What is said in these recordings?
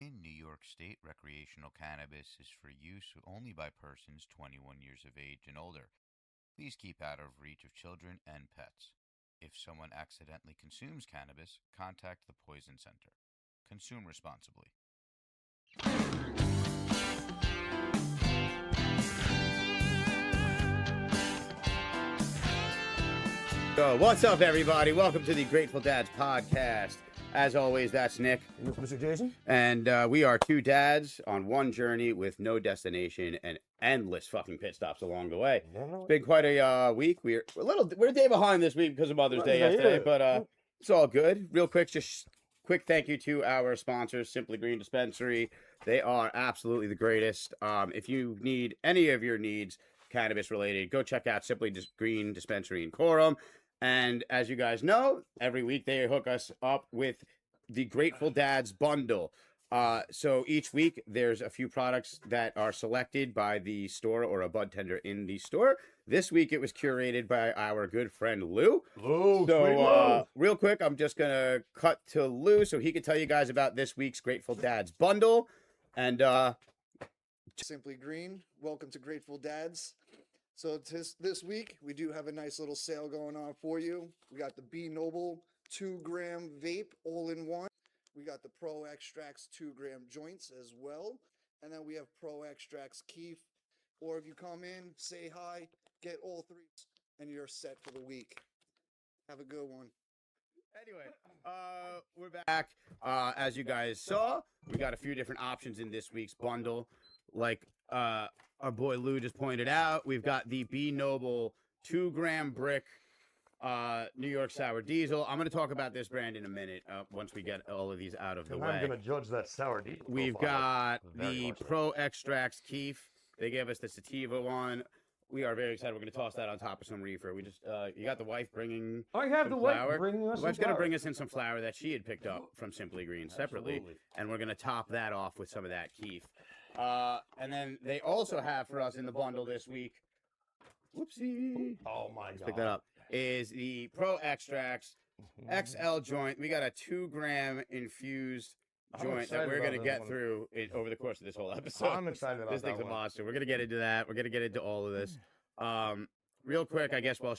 In New York State, recreational cannabis is for use only by persons 21 years of age and older. Please keep out of reach of children and pets. If someone accidentally consumes cannabis, contact the Poison Center. Consume responsibly. So, what's up, everybody? Welcome to the Grateful Dads podcast. As always, that's Nick. Mr. Jason. And we are two dads on one journey with no destination and endless fucking pit stops along the way. It's been quite a week. We're a day behind this week because of Mother's Day yesterday, but it's all good. Real quick, just quick thank you to our sponsors, Simply Green Dispensary. They are absolutely the greatest. If you need any of your needs cannabis related, go check out Simply Green Dispensary in Coram. And as you guys know, every week they hook us up with the Grateful Dads bundle. So each week there's a few products that are selected by the store or a bud tender in the store. This week it was curated by our good friend Lou. So real quick, I'm just going to cut to Lou so he can tell you guys about this week's Grateful Dads bundle. And Simply Green, welcome to Grateful Dads. So this week, we do have a nice little sale going on for you. We got the B Noble 2-gram vape all-in-one. We got the Pro Extracts 2-gram joints as well. And then we have Pro Extracts Keef. Or if you come in, say hi, get all three, and you're set for the week. Have a good one. Anyway, we're back. As you guys saw, we got a few different options in this week's bundle. Like our boy Lou just pointed out, we've got the B Noble 2-gram brick New York Sour Diesel. I'm going to talk about this brand in a minute once we get all of these out of the way. I'm going to judge that sour diesel. We've got the Pro Extracts Keef. They gave us the sativa one. We are very excited. We're going to toss that on top of some reefer. We just, you got the wife bringing. I have the wife flour. bringing us. The wife's going to bring us in some flour that she had picked up from Simply Green separately, and we're going to top that off with some of that Keef. And then they also have for us in the bundle this week. Whoopsie! Oh my God! Pick that up. Is the Pro Extracts XL joint? We got a 2-gram infused joint that we're gonna get through over the course of this whole episode. I'm excited about this thing's a monster. We're gonna get into that. We're gonna get into all of this. Real quick, I guess we're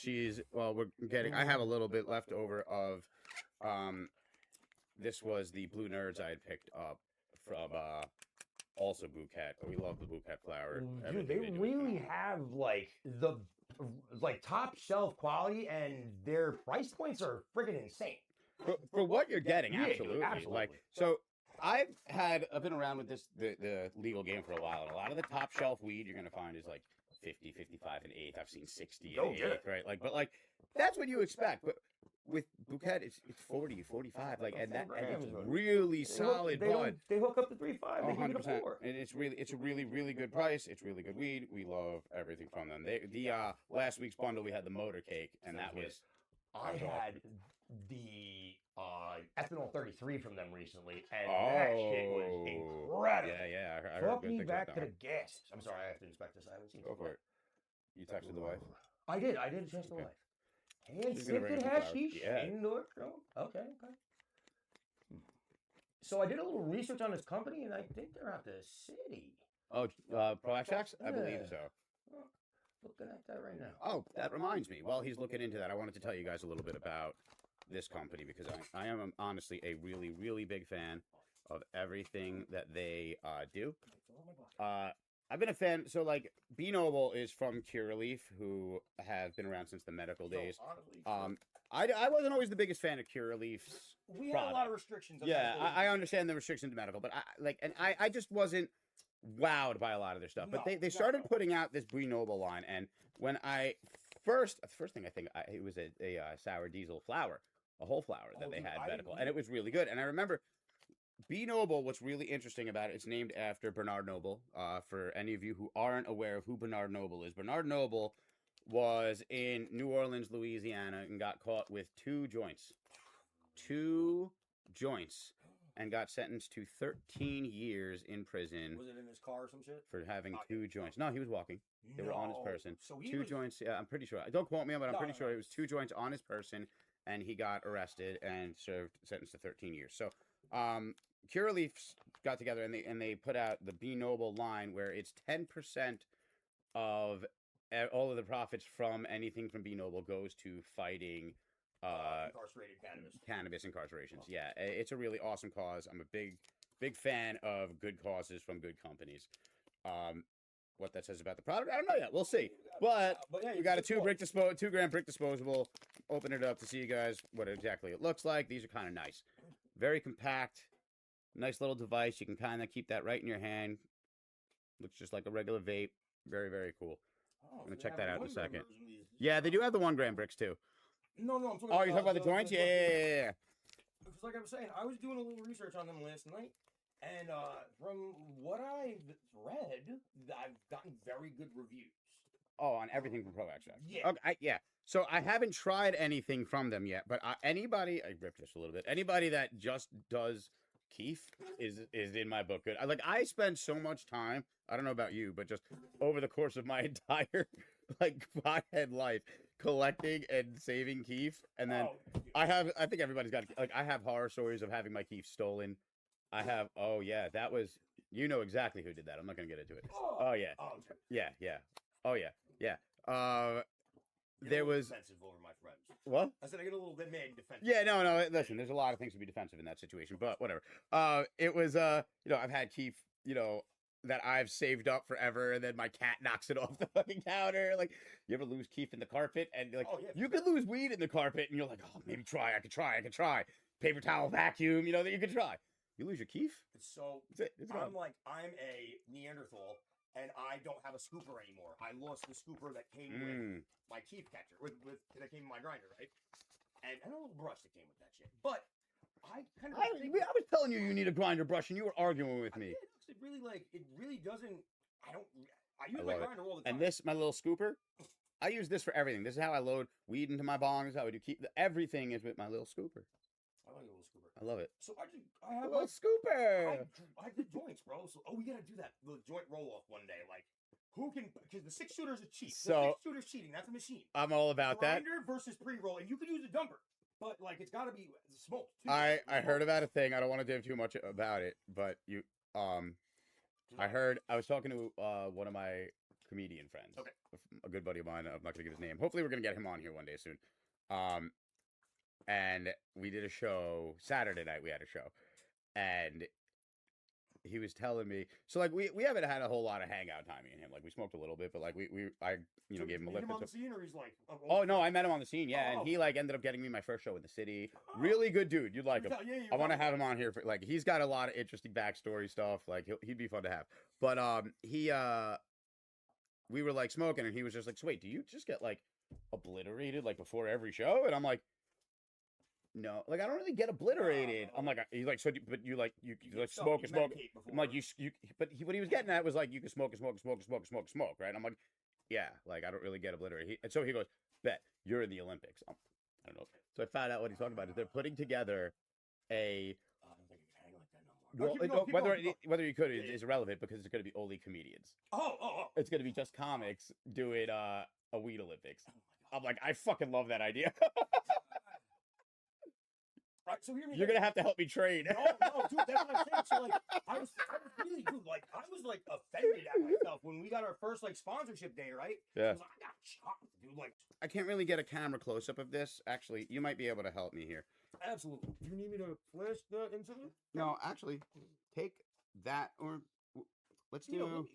getting. I have a little bit left over of. This was the Blue Nerds I had picked up from also Bouquet. We love the Bouquet flower. Dude, they really have the top shelf quality, and their price points are friggin' insane. For what you're getting, Yeah, absolutely. absolutely. Like, so I've been around with the legal game for a while, and a lot of the top shelf weed you're gonna find is like 50, 55 and eighth. I've seen 60 and eighth, right? Like, but like that's what you expect. But with Bouquet, it's 40, 45, like, and it's really solid bud. They hook up the 3.5. They give it a 100%. 4. And it's a really, really good price. It's really good weed. We love everything from them. The last week's bundle we had the motor cake, and that was. I had the ethanol 33 from them recently, and that shit was incredible. Yeah. I Fuck heard good me things back about to that the gas. I'm sorry, I have to inspect this. I haven't seen it. Go for it. You texted the wife? I did chase the Okay. wife. Hand She's gonna bring sifted us some hashish flowers. indoor grown. Okay. So I did a little research on this company, and I think they're out the city. Oh, Pro Extracts? I believe so. Looking at that right now. Oh, that reminds me. While he's looking into that, I wanted to tell you guys a little bit about this company because I am honestly a really, really big fan of everything that they do. I've been a fan. So, like, B Noble is from Curaleaf, who have been around since the medical days. I wasn't always the biggest fan of Curaleaf's. We had a lot of restrictions. Yeah, I understand the restrictions to medical, but I just wasn't wowed by a lot of their stuff. But they started putting out this B Noble line, and when the first thing I think it was a sour diesel flower, a whole flower that they had medical, and it was really good. And I remember B Noble. What's really interesting about it, it's named after Bernard Noble. For any of you who aren't aware of who Bernard Noble is, Bernard Noble was in New Orleans, Louisiana, and got caught with two joints, and got sentenced to 13 years in prison. Was it in his car or some shit? For having two joints. No, he was walking. They were on his person. So two joints. Yeah, I'm pretty sure. Don't quote me, but I'm pretty sure it was 2 joints on his person, and he got arrested and sentenced to 13 years. So, Curaleaf's got together and they put out the Be Noble line where it's 10% of all of the profits from anything from Be Noble goes to fighting Incarcerated cannabis incarcerations. Yeah, it's a really awesome cause. I'm a big fan of good causes from good companies. What that says about the product, I don't know yet. We'll see. But yeah, we got a it's cool. 2 gram brick disposable. Open it up to see you guys what exactly it looks like. These are kind of nice. Very compact. Nice little device. You can kind of keep that right in your hand. Looks just like a regular vape. Very, very cool. I'm going to check that out in a second. Yeah, they do have the 1 gram bricks too. No, I'm talking Oh, you're talking about the joints? Yeah. Because like I was saying, I was doing a little research on them last night, and from what I've read, I've gotten very good reviews. Oh, on everything from Pro Extract. Yeah. Okay, yeah. So I haven't tried anything from them yet, but anybody, I ripped this a little bit. Anybody that just does Keef is in my book good. I spend so much time. I don't know about you, but just over the course of my entire pothead life, collecting and saving Keef, and then I think everybody's got I have horror stories of having my Keef stolen. I have. Oh yeah, that was. You know exactly who did that. I'm not gonna get into it. Oh yeah. Yeah. Oh yeah. There was defensive over my friends. What? I said I get a little bit mad defensive. Yeah, no. Listen, there's a lot of things to be defensive in that situation, but whatever. It was I've had Keef, that I've saved up forever, and then my cat knocks it off the fucking counter. Like, you ever lose Keef in the carpet, and you could lose weed in the carpet, and you're like, oh, maybe try. I could try. Paper towel, vacuum, that you could try. You lose your Keef. So it's I'm a Neanderthal. And I don't have a scooper anymore. I lost the scooper that came with my Keef catcher, that came with my grinder, right? And a little brush that came with that shit. But I kind of I was telling you need a grinder brush, and you were arguing with me. It really doesn't. I use my grinder all the time. And this, my little scooper, I use this for everything. This is how I load weed into my bong. This is how I do everything is with my little scooper. I like a little scooper. I love it. So I have a little scooper. I did joints, bro. So we gotta do that. The joint roll off one day. Like, who can? Because the 6-shooters are cheap. The 6-shooter's cheating. That's a machine. I'm all about that. Grinder versus pre-roll, and you can use a dumper, but it's got to be smoked. I heard about a thing. I don't want to give too much about it, but I was talking to one of my comedian friends. Okay. A good buddy of mine. I'm not gonna give his name. Hopefully, we're gonna get him on here one day soon. And we did a show Saturday night. We had a show, and he was telling me. So we haven't had a whole lot of hangout time, me and him. We smoked a little bit, but I gave him a lift. On the scene, or he's like, oh no, I met him on the scene, yeah, and he ended up getting me my first show in the city. Really good dude. You'd like him. I want to have him on here for he's got a lot of interesting backstory stuff. He'd be fun to have. But we were smoking, and he was just like, so wait, do you just get obliterated before every show? And I'm like, no, I don't really get obliterated. I'm like, he's like, so, but you smoke and smoke. I'm like, but what he was getting at was you can smoke, right? I'm like, yeah, I don't really get obliterated. And so he goes, bet you're in the Olympics. I don't know. So I found out what he's talking about is they're putting together a. Whether you could is irrelevant because it's going to be only comedians. It's going to be just comics doing a weed Olympics. I'm like, I fucking love that idea. Right, so you're gonna have to help me train. No, dude, that's what I'm saying. So I was really, dude, I was offended at myself when we got our first sponsorship day, right? Yeah. I was like, I got chopped, dude. I can't really get a camera close up of this. Actually, you might be able to help me here. Absolutely. Do you need me to flash the incident? No, actually, take that or let's do.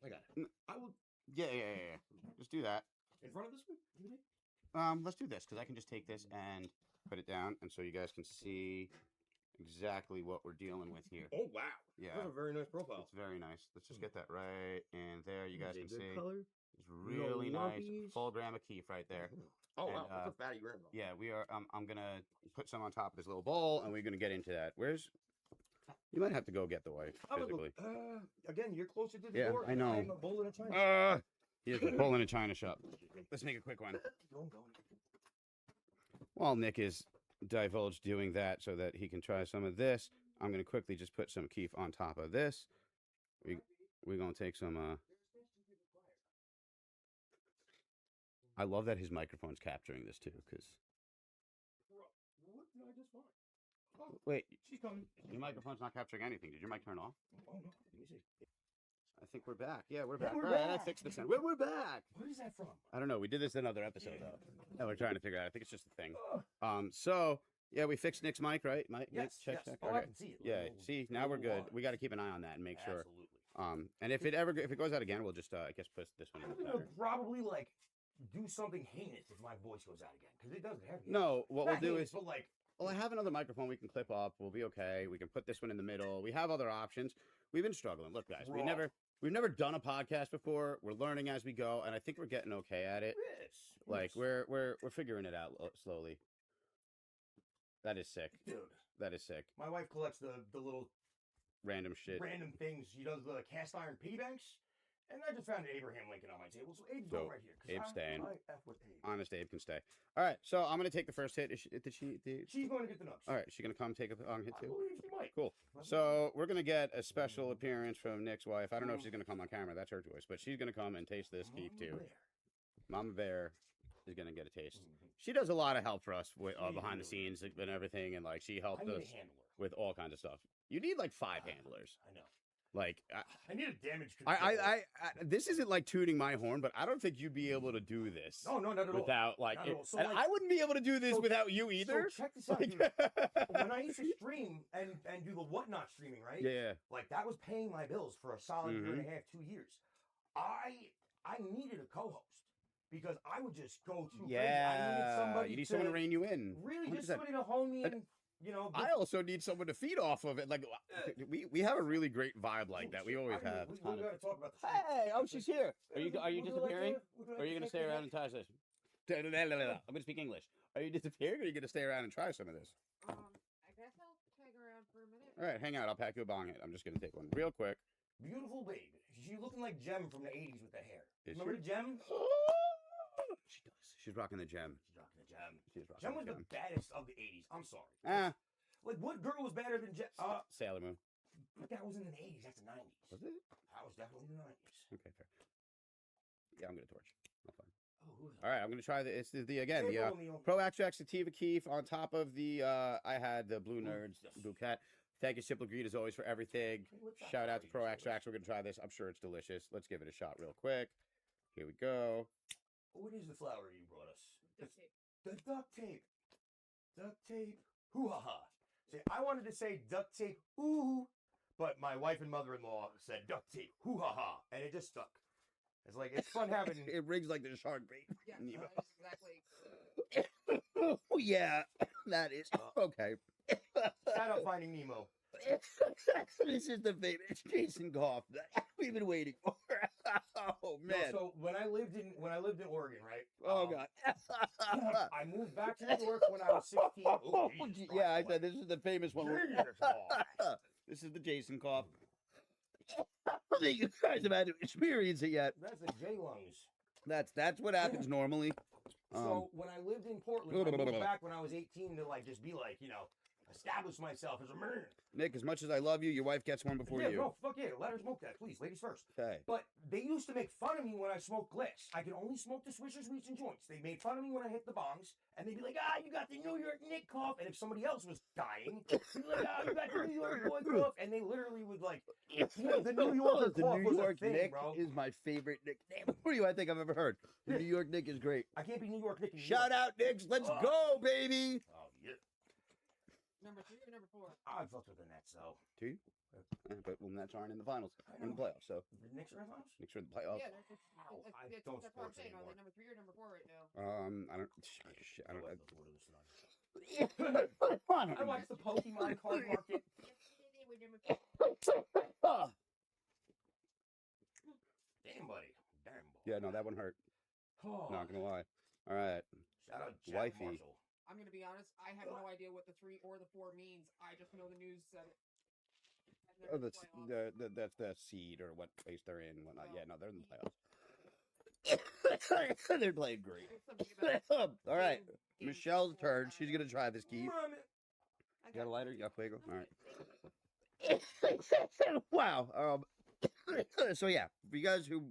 I got it. I will. Yeah. Just do that. In front of this one? Let's do this because I can just take this and put it down, and so you guys can see exactly what we're dealing with here. Oh wow! Yeah, that's a very nice profile. It's very nice. Let's just get that right in there. You guys can see. Color. It's really nice. Full gram of Keef right there. Oh wow! That's a fatty gram. Yeah, we are. I'm gonna put some on top of this little bowl, and we're gonna get into that. You might have to go get the wife physically. Again, you're closer to the door. Yeah, I know. I'm a bull in a china. Here's a bull in a china shop. Let's make a quick one. While Nick is divulged doing that so that he can try some of this, I'm going to quickly just put some Keef on top of this. We're going to take some... I love that his microphone's capturing this too, because... What did I just find? Oh, Wait, she's coming. your microphone's not capturing anything. Did your mic turn off? Oh no. Let me see. I think we're back. Yeah, we're Yeah, back. we're All right, back. that's 6%. We're back. What is that from? I don't know. We did this in another episode though. And we're trying to figure out. I think it's just a thing. Ugh. So yeah, we fixed Nick's mic, right? Nick, Yes. check, Yes. check. Oh, I Okay. can see it. Yeah. Little- See, now we're little good. lines. We got to keep an eye on that and make sure. Absolutely. And if it goes out again, we'll just I guess put this one in I'm the gonna better. probably like do something heinous if my voice goes out again because it doesn't have. No, what we'll Not do heinous, is but like. well, I have another microphone we can clip up. We'll be okay. We can put this one in the middle. We have other options. We've been struggling. Look, guys, Raw. we've never done a podcast before. We're learning as we go, and I think we're getting okay at it. Yes. Like yes. we're figuring it out slowly. That is sick. Dude. That is sick. My wife collects the little Random shit. random things. She does the cast iron piggy banks. And I just found an Abraham Lincoln on my table. So Abe's going Dope. right here. 'cause Abe's staying. I F with Abe. Honest Abe can stay. All right, so I'm gonna take the first hit. Did she? She's going to get the nuts. All right, she gonna come take a hit I too. believe she might. Cool. So we're gonna get a special appearance from Nick's wife. I don't know if she's gonna come on camera. That's her choice, but she's gonna come and taste this Keith too. Mama Bear is gonna get a taste. She does a lot of help for us with, behind the scenes and everything, and like she I helped need a us handler. with all kinds of stuff. You need like 5 handlers. I know. Like I need a damage control. I this isn't like tooting my horn, but I don't think you'd be able to do this. No, not at all. Without like, Not at all. So, and like- I wouldn't be able to do this so- without you either. So check this out. Like- Dude. When I used to stream and do the whatnot streaming, right? yeah. Like that was paying my bills for a solid year Mm-hmm. and a half, 2 years. I needed a co-host because I would just go too crazy. I needed Yeah, somebody you need to someone to rein you in. really just 100%. somebody to hone me And and I also need someone to feed off of it. Like we have a really great vibe like that. We always have. We Ton of- gotta talk about the Hey, oh, she's here. Are you We'll do disappearing? we'll do Or are you gonna stay around and try this? I'm gonna speak English. Are you disappearing, or are you gonna stay around and try some of this? I guess I'll hang around for a minute. All right, hang out. I'll pack you a bong hit. I'm just gonna take one real quick. Beautiful babe. She's looking like Jem from the 80s with the hair. Is Remember she? the Jem? She does. She's rocking the gem. She's rocking the Jem. She's rocking Jem was the the gem. baddest of the 80s. I'm sorry. Ah, Like, what girl was better than Jem? Sailor Moon. But that was in the 80s. That's the 90s. Was it? That was definitely the 90s. Okay, fair. Yeah, I'm gonna torch. That's fine. Oh, who is All right, I'm gonna try the. It's the again Hey, the Romeo. Pro Extract Sativa Keef on top of the. I had the Blue Nerds Yes. Bouquet. Thank you, Simple Greed, as always, for everything. Hey, what's that Shout out to for? Pro Extracts. We're gonna try this. I'm sure it's delicious. Let's give it a shot real quick. Here we go. What is the flower you brought us? Duct tape. The duct tape. Duct tape. Hoo ha ha. See, I wanted to say duct tape. Ooh. But my wife and mother-in-law said duct tape. Hoo ha ha. And it just stuck. It's like, it's fun having. It rings like the shark bait. Yeah, Nemo. that is exactly. Oh yeah, that is okay. Shout out Finding Nemo. This is the famous Jason Goff that we've been waiting for. Oh No, man. so when I lived in Oregon, right? Oh um, god. I moved back to New York when I was 16. Oh, Jesus Yeah, I Christ, said this is the famous one. Jesus Christ. This is the Jason cough. I don't think you guys have had to experience it yet. That's the J lungs. That's what happens normally. So when I lived in Portland, I moved back when I was 18 to like just be like, establish myself as a man. Nick, as much as I love you, your wife gets one before Yeah, you. no, fuck yeah. Let her smoke that, please. Ladies first. Okay. But they used to make fun of me when I smoked Glicks. I could only smoke the Swisher Sweets and joints. They made fun of me when I hit the bongs, and they'd be like, you got the New York Nick cough. And if somebody else was dying, they'd be like, you got the New York boy cough. And they literally would like, the New Yorker The cough New was York a thing, Nick bro. is my favorite nickname for you I think I've ever heard. The New York Nick is great. I can't be New York Nick. in New Shout York. out, Nicks. Let's Oh. go, baby. Oh, yeah. Number 3 or number 4? I fucked with the Nets, though. Two? But well, Nets aren't in the finals. I We're in the know. playoffs, so The Knicks are in the finals? Knicks are in the playoffs. Yeah, I that's don't what I'm sports saying. Are anymore. they number 3 or number 4 right now? I don't. I don't. I watched the Lord of the Sun. I don't I watched the Pokemon card market. They were number 4. Damn, buddy. Damn, boy. Yeah, no, that one hurt. Oh. Not gonna lie. All right. Shout out Jack Wifey. Marshall. I'm gonna be honest. I have no idea what the 3 or the 4 means. I just know the news said it. Oh, that's that's the seed or what place they're in and whatnot. Yeah, no, they're in the playoffs. They're playing great. All right, Michelle's turn. She's gonna try this, Keith. Mom, You got a lighter? You got Fuego? All right. Wow. So yeah, for you guys who,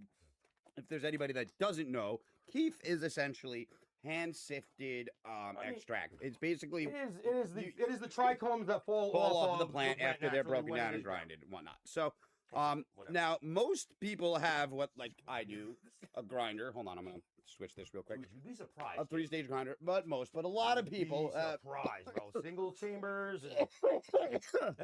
if there's anybody that doesn't know, Keith is essentially hand sifted mean, extract. It's basically It is the trichomes that fall off of the plant after they're naturally broken when down it and is down. grinded and whatnot. So Whatever. now most people have what like I do, a grinder. Hold on, I'm gonna switch this real quick. Dude, you'd be surprised. A 3-stage grinder, but a lot of people surprised, bro. Single chambers.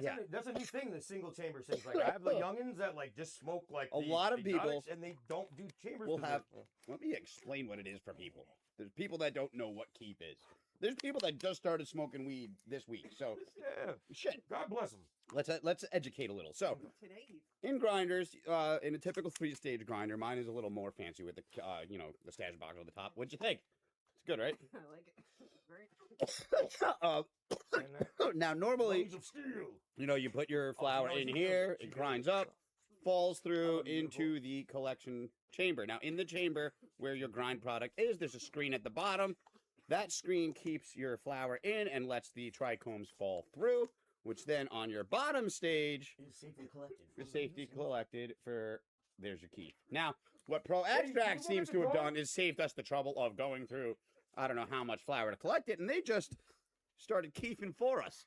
yeah. That's a new thing. The single chamber things. Like I have the youngins that like just smoke like A lot of people exotics, and they don't do chambers. We'll 'cause have. they're- Let me explain what it is for people. There's people that don't know what keef is. There's people that just started smoking weed this week. So Yeah. shit. God bless them. Let's educate a little. So Today. in grinders, in a typical 3-stage grinder, mine is a little more fancy with the the stash box on the top. What'd you think? It's good, right? I like it. Very. Now normally, Lungs of steel. you put your flour in here, it grinds up, falls through into the collection chamber. Now in the chamber where your grind product is, there's a screen at the bottom. That screen keeps your flour in and lets the trichomes fall through, which then on your bottom stage Is safely collected. is safety collected for, there's your keef. Now, what Pro Hey, Extract you seems remember to have the done is saved us the trouble of going through, I don't know how much flour to collect it, and they just started keefing for us.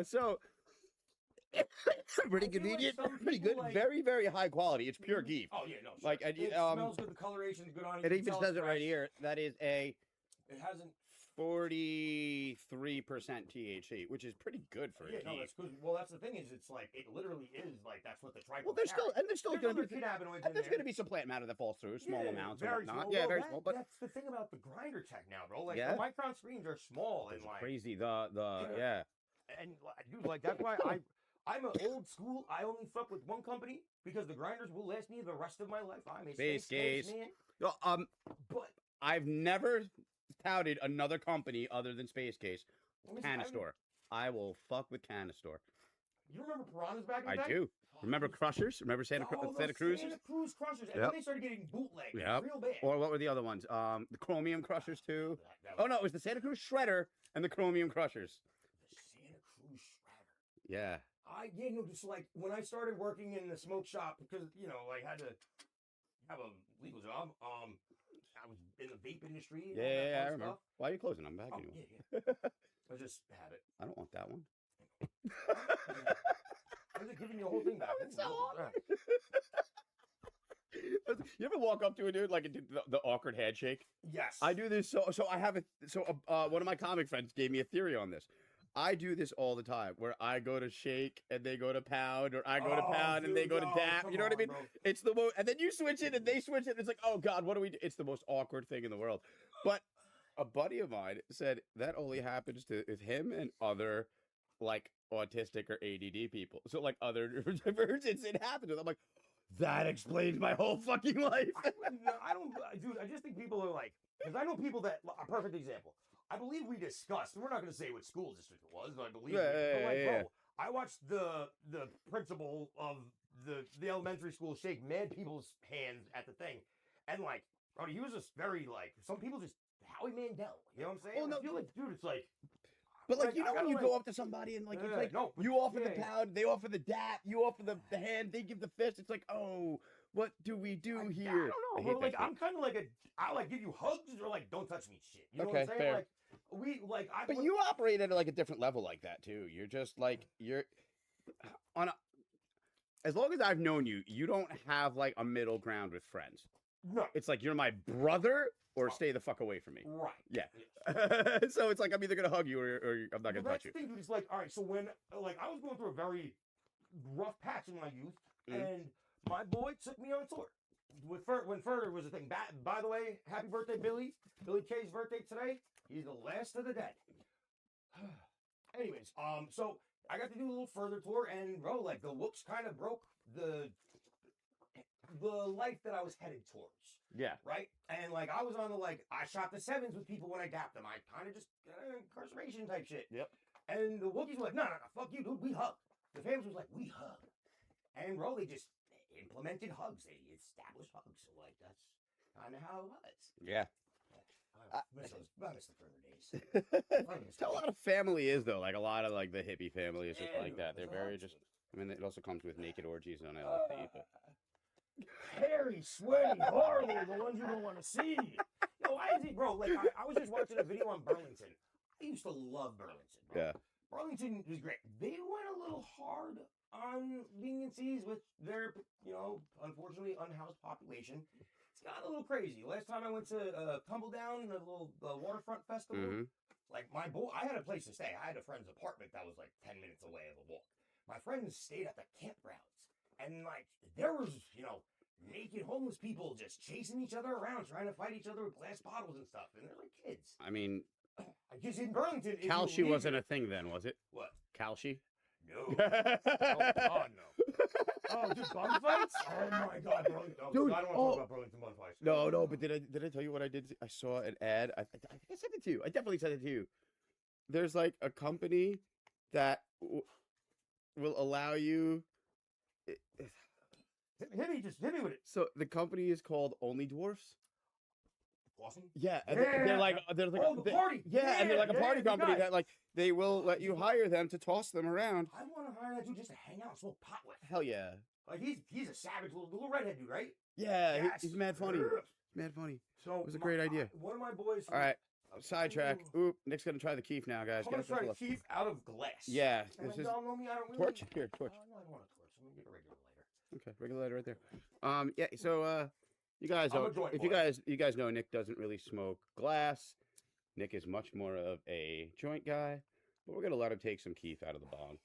So, pretty I feel like convenient, some pretty people, good, like- very, very high quality. It's pure keef. Oh yeah, no. Sure. Like, it smells good. The coloration's good on it. It you even can tell says it's it right fresh. here. That is a It hasn't. 43% THC, which is pretty good for a Yeah, no, keef. that's good. Well, that's the thing is, it's like it literally is like that's what the trichomes. Well, there's still there's going to be cannabinoids. and there's going to be some plant matter that falls through, small amounts and very whatnot. small. Yeah, Well, very small. But that's the thing about the grinder tech now, bro. Like Yeah. the micron screens are small and it's like crazy. Yeah. and dude, like that's why I'm an old school. I only fuck with one company because the grinders will last me the rest of my life. I'm a Space space Case. man. Well, But I've never touted another company other than Space Case. let me see, I haven't- Canistore. I will fuck with Canistore. You remember Piranhas back in the I day? do. Remember Crushers? Remember Santa Those Cruz? Santa Cruz Crushers, and Yep. then they started getting bootlegged Yep. real bad. Or what were the other ones? The Chromium Crushers too. That Oh no, it was the Santa Cruz Shredder and the Chromium Crushers. the Santa Cruz Shredder. Yeah. Just like when I started working in the smoke shop because I had to have a legal job. I was in the vape industry. And all that Yeah, I fun remember. stuff. Why are you closing? I'm back Oh, you. yeah. I just had it. I don't want that one. I was giving you the whole thing back. That was so Ooh, awkward. You ever walk up to a dude like and do the awkward handshake? Yes. I do this so I have one of my comic friends gave me a theory on this. I do this all the time where I go to shake and they go to pound, or I go to pound and they go to dap. You know what I mean? It's the most, and then you switch it and they switch it. And it's like, oh God, what do we do? It's the most awkward thing in the world. But a buddy of mine said that only happens to him and other like autistic or ADD people. So like other divergence, it happens to them. I'm like, that explains my whole fucking life. I don't, dude. I just think people are like, because I know people that a perfect example. I believe we discussed. We're not going to say what school district it was, but I believe. Bro, I watched the principal of the elementary school shake mad people's hands at the thing, and like, bro, he was just very like some people just Howie Mandel. You know what I'm saying? Oh, no. I feel like, dude, it's like. But like, Like, you know I when gotta, you like- go up to somebody and like it's like no, but- you offer the yeah. pound, they offer the dap, you offer the hand, they give the fist. It's like, oh, what do we do I here? don't know, I bro. hate that Like shit. I'm kind of like I like give you hugs or like don't touch me shit. You know Okay, what I'm saying? fair. Like we like I. But you operate at like a different level like that too. You're just like you're on a, as long as I've known you, you don't have like a middle ground with friends. no It's like you're my brother or stay the fuck away from me. right. Yeah. Yes. So it's like I'm either gonna hug you or I'm not gonna Well, touch that's you. the thing, dude. It's like all right. So when like I was going through a very rough patch in my youth, and my boy took me on tour. When Furter was a thing. By the way, happy birthday, Billy. Billy K's birthday today. He's the last of the dead. Anyways, so I got to do a little further tour, and bro, like the looks kind of broke the life that I was headed towards, Yeah. right? And like I was on the like I shot the sevens with people when I dapped them. I kind of just incarceration type shit. Yep. And the Wookiees were like, no, fuck you, dude. We hug. The fans was like, we hug. And bro, they just implemented hugs. They established hugs. So like that's kind of how it was. Yeah. I miss the further days. That's how a lot of family is though. Like a lot of like the hippie family is just Yeah, like that. They're that's very awesome. just. I mean, it also comes with naked orgies on LSD. But Hairy, sweaty, horrible, the ones you don't want to see. Yo, why is it, bro? Like, I was just watching a video on Burlington. I used to love Burlington, bro. Yeah. Burlington was great. They went a little hard on leniencies with their, unfortunately unhoused population. It's gotten a little crazy. Last time I went to Tumble Down, a little waterfront festival, like I had a place to stay. I had a friend's apartment that was like 10 minutes away of a walk. My friends stayed at the campgrounds, and like there was, naked homeless people just chasing each other around, trying to fight each other with glass bottles and stuff, and they're like kids. I mean, Because in Burlington, Calci wasn't a thing then, was it? What? Calci? No. Oh God, no. Oh, just bun fights? Oh my God, Burlington. No, Dude, I don't want to talk about Burlington bun fights. No, but did I tell you what I did? I saw an ad. I think I sent it to you. I definitely sent it to you. There's like a company that will allow you. Hit me with it. So the company is called Only Dwarfs. Awesome. Yeah, and Yeah. they're like Oh, the party. Yeah, and they're like a party the company guy. that like they will let you hire them to toss them around. I want to hire that dude just to hang out and smoke pot with. Hell yeah. Like he's a savage little redhead dude, right? Yeah, Yes. he's mad funny. Ugh. Mad funny. So It was a great idea. One of my boys. All right, sidetrack. Ooh, Nick's gonna try the Keef now, guys. I'm gonna Get us try a to keep out of glass. Yeah, And this is y'all know me. I don't really. torch. Here, torch. No, I don't want a torch. I'm gonna get a regular lighter. Okay, regular lighter right there. Yeah. So, you guys I'm a don't. joint If boy. you guys know, Nick doesn't really smoke glass. Nick is much more of a joint guy, but we're gonna let him take some Keef out of the bong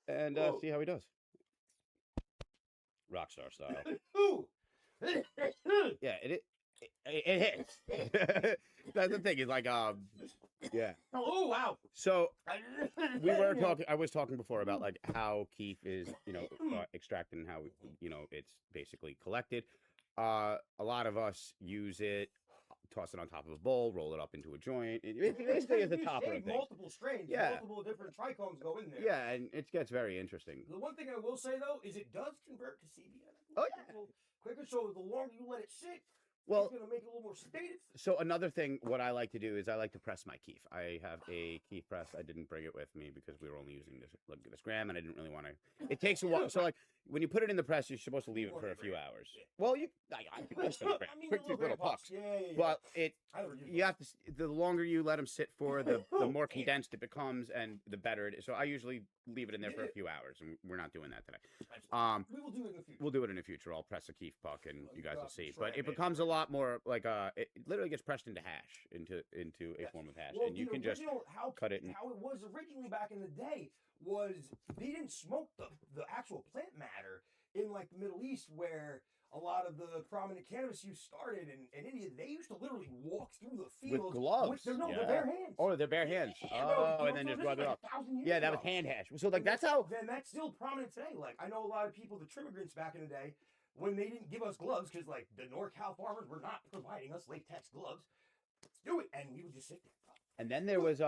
and Whoa. see how he does. Rockstar style. Ooh. Yeah, it hits. That's the thing. Is like yeah. Oh wow. So we were talking. I was talking before about like how Keef is, extracted and how it's basically collected. A lot of us use it, toss it on top of a bowl, roll it up into a joint. It basically is a You topper shave of things. multiple strains. Yeah. Multiple different trichomes go in there. Yeah, and it gets very interesting. The one thing I will say though is it does convert to CBN. Oh, yeah. A little quicker. So the longer you let it sit, Well, it's gonna make it a little more sedated. so another thing, what I like to do is I like to press my Keef. I have a Keef press. I didn't bring it with me because we were only using this gram, and I didn't really want to. It takes a while. So like when you put it in the press, you're supposed to leave it for a few hours. Yeah. Well, I can press the gram. I mean, Quick, the these little pucks. Yeah. But I never used you those. have to. The longer you let them sit for, the more condensed it becomes, and the better it is. So I usually leave it in there for a few hours, and we're not doing that today. We will do it in the future. We'll do it in the future. I'll press a Keef puck, and you guys will see. But Try it it. becomes a lot more like it literally gets pressed into hash, into a form of hash, Well, and you the can just original- cut it. How it was originally back in the day was they didn't smoke the actual plant matter in like the Middle East, where a lot of the prominent cannabis use started in India. They used to literally walk through the with fields gloves. with their, yeah. bare hands. Oh, they're bare hands. Yeah, bro, Oh, you and then know, just so rub this it is up. like 1,000 years Yeah, that was ago. hand hash. So like And that's how. Then that's still prominent today. Like I know a lot of people, the trimmigrants back in the day, when they didn't give us gloves, because like the NorCal farmers were not providing us latex gloves. Let's do it, and we would just sit there. And then there was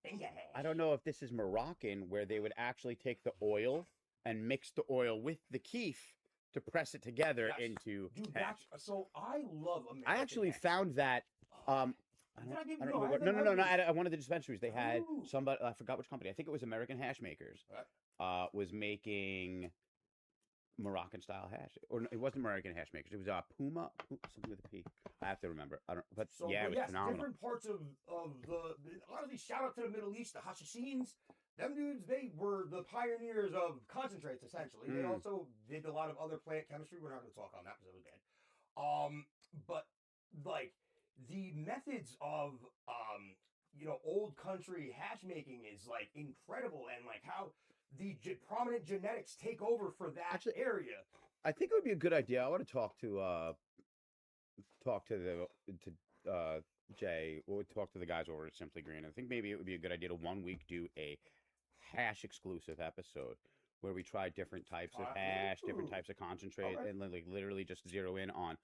Finger hash. I don't know if this is Moroccan, where they would actually take the oil and mix the oil with the Keef to press it together Yes. into Dude, hash. so I love American I actually hash. found that. I Did don't, I give I you- don't no, know. I No, didn't no, no, have no. these. At one of the dispensaries, they had Ooh. somebody. I forgot which company. I think it was American Hash Makers. Was making Moroccan style hash, or no, it wasn't American Hash Makers. It was Puma, something with a P. I have to remember. I don't. But So, yeah, but it was yes, phenomenal. different parts of honestly, shout out to the Middle East, the Hashishins. Them dudes, they were the pioneers of concentrates, essentially. They Mm. also did a lot of other plant chemistry. We're not going to talk on that because it was bad. But like the methods of old country hash making is like incredible, and like how the prominent genetics take over for that Actually, area. I think it would be a good idea. I want to talk to Jay, or talk to the guys over at Simply Green. I think maybe it would be a good idea to 1 week do a hash exclusive episode where we try different types of hash, different Ooh. types of concentrate, Okay. and like literally just zero in on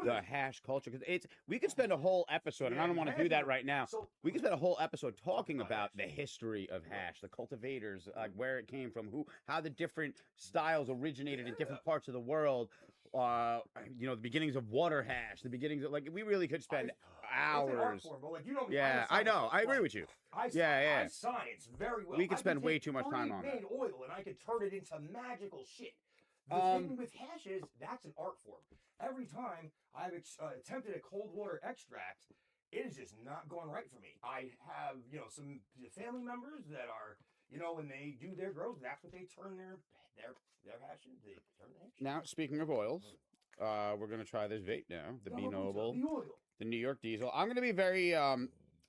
the hash culture. Because we could spend a whole episode, and I Yeah, don't want to hash do that is- right now. So We could spend a whole episode talking about about hash. the history of hash, the cultivators, like where it came from, how the different styles originated in different parts of the world. The beginnings of water hash, the beginnings of we really could spend It's an art hours. form, but like you know, me, Yeah, I'm a I know. science I agree buff. with you. I Yeah. science very well. We could I spend way take too much time on that. pre-made oil, and I could turn it into magical shit. The thing with hash is that's an art form. Every time I've attempted a cold water extract, it is just not going right for me. I have, some family members that are, when they do their grows, that's what they turn their hash into. They turn the hash. Now, speaking of oils, we're gonna try this vape now. The B Noble, The oil. the New York Diesel. I'm gonna be very I'll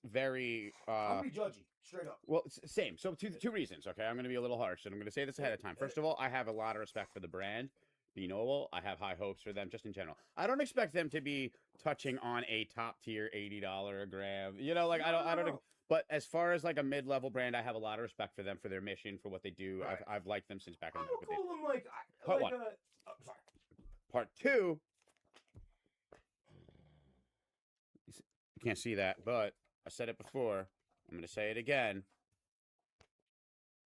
be judgy, straight up. well, same. So two reasons. Okay, I'm gonna be a little harsh, and I'm gonna say this ahead of time. First of all, I have a lot of respect for the brand. B Noble. I have high hopes for them just in general. I don't expect them to be touching on a top tier $80 a gram. I don't. But as far as like a mid-level brand, I have a lot of respect for them for their mission, for what they do. Right. I've liked them since back in I the would day. call them like Part one. Sorry. Part two. You can't see that, but I said it before. I'm going to say it again.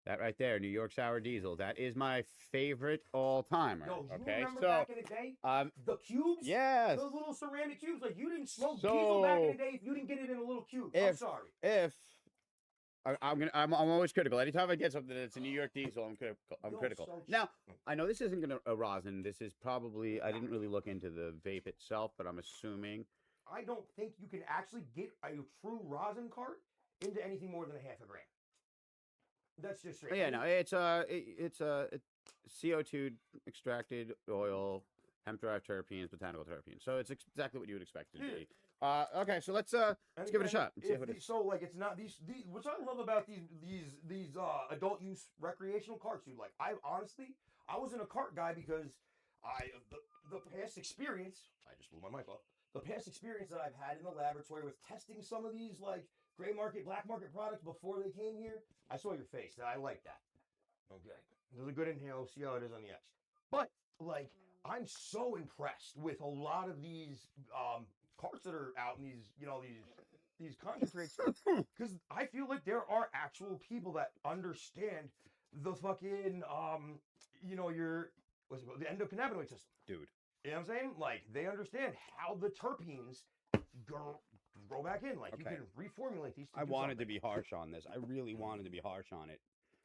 That right there, New York Sour Diesel. That is my favorite all-timer. Yo, you Okay, remember so back in the day? The cubes? yes. Those little ceramic cubes? Like, you didn't smoke So, diesel back in the day if you didn't get it in a little cube. I'm sorry. I'm always critical. Anytime I get something that's a New York Diesel, I'm critical. So Now, I know this isn't gonna a rosin. This is probably I didn't really look into the vape itself, but I'm assuming. I don't think you can actually get a true rosin cart into anything more than a half a gram. That's just straight. Yeah, no, it's a CO2 extracted oil, hemp-derived terpenes, botanical terpenes. So it's exactly what you would expect it to be. Okay, so let's give it a shot. And see how it is. So like it's not these which I love about these adult use recreational carts, dude. Like I wasn't a cart guy because the past experience, I just blew my mic off. The past experience that I've had in the laboratory with testing some of these like gray market, black market products before they came here, I saw your face. I like that. Okay. There's a good inhale, see how it is on the edge. But like I'm so impressed with a lot of these carts that are out in these concentrates because I feel like there are actual people that understand the fucking the endocannabinoid system. Dude. You know what I'm saying? Like they understand how the terpenes grow back in. Like you can reformulate these. I wanted to be harsh on this. I really wanted to be harsh on it.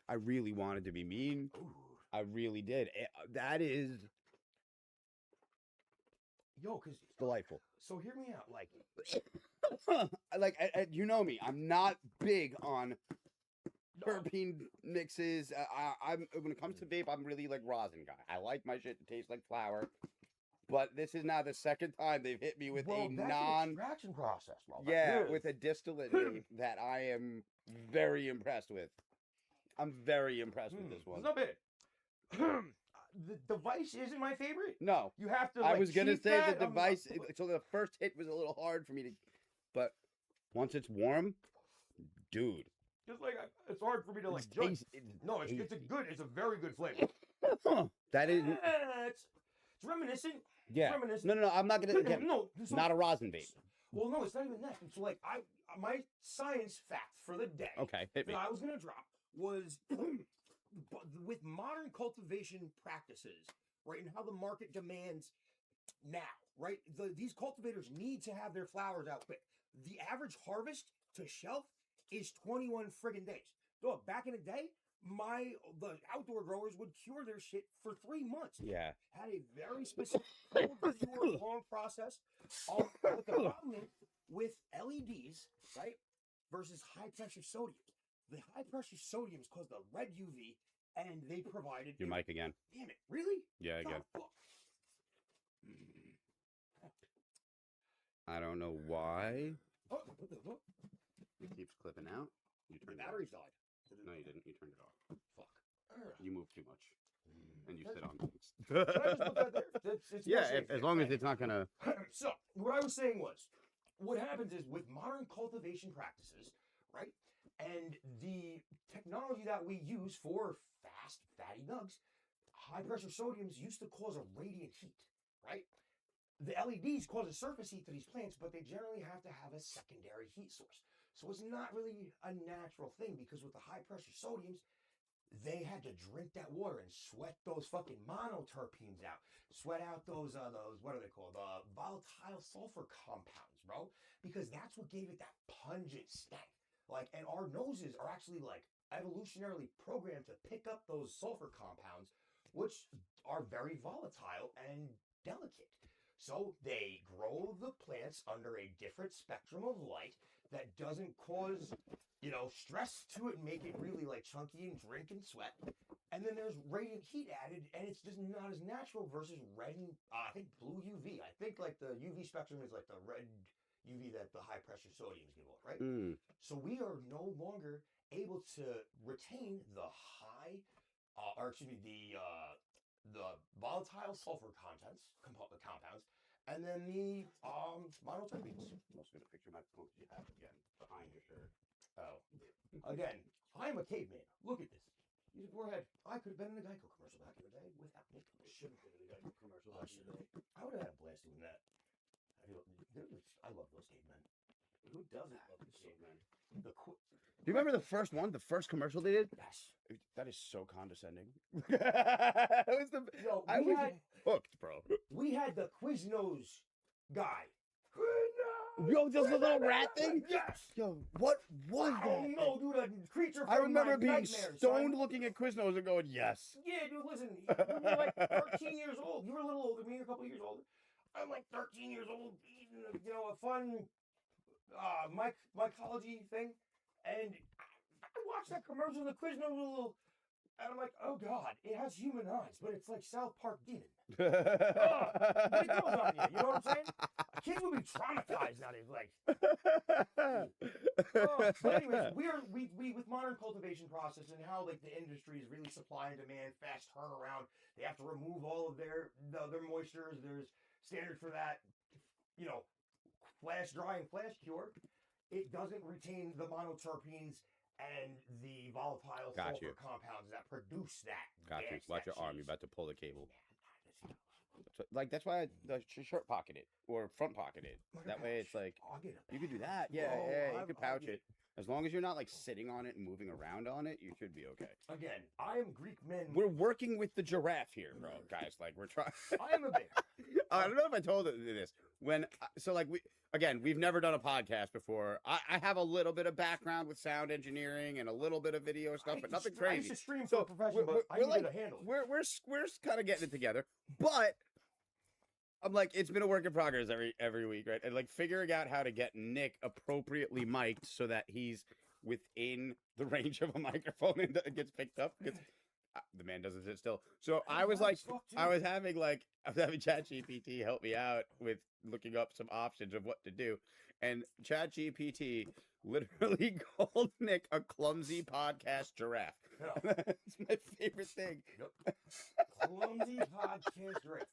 I really wanted to be mean. Ooh. I really did. That is because delightful. So hear me out. You know me. I'm not big on terpene mixes. I'm when it comes to vape, I'm really like rosin guy. I like my shit to taste like flour. But this is now the second time they've hit me with that's an extraction process. With a distillate vape that I am very impressed with. I'm very impressed with this one. It's not bad. The device isn't my favorite. No, you have to. I was gonna say that. the device. So the first hit was a little hard for me to, but once it's warm, dude. Just like it's hard for me to like judge. No, it's a very good flavor. That is. It's reminiscent. Yeah. It's reminiscent. No, I'm not gonna. Again, not a rosin vape. Well, no, it's not even that. It's like my science fact for the day. Okay, hit me. That I was gonna drop was with modern cultivation practices, right, and how the market demands now, right? These cultivators need to have their flowers out quick. The average harvest to shelf is 21 friggin' days. So back in the day, the outdoor growers would cure their shit for 3 months. Yeah. Had a very specific long process. But the problem with LEDs, right, versus high pressure sodium. The high pressure sodiums cause the red UV, and they provided your mic again. Damn it! Really? Yeah, again. I don't know why. Oh, what the fuck? It keeps clipping out. You turned the batteries died. No, you didn't. You turned it off. Fuck. You moved too much, and you sit on Can I just put that there? It's as long as it's not gonna. So what I was saying was, what happens is with modern cultivation practices, right, and the technology that we use for fast fatty nugs, high pressure sodiums used to cause a radiant heat, right? The LEDs cause a surface heat to these plants, but they generally have to have a secondary heat source. So it's not really a natural thing because with the high pressure sodiums, they had to drink that water and sweat those fucking monoterpenes out. Sweat out those what are they called? Volatile sulfur compounds, bro. Because that's what gave it that pungent stank. Like, and our noses are actually like evolutionarily programmed to pick up those sulfur compounds which are very volatile and delicate. So they grow the plants under a different spectrum of light that doesn't cause, stress to it, make it really like chunky and drink and sweat. And then there's radiant heat added, and it's just not as natural versus red and I think blue UV. I think like the UV spectrum is like the red UV that the high pressure sodium is give off, right? So we are no longer able to retain the high, the volatile sulfur compounds, and then the monoterpenes. I'm also gonna picture my phone you have again behind your shirt. Oh, again, I'm a caveman. Look at this. Use a forehead. I could have been in a Geico commercial back in the day without me. Should have been in a Geico commercial back in the day. I would have had a blast doing that. I love those cavemen. Who doesn't love the caveman? Do you remember the first one, the first commercial they did? Yes. That is so condescending. It was the Yo, I was hooked, bro. We had the Quiznos guy. Yo, just the little rat thing? Yes. Yo, what was I that? don't know, dude. A creature from I remember my being nightmares, stoned son. looking at Quiznos and going, yes. Yeah, dude, listen. You were like 13 years old. You were a little older than me, a couple of years older. I'm like 13 years old, eating a fun mycology thing. And I watched that commercial, the Quiznos little, and I'm like, oh God, it has human eyes, but it's like South Park Demon. But it goes on you, you know what I'm saying? Kids would be traumatized nowadays, like. But anyways, we with modern cultivation process and how like the industry is really supply and demand, fast turnaround. They have to remove all of their moistures. There's standard for that, flash dry and flash cure. It doesn't retain the monoterpenes and the volatile sulfur compounds that produce that. Got you. Watch your arm. You're about to pull the cable. Yeah, That's why the shirt pocket it or front pocket it. That way it's like you could do that. Yeah, you could pouch it. As long as you're not like sitting on it and moving around on it, you should be okay. Again, I am Greek men. We're working with the giraffe here, bro, guys. Like we're trying. I am a bear. I don't know if I told this we've never done a podcast before. I have a little bit of background with sound engineering and a little bit of video stuff, but nothing crazy. I used to stream for a profession, but I needed to handle it. We're kind of getting it together, but I'm like, it's been a work in progress every week, right? And like figuring out how to get Nick appropriately mic'd so that he's within the range of a microphone and it gets picked up because the man doesn't sit still. So I was having ChatGPT help me out with looking up some options of what to do, and ChatGPT literally called Nick a clumsy podcast giraffe. Yeah. That's my favorite thing. Yep. Clumsy podcast giraffe.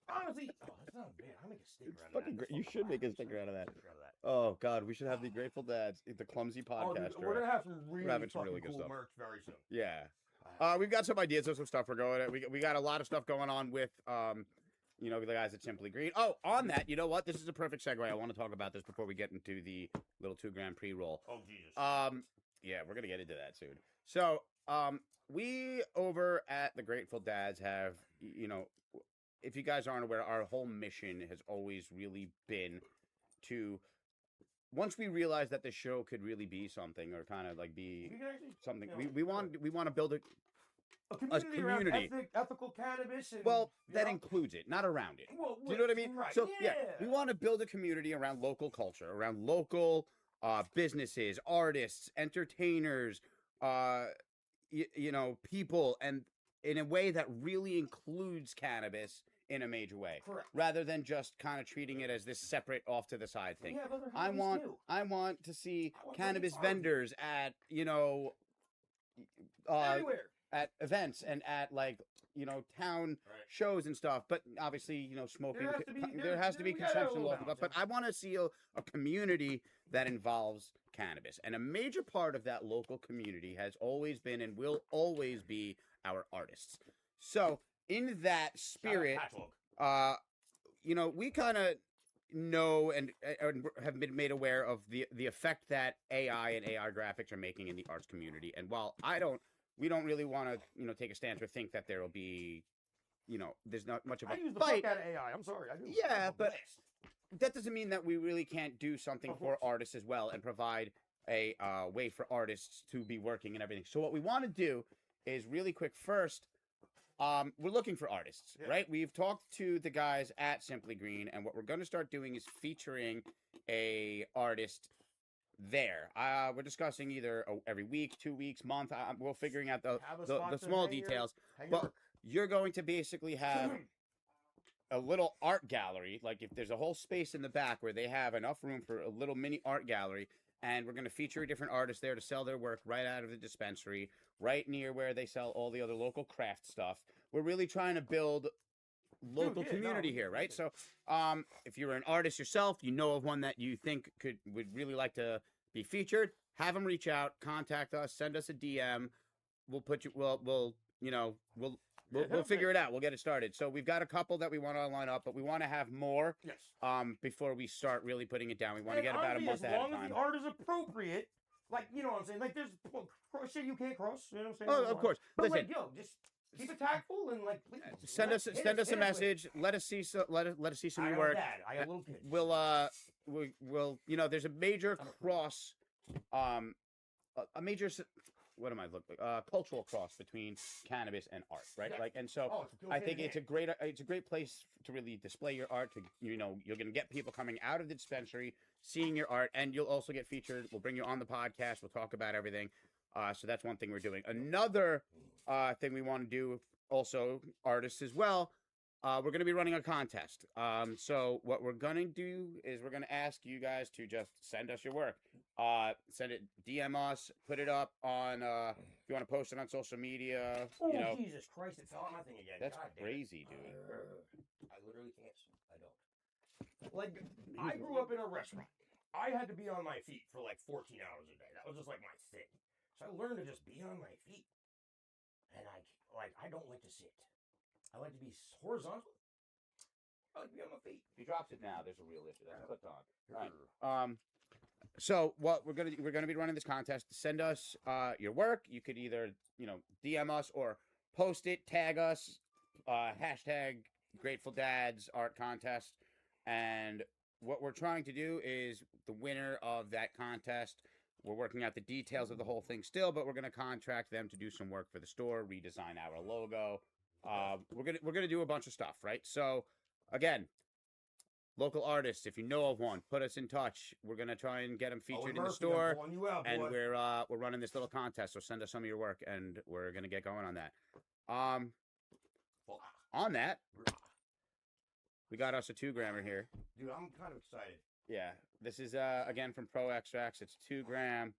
Honestly, that's not bad. I'll make a sticker out of Fucking that. great. You should make a sticker out of that. Oh God, we should have the Grateful Dads, the clumsy podcast. We're gonna have some We're having some fucking really good cool stuff. merch very soon. Yeah. We've got some ideas of some stuff we're going at. We got a lot of stuff going on with the guys at Simply Green. Oh, on that, you know what? This is a perfect segue. I want to talk about this before we get into the little 2 gram pre-roll. Oh Jesus. Yeah, we're gonna get into that soon. So, we over at the Grateful Dads have, if you guys aren't aware, our whole mission has always really been to, once we realized that the show could really be something or kind of like be something, we want to build a community around ethical cannabis. And, that includes it, not around it. Well, do you know what I mean? Right. So we want to build a community around local culture, around local businesses, artists, entertainers, people, and in a way that really includes cannabis in a major way. Correct. Rather than just kind of treating it as this separate off to the side thing. I want to see cannabis vendors at everywhere, at events and at town shows and stuff, but obviously smoking there has to be consumption laws, but I want to see a community that involves cannabis, and a major part of that local community has always been and will always be our artists. So in that spirit, we kind of know and have been made aware of the effect that AI and AR graphics are making in the arts community. And while we don't really want to, take a stance or think that there will be, there's not much of a I use the fight. fuck out of AI. I'm sorry, I do. Yeah, but that doesn't mean that we really can't do something for artists as well and provide a way for artists to be working and everything. So what we want to do is really quick first we're looking for artists, Yeah. right? We've talked to the guys at Simply Green, and what we're going to start doing is featuring a artist there. We're discussing either every week, 2 weeks, month. We're figuring out the Have a the, spot the to small hang your- details. hang your But work. you're going to basically have a little art gallery. Like if there's a whole space in the back where they have enough room for a little mini art gallery, and we're going to feature different artists there to sell their work right out of the dispensary, right near where they sell all the other local craft stuff. We're really trying to build local yeah, no, community we- here, right? we- So, if you're an artist yourself, you know of one that you think would really like to be featured, have them reach out, contact us, send us a DM. We'll put you. We'll you know we'll we'll figure it out. We'll get it started. So we've got a couple that we want to line up, but we want to have more Yes. before we start really putting it down. We want to And get about a honestly, month ahead of As long time. as the art is appropriate, like, you know what I'm saying? Like, there's shit you can't cross. You know what I'm saying? Oh, of course. But, Listen, like, yo, just keep it tactful and, like, please. send us hit a hit us with- message. Let us see let us see some I of got your a work. dad. I got little kids. We'll you know there's a major cross a major what am I looking cultural cross between cannabis and art, right? Yeah. Like, and so Oh, it goes I hand think in it's a hand. great place to really display your art. To you're going to get people coming out of the dispensary seeing your art, and you'll also get featured. We'll bring you on the podcast. We'll talk about everything. So that's one thing we're doing. Another thing we want to do, also artists as well. We're going to be running a contest. So what we're going to do is we're going to ask you guys to just send us your work. Send it, DM us, put it up on. If you want to post it on social media, Oh, you know. Jesus Christ, it fell on my thing again. That's God damn it. crazy, dude. I literally can't. I don't. Like, I grew up in a restaurant. I had to be on my feet for like 14 hours a day. That was just like my thing. So I learned to just be on my feet. And I don't like to sit. I like to be horizontal. I like to be on my feet. If he drops it now, there's a real issue. That's clipped on. All right. So what we're gonna be running this contest. Send us your work. You could either DM us or post it, tag us, hashtag Grateful Dads Art Contest, and what we're trying to do is the winner of that contest. We're working out the details of the whole thing still, but we're gonna contract them to do some work for the store, redesign our logo. We're gonna do a bunch of stuff, right? So again, local artists, if you know of one, put us in touch. We're gonna try and get them featured in the store, and we're running this little contest. So send us some of your work, and we're gonna get going on that. On that, we got us a 2-grammer here. Dude, I'm kind of excited. Yeah, this is again from Pro Extracts. It's 2 gram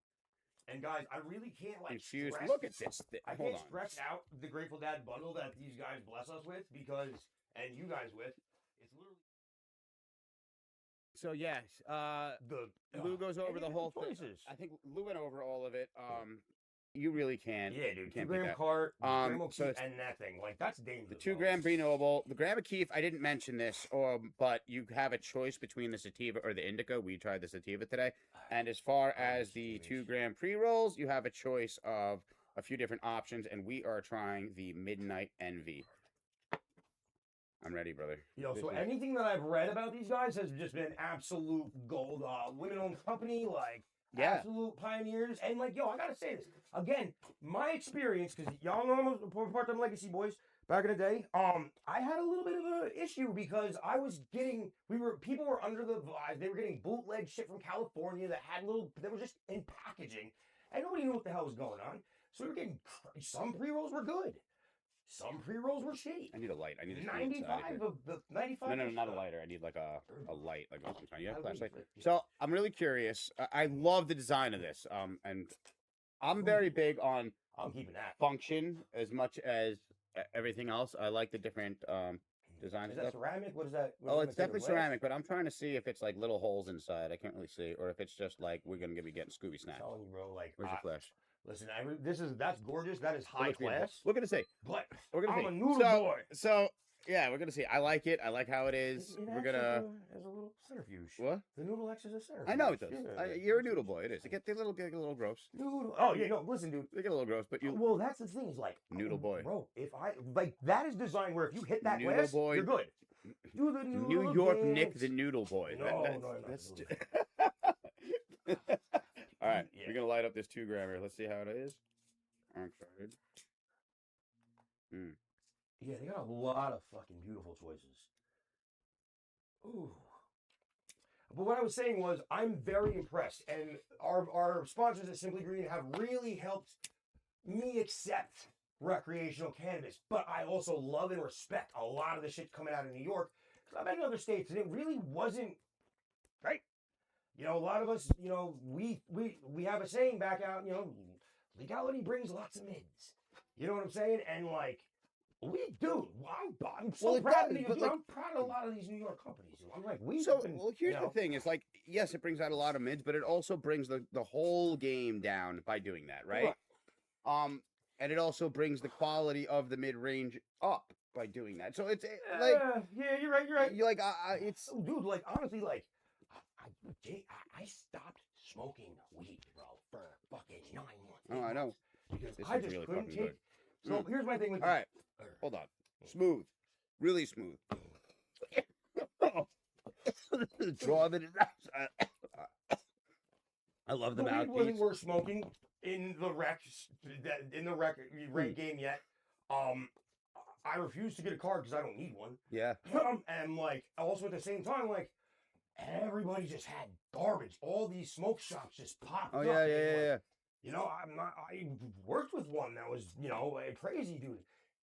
And guys, I really can't like infused. stress, Look at this. I Hold can't on. stress out the Grateful Dad bundle that these guys bless us with and you guys with. It's literally So yes, Lou goes over the whole thing. choices. I think Lou went over all of it. You really can. Yeah, dude. Can't 2 beat gram that. cart, gram so O'Keefe, it's and that thing. Like, that's dangerous. The 2 gram Green Noble, the Gram O'Keefe. I didn't mention this, but you have a choice between the sativa or the indica. We tried the sativa today, and as far as the 2 gram pre rolls, you have a choice of a few different options, and we are trying the Midnight Envy. I'm ready, brother. Yo, This so is- anything that I've read about these guys has just been absolute gold. Women-owned company, like Yeah. absolute pioneers. And like, yo, I gotta say this again. My experience, because y'all know I'm a part of them Legacy Boys back in the day. I had a little bit of an issue because I was getting, people were under the vibes. They were getting bootleg shit from California that were just in packaging, and nobody knew what the hell was going on. So we were getting some pre-rolls were good. Some pre-rolls were shitty. I need a light. I need a 95 of the 95. No, not a lighter. I need like a light, like some kind. You have a I flashlight. lose it. So I'm really curious. I love the design of this. And I'm very big on I'm keeping that. function as much as everything else. I like the different designs. Is that ceramic? What is that? Oh, it's definitely ceramic, but I'm trying to see if it's like little holes inside. I can't really see, or if it's just like we're gonna be getting Scooby I'm Snack. telling you, bro. Like, Where's your flash? listen, that's gorgeous. That is It high looks beautiful. class. We're gonna see. But We're gonna I'm see. a noodle boy. So yeah, we're gonna see. I like it. I like how it is. We're gonna. as a little centrifuge. What? The noodle acts as a centrifuge. I know it does. Yeah. You're a noodle boy. It is. They get a little gross. Noodle. Oh yeah, no. Listen, dude. They get a little gross, but you Well, that's the thing. Is like Noodle boy. bro. If I like that is designed where if you hit that Noodle glass, boy. you're good. Do the noodle New York dance. Nick the Noodle Boy. No, That- no, I'm not that's doing All right, Yeah. we're gonna light up this 2 grammer. Let's see how it is. Uncharted. Yeah, they got a lot of fucking beautiful choices. Ooh. But what I was saying was, I'm very impressed, and our sponsors at Simply Green have really helped me accept recreational cannabis. But I also love and respect a lot of the shit coming out of New York, because I've been in other states and it really wasn't right. You know, a lot of us, you know, we have a saying back out, you know, legality brings lots of mids. You know what I'm saying? And like, we do. I'm so Well, it proud does, of these. but, Dude, like- I'm proud of a lot of these New York companies. I'm like, we've So, been, well, here's you the know, thing: is like, yes, it brings out a lot of mids, but it also brings the whole game down by doing that, right? And it also brings the quality of the mid range up by doing that. So it's like, yeah, you're right. You're right. you like, it's Oh, dude, like honestly, like I stopped smoking weed, bro, for fucking 9 months. Oh, I know. Because This I is just really couldn't fucking take. So here's my thing with. all right. Hold on, smooth, really smooth. Draw of it is I love the The weed mouthpiece. wasn't worth smoking in the rec game yet. I refuse to get a card because I don't need one. Yeah. And like also at the same time, like everybody just had garbage. All these smoke shops just popped Oh up. yeah, and, yeah, like, yeah. You know, I worked with one that was, you know, a crazy dude.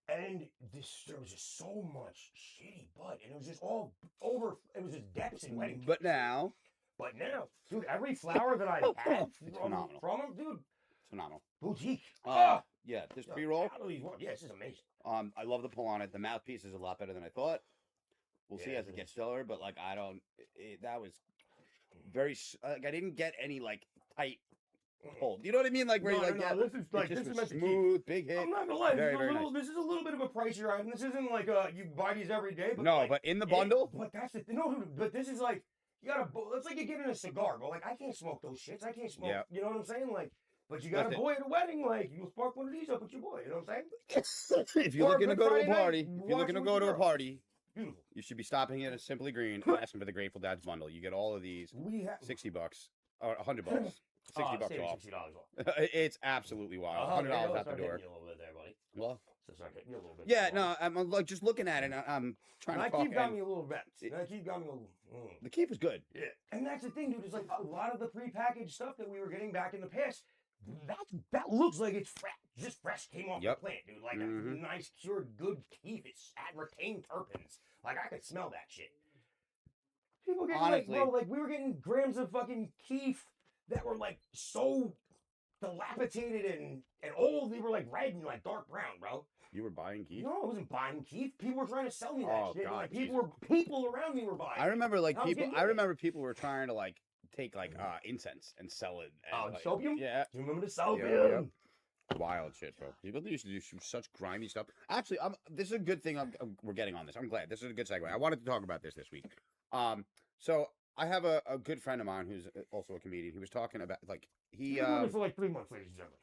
And there was just so much shitty bud. And it was just all over. It was just depths and wedding. But now, But now, dude, every flower that I had It's from phenomenal. him, dude, it's phenomenal. boutique. Yeah, this Yeah, pre-roll. out of these ones. Yeah, this is amazing. I love the pull on it. The mouthpiece is a lot better than I thought. We'll see Yeah, as it it gets is. stiller, but like I don't. That was very. Like I didn't get any like tight pull. You know what I mean? Like where No, you like no, get. this is It like just this is was meant to keep. smooth, big hit. I'm not gonna lie, Very, very nice. this is a little bit of a pricier item. This isn't like you buy these every day. But No, like, but in the bundle, but that's the thing. No, dude, but this is like you gotta. It's like you're getting a cigar, but like I can't smoke those shits. I can't smoke. Yeah. You know what I'm saying? Like, but you got a Listen. boy at a wedding. Like you spark one of these up with your boy. You know what I'm saying? if you're Or a looking to good go to a Friday night, party, if you're looking to watching go with to your a girl. party, Beautiful. you should be stopping at a Simply Green and asking for the Grateful Dad's bundle. You get all of these, We have $60 or $100, $60 off. $60 off. It's absolutely wild. $100 out the door. You a little bit there, buddy. Well, So start getting you a little bit. yeah, no, I'm like just looking at it. I'm trying And to I talk. keep got and me a little bit. And I keep got me a little. The keep is good. Yeah, and that's the thing, dude. Is like a lot of the prepackaged stuff that we were getting back in the past. That looks like it's fresh, just fresh came off Yep. the plant, dude. Like Mhm. a nice cured good keef. It's at retained terpenes. Like I could smell that shit. People getting Honestly. like, bro, like we were getting grams of fucking keef that were like so dilapidated and old. They were like red and like dark brown, bro. You were buying keep. No, I wasn't buying keef. People were trying to sell me that Oh, shit. God, Like Jesus. people around me were buying. I remember like I was people. getting I it. remember people were trying to like take like incense and sell it. Oh, like, soapium? Yeah. Do you remember the Soviet? Yeah. Wild shit, bro. People used to do some such grimy stuff. Actually, this is a good thing. We're getting on this. I'm glad. This is a good segue. I wanted to talk about this week. So I have a good friend of mine who's also a comedian. He was talking about like he You've been doing it for like 3 months, ladies and gentlemen.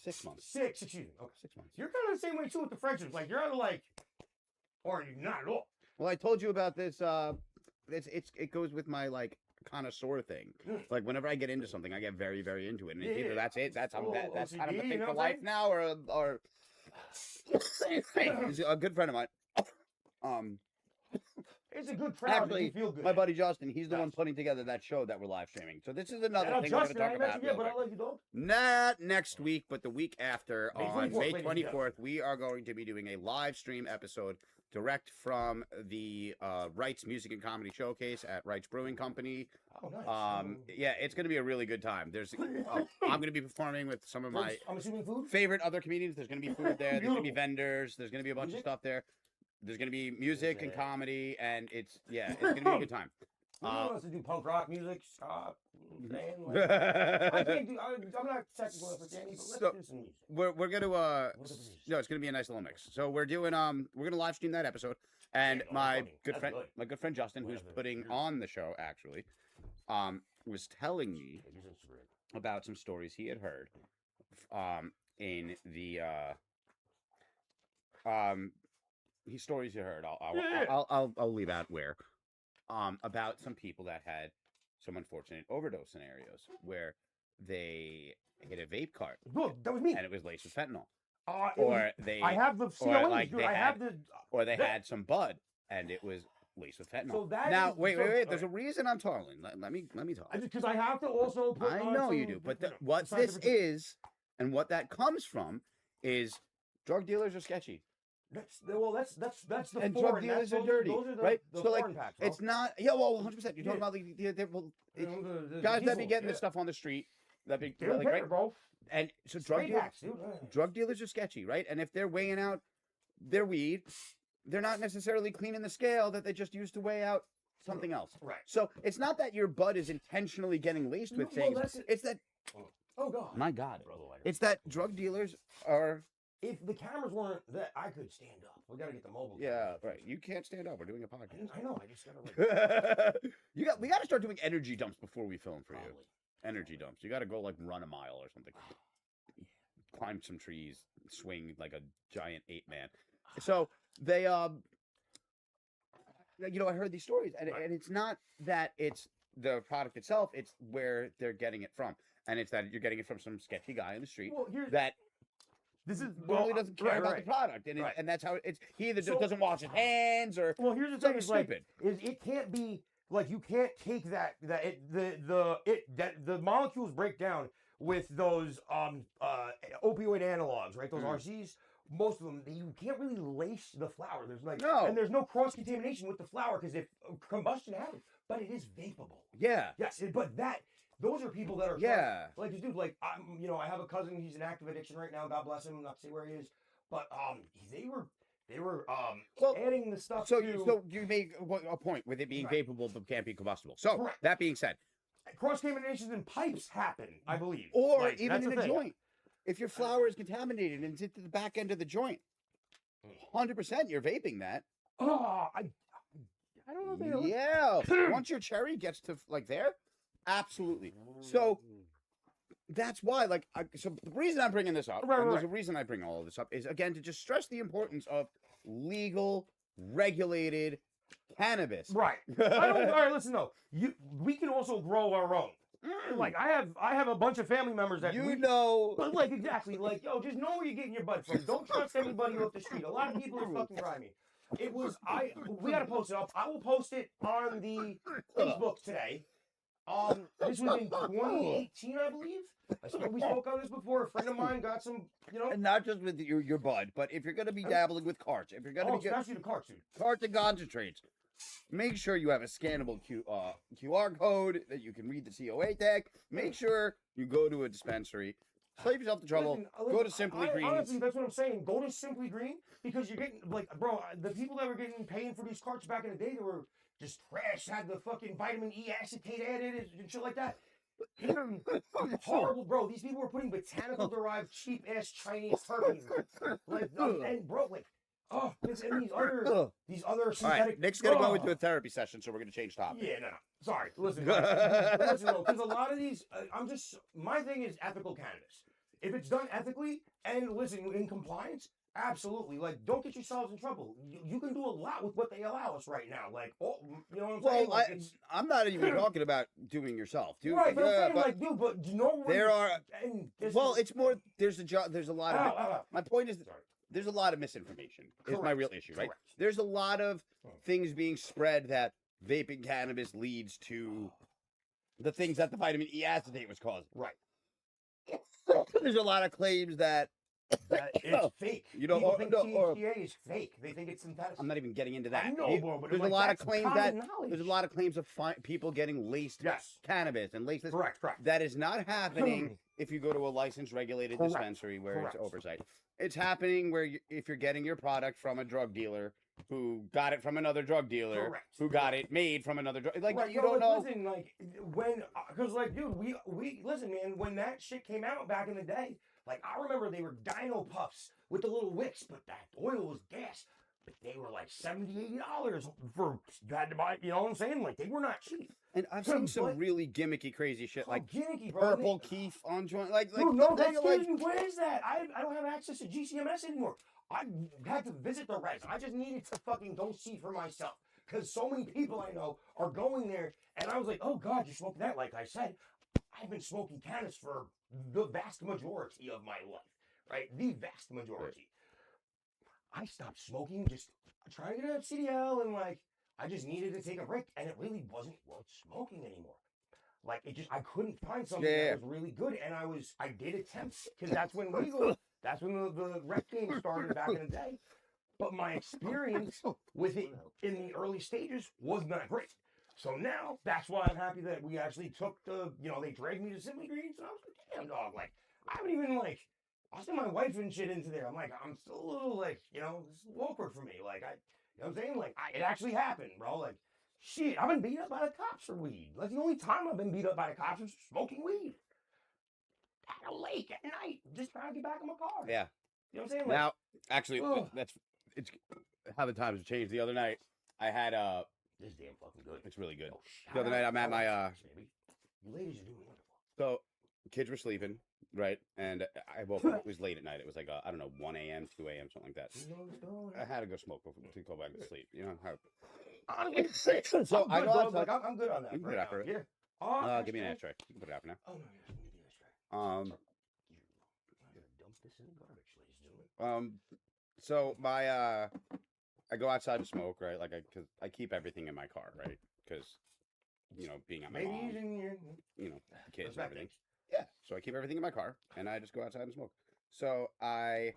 6 months. Excuse me. Okay. 6 months. You're kind of the same way too with the friendships. Like you're either like, or you're not at all. Well, I told you about this. It goes with my like connoisseur thing. Like whenever I get into something, I get very, very into it, and it's Yeah, either yeah. that's it. That's Oh, that's kind of OCD, the you thing know for what I'm life saying? now, or he's a good friend of mine. It's a good crowd. Actually, You feel good. my buddy Justin, he's the one Gotcha. putting together that show that we're live streaming. So this is another Shout out thing we're going Justin, to I talk ain't met about. you yet, real but I quick. like you, dog. Not next week, but the week after, May on 24th, May ladies and 24th, we are going to be doing a live stream episode direct from the Wright's Music and Comedy Showcase at Wright's Brewing Company. Oh, nice. Yeah, it's going to be a really good time. There's, I'm going to be performing with some of my I'm assuming food. favorite other comedians. There's going to be food there. There's going to be Beautiful. vendors. There's going to be a bunch Music? of stuff there. There's going to be music and Music. comedy, and it's going to be a good time. Who wants to do punk rock music? Stop. Like, I can't do. I'm not technical enough for Danny, but let's So- do some music. we're gonna What's up with this? no, it's gonna be a nice little mix. So we're doing we're gonna live stream that episode, and Yeah, no, my funny. good That's friend good. my good friend Justin, who's Whatever. putting You're- on the show actually, was telling me Use Instagram. about some stories he had heard, in the he stories he heard. Yeah. I'll leave out where, about some people that had some unfortunate overdose scenarios where they hit a vape cart Look, that was me. and it was laced with fentanyl. or they, I have the or COAs, like dude. they I had, have the. or they that- had some bud and it was laced with fentanyl. So that now, is- wait. so- There's a reason I'm talking. Let me talk. Because I have to also put I on know you some, do, but you know, what this scientific- is and what that comes from is drug dealers are sketchy That's the and foreign. drug dealers are dirty, Those are the, right? The so like, foreign packs, it's bro. not. Yeah, well, 100%. You're talking Yeah. about You know, the guys that be diesel, getting yeah. this stuff on the street, that be They don't like, care, right? bro. And so Straight hacks, dude. drug dealers are sketchy, right? And if they're weighing out their weed, they're not necessarily cleaning the scale that they just used to weigh out something else. Right. So it's not that your bud is intentionally getting laced with No, well, things. that's it. It's that, Oh god. my God, Brother, it's that drug dealers are. if the cameras weren't that, I could stand up. We gotta get the mobile. Yeah, cameras. right. You can't stand up. We're doing a podcast. I know. I just gotta. Like, We got to start doing energy dumps before we film for you. probably. Energy dumps. You got to go like run a mile or something. Climb some trees, swing like a giant ape man. So they I heard these stories and it's not that it's the product itself, it's where they're getting it from. And it's that you're getting it from some sketchy guy in the street Well, here's that this is really doesn't care right, about right. the product. And Right. and that's how it's he either So- just doesn't wash his hands or Well, here's the thing: something is like, stupid. is it can't be like you can't take that the molecules break down with those opioid analogs, right? Those RCs. Most of them, you can't really lace the flour. There's like, No. and there's no cross contamination with the flour because if combustion happens, but it is vapable. Yeah. Yes, but those are people that are Yeah. like, dude, like I have a cousin. He's in active addiction right now. God bless him. Not to say where he is, but they were Well, adding the stuff. So to you make a point with it being Right. vapable but can't be combustible. So Correct. that being said, cross contaminations in pipes happen, I believe, or Like, even that's in the a thing. joint, if your flour is contaminated and it's into the back end of the joint, 100% you're vaping that. Oh, I don't know if they know. Yeah. Once your cherry gets to like there, absolutely. So that's why, so the reason I'm bringing this up, Right, and there's right. a reason I bring all of this up, is again to just stress the importance of legal, regulated cannabis. Right. I don't. All right. Listen though, we can also grow our own. Like I have a bunch of family members that You know, But like exactly, like yo, just know where you're getting your butt from. Don't trust anybody off the street. A lot of people are fucking grimy. We gotta post it up. I will post it on the Facebook today. This was in 2018, I believe. We spoke on this before. A friend of mine got some, and not just with your bud, but if you're going to be dabbling with carts, if you're going to be especially the carts, dude. carts and concentrates, make sure you have a scannable QR code that you can read the COA tag. Make sure you go to a dispensary. Save yourself the trouble. Go to Simply Green. Honestly, that's what I'm saying. Go to Simply Green because you're getting like, bro, the people that were paying for these carts back in the day, they were just trash. Had the fucking vitamin E acetate added and shit like that. Horrible, bro. These people were putting botanical derived cheap ass Chinese terpenes, like, and bro, like, and these other All synthetic. right, Nick's going to go into a therapy session, so we're going to change topic. Yeah, no. Sorry. Listen, listen though, because a lot of these, my thing is ethical cannabis. If it's done ethically and listen in compliance, absolutely. Like, don't get yourselves in trouble. You can do a lot with what they allow us right now. Like, you know what I'm saying? Well, Like, I'm not even talking about doing yourself. right, but I'm saying, but like, dude, but you know there are. And It's more. There's a lot of. My point is, Sorry. there's a lot of misinformation. Is my Correct, real issue, right? correct. There's a lot of things being spread that vaping cannabis leads to the things that the vitamin E acetate was causing. Right. There's a lot of claims that It's fake. You know, People or- think no, or- THCA is fake. They think it's synthetic. I'm not even getting into that. I know, bro, but there's like, a lot of that's claims common that knowledge. there's a lot of claims of people getting laced Yes. cannabis and laced. Correct. That is not happening if you go to a licensed, regulated Correct. dispensary where Correct. it's oversight. It's happening where if you're getting your product from a drug dealer who got it from another drug dealer Correct. who got it made from another drug. Like Right, you no, don't know. Listen, like when, cause like, dude, we listen, man. When that shit came out back in the day, like I remember they were Dino Puffs with the little wicks, but that oil was gas. But they were like $70, $80 for you had to buy. You know what I'm saying? Like they were not cheap. And I've seen some But- really gimmicky, crazy shit like gimmicky, bro. purple keef on joint. Like Dude, no, they're that's like, me. Where is that? I don't have access to GCMS anymore. I had to visit the res. I just needed to fucking go see for myself. Because so many people I know are going there. And I was like, oh, God, you're smoking that. Like I said, I've been smoking cannabis for the vast majority of my life. right? The vast majority. I stopped smoking, just trying to get a CDL, and like I just needed to take a break, and it really wasn't worth smoking anymore. Like I couldn't find something that was really good, and I did attempt because that's when the rec game started back in the day. But my experience with it in the early stages was not great. So now that's why I'm happy that we actually took they dragged me to Simply Greens, and I was like, damn dog, like I haven't even like I sent my wife and shit into there. I'm like, I'm still a little like, this is awkward for me. Like you know what I'm saying? Like it actually happened, bro. Like shit, I've been beat up by the cops for weed. That's the only time I've been beat up by the cops is smoking weed. At a lake at night, just trying to get back in my car. Yeah. You know what I'm saying? Like, Now, actually, it's how the times have changed. The other night, I had this is damn fucking good. It's really good. Oh, The other night, I'm at my baby. You ladies are doing wonderful. So, kids were sleeping, right? And I woke up. It was late at night. It was like I don't know, 1 a.m., 2 a.m., something like that. I had to go smoke to go back to sleep. You know how. So I go outside. Like I'm good on that. You can put it after it. Yeah. Give me an ashtray. You can put it after now. Oh no, yes, give me the ashtray. Um. I'm gonna dump this in the garbage, ladies and gentlemen. So I go outside to smoke, right? Like because I keep everything in my car, right? Because being at my mom, the kids and everything. Yeah. So I keep everything in my car, and I just go outside and smoke. So I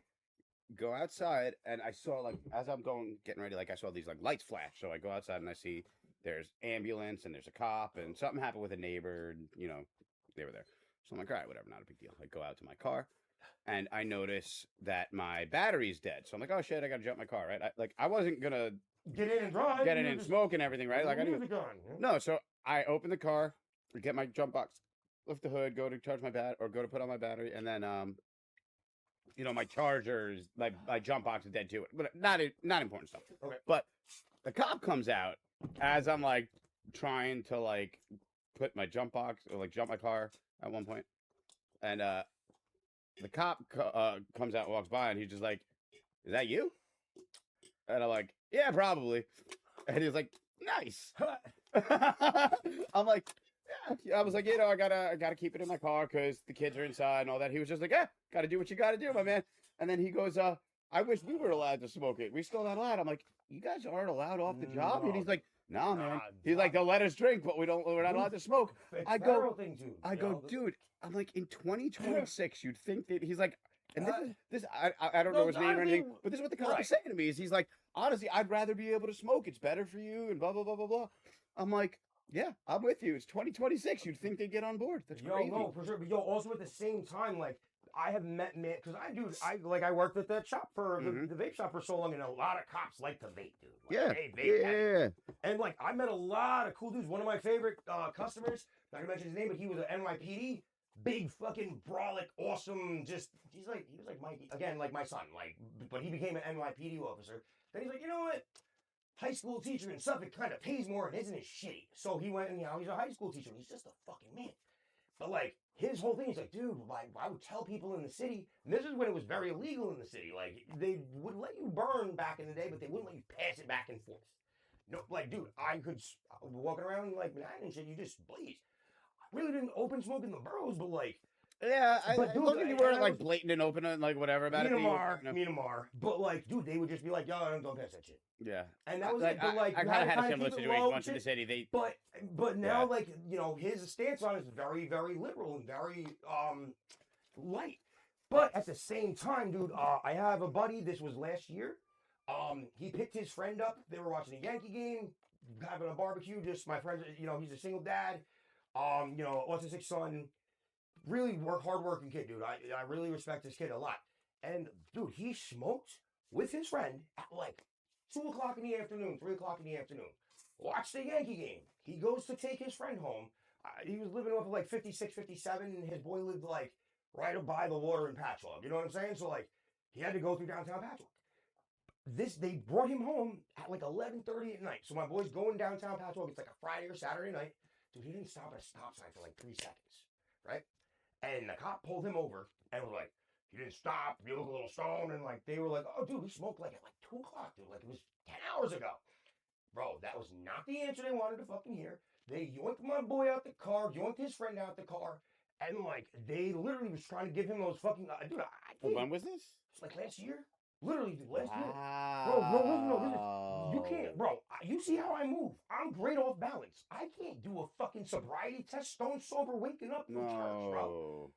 go outside, and I saw as I'm getting ready, I saw these lights flash. So I go outside, and I see there's ambulance, and there's a cop, and something happened with a neighbor. And, they were there. So I'm like, all right, whatever, not a big deal. I go out to my car, and I notice that my battery's dead. So I'm like, oh shit, I gotta jump my car, right? I wasn't gonna get in and drive, get in and smoke and everything, right? Like I knew. No, so I open the car, get my jump box, lift the hood, go to charge my or go to put on my battery, and then my chargers, my jump box is dead too. But not important stuff. Okay. But the cop comes out as I'm trying to put my jump box or jump my car at one point, and the cop comes out, walks by, and he's just like, "Is that you?" And I'm like, "Yeah, probably." And he's like, "Nice." I'm like, "Yeah." I was like, I gotta keep it in my car because the kids are inside and all that. He was just like, "Yeah, gotta do what you gotta do, my man." And then he goes, "I wish we were allowed to smoke it. We still not allowed." I'm like, "You guys aren't allowed off the job?" And he's like, "No, man." He's like, "They'll let us drink, but we're not allowed to smoke." I go, "Dude." I'm like, in 2026, you'd think that he's like, and this I don't know his name or anything, but this is what the cop is saying to me is he's like, honestly, I'd rather be able to smoke. It's better for you and blah, blah, blah, blah, blah. I'm like, yeah, I'm with you. It's 2026. You'd think they'd get on board. That's crazy. No, for sure. But also at the same time, I have met men, because I worked at that shop for the vape shop for so long, and a lot of cops like to vape, dude. Hey, vape. And I met a lot of cool dudes. One of my favorite customers, not gonna mention his name, but he was an NYPD. Big fucking brolic, awesome. He was like Mikey again, like my son. But he became an NYPD officer. Then he's like, you know what? High school teacher in Suffolk kind of pays more and isn't as shitty. So he went and he's a high school teacher. And he's just a fucking man. But his whole thing is dude, I would tell people in the city. And this is when it was very illegal in the city. They would let you burn back in the day, but they wouldn't let you pass it back and forth. No, dude, I could walking around Manhattan and shit. You just blaze. Really didn't open smoke in the boroughs, but yeah, as long as you weren't blatant and open and whatever about it. Me and Amar. But dude, they would just be like, yo, don't pass that shit. Yeah. And that was it. But I kind of had a similar situation once in the city. But now his stance on it is very, very liberal and very light. But at the same time, dude, I have a buddy, this was last year. He picked his friend up. They were watching a Yankee game, having a barbecue, just my friend, he's a single dad. Autistic son, really hardworking kid, dude. I really respect this kid a lot. And dude, he smoked with his friend at 2 o'clock in the afternoon, 3 o'clock in the afternoon. Watched the Yankee game. He goes to take his friend home. He was living off of 56, 57, and his boy lived right by the water in Patchogue. You know what I'm saying? So he had to go through downtown Patchogue. They brought him home at 11:30 at night. So my boy's going downtown Patchogue. It's a Friday or Saturday night. Dude, he didn't stop at a stop sign for 3 seconds, right? And the cop pulled him over and was like, "You didn't stop. You look a little stoned." And they were like, "Oh, dude, we smoked at 2 o'clock, dude. It was 10 hours ago." Bro, that was not the answer they wanted to fucking hear. They yoinked my boy out the car, yoinked his friend out the car, And like they literally was trying to give him those fucking dude. I Well, can't. when was this? It's like last year. Literally, dude, last year. Wow. Bro, no, this is, you can't, bro. You see how I move? I'm great off balance. I can't do a fucking sobriety test, stone sober, waking up from church, bro. No.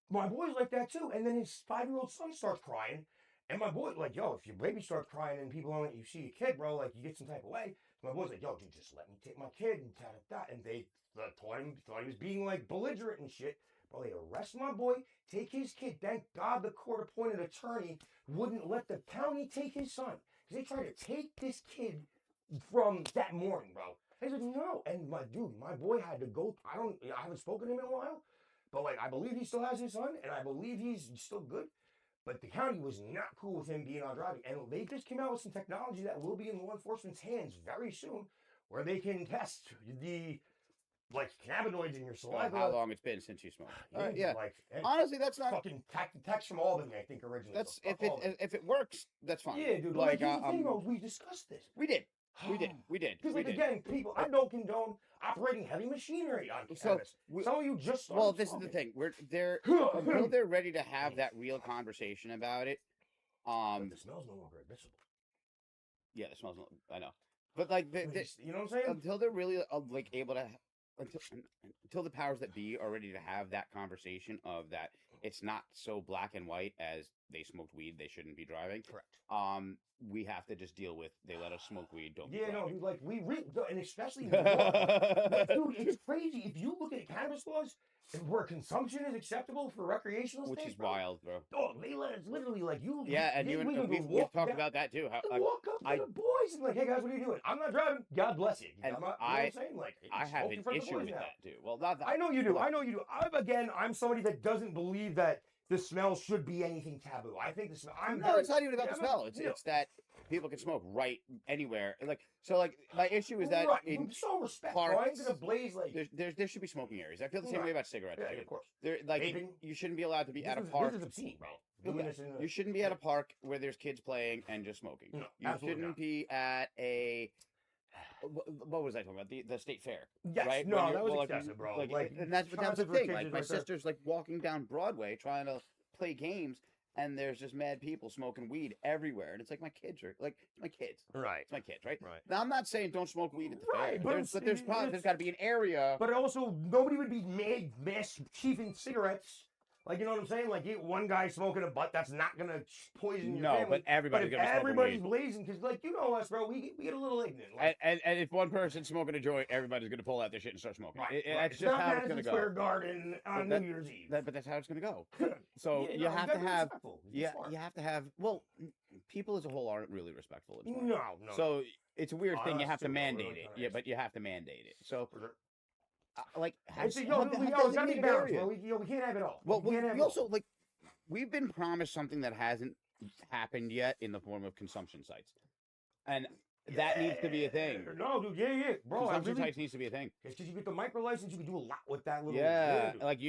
My boy's like that too. And then his 5-year-old son starts crying. And my boy, like, yo, if your baby starts crying and people don't let you see your kid, bro, like, you get some type of way. My boy's like, yo, dude, just let me take my kid and da-da-da. And they thought he was being, like, belligerent and shit. Bro, they arrest my boy, take his kid. Thank God the court-appointed attorney wouldn't let the county take his son. Because they tried to take this kid from that morning, bro. They said, no. And my boy had to go. I haven't spoken to him in a while. But, like, I believe he still has his son, and I believe he's still good. But the county was not cool with him being on driving. And they just came out with some technology that will be in law enforcement's hands very soon, where they can test the, like, cannabinoids in your saliva. How long it's been since you smoked? Yeah. Like, Honestly, that's not. fucking text from Albany, I think, originally. That's So fuck if it works, that's fine. yeah, dude. Like, Here's the thing, though. We discussed this. we did. We did. Because, like, again, people, I don't condone operating heavy machinery on cannabis. Some of you just started Well, this smoking. is the thing. Until they're ready to have that real conversation about it. But the smell's no longer admissible. Yeah, the smells. I know, but like, You know what I'm saying? until they're really like able to, until the powers that be are ready to have that conversation of that, it's not so black and white as they smoked weed, they shouldn't be driving. Correct. We have to just deal with they let us smoke weed. Don't be Yeah, no, driving. like and especially, like, dude, it's crazy. If you look at cannabis laws, where consumption is acceptable for recreational, Which states, is bro, wild, bro. Oh, they let us literally like you. Yeah, and you and we've talked about that too. How Walk up to the boys and like, hey guys, what are you doing? I'm not driving. God bless you. And I'm not, you know what I'm saying? Like, I have smoke an in front of the issue boys with now. that too. Well, not that I know you do. look, I know you do. I'm somebody that doesn't believe that the smell should be anything taboo. I think the smell. It's not even about the smell. It's that people can smoke right anywhere. Like my issue is that in so respectful. I'm parks, gonna blaze like there should be smoking areas. I feel the same way about cigarettes. Yeah, of course. There, like Vaping. you shouldn't be allowed to be at a park. This is obscene, bro. You shouldn't be at a park where there's kids playing and just smoking. No, you absolutely shouldn't not. be at a. What was I talking about? The state fair. Yes, right? no, When that you're- was like, excessive, bro. Like, Like, and that's the concept for thing. kids Like is my right there. sister's like walking down Broadway trying to play games, and there's just mad people smoking weed everywhere, and it's like my kids are like it's my kids. Right. It's my kids, right? Right. Now I'm not saying don't smoke weed at the Right, fair, but there's got to be an area. But also, nobody would be mass chiefing cigarettes. Like, you know what I'm saying? Like, one guy smoking a butt, that's not gonna poison your family. but everybody's if gonna smoke everybody's weed. blazing, because, like, you know us, bro, we get a little ignorant. Like, And if one person's smoking a joint, everybody's gonna pull out their shit and start smoking. right, That's It's just not how it's Madison gonna Square go. Garden on But New Year's Eve. But that's how it's gonna go. So Yeah, you no, have gotta to be have. respectful. Be Yeah, smart. you have to have. Well, people as a whole aren't really respectful anymore. No. So it's a weird thing. You us have to too, bro. We're mandate really it. kinda Yeah, nice. but you have to mandate it. So, For sure. like, It's gotta be balanced, bro. We can't have it all. Well, we can't have we it all. also like we've been promised something that hasn't happened yet in the form of consumption sites, and that needs to be a thing. No, dude, yeah, bro. Consumption sites needs to be a thing. It's because you get the micro license, you can do a lot with that little. Yeah, dude. like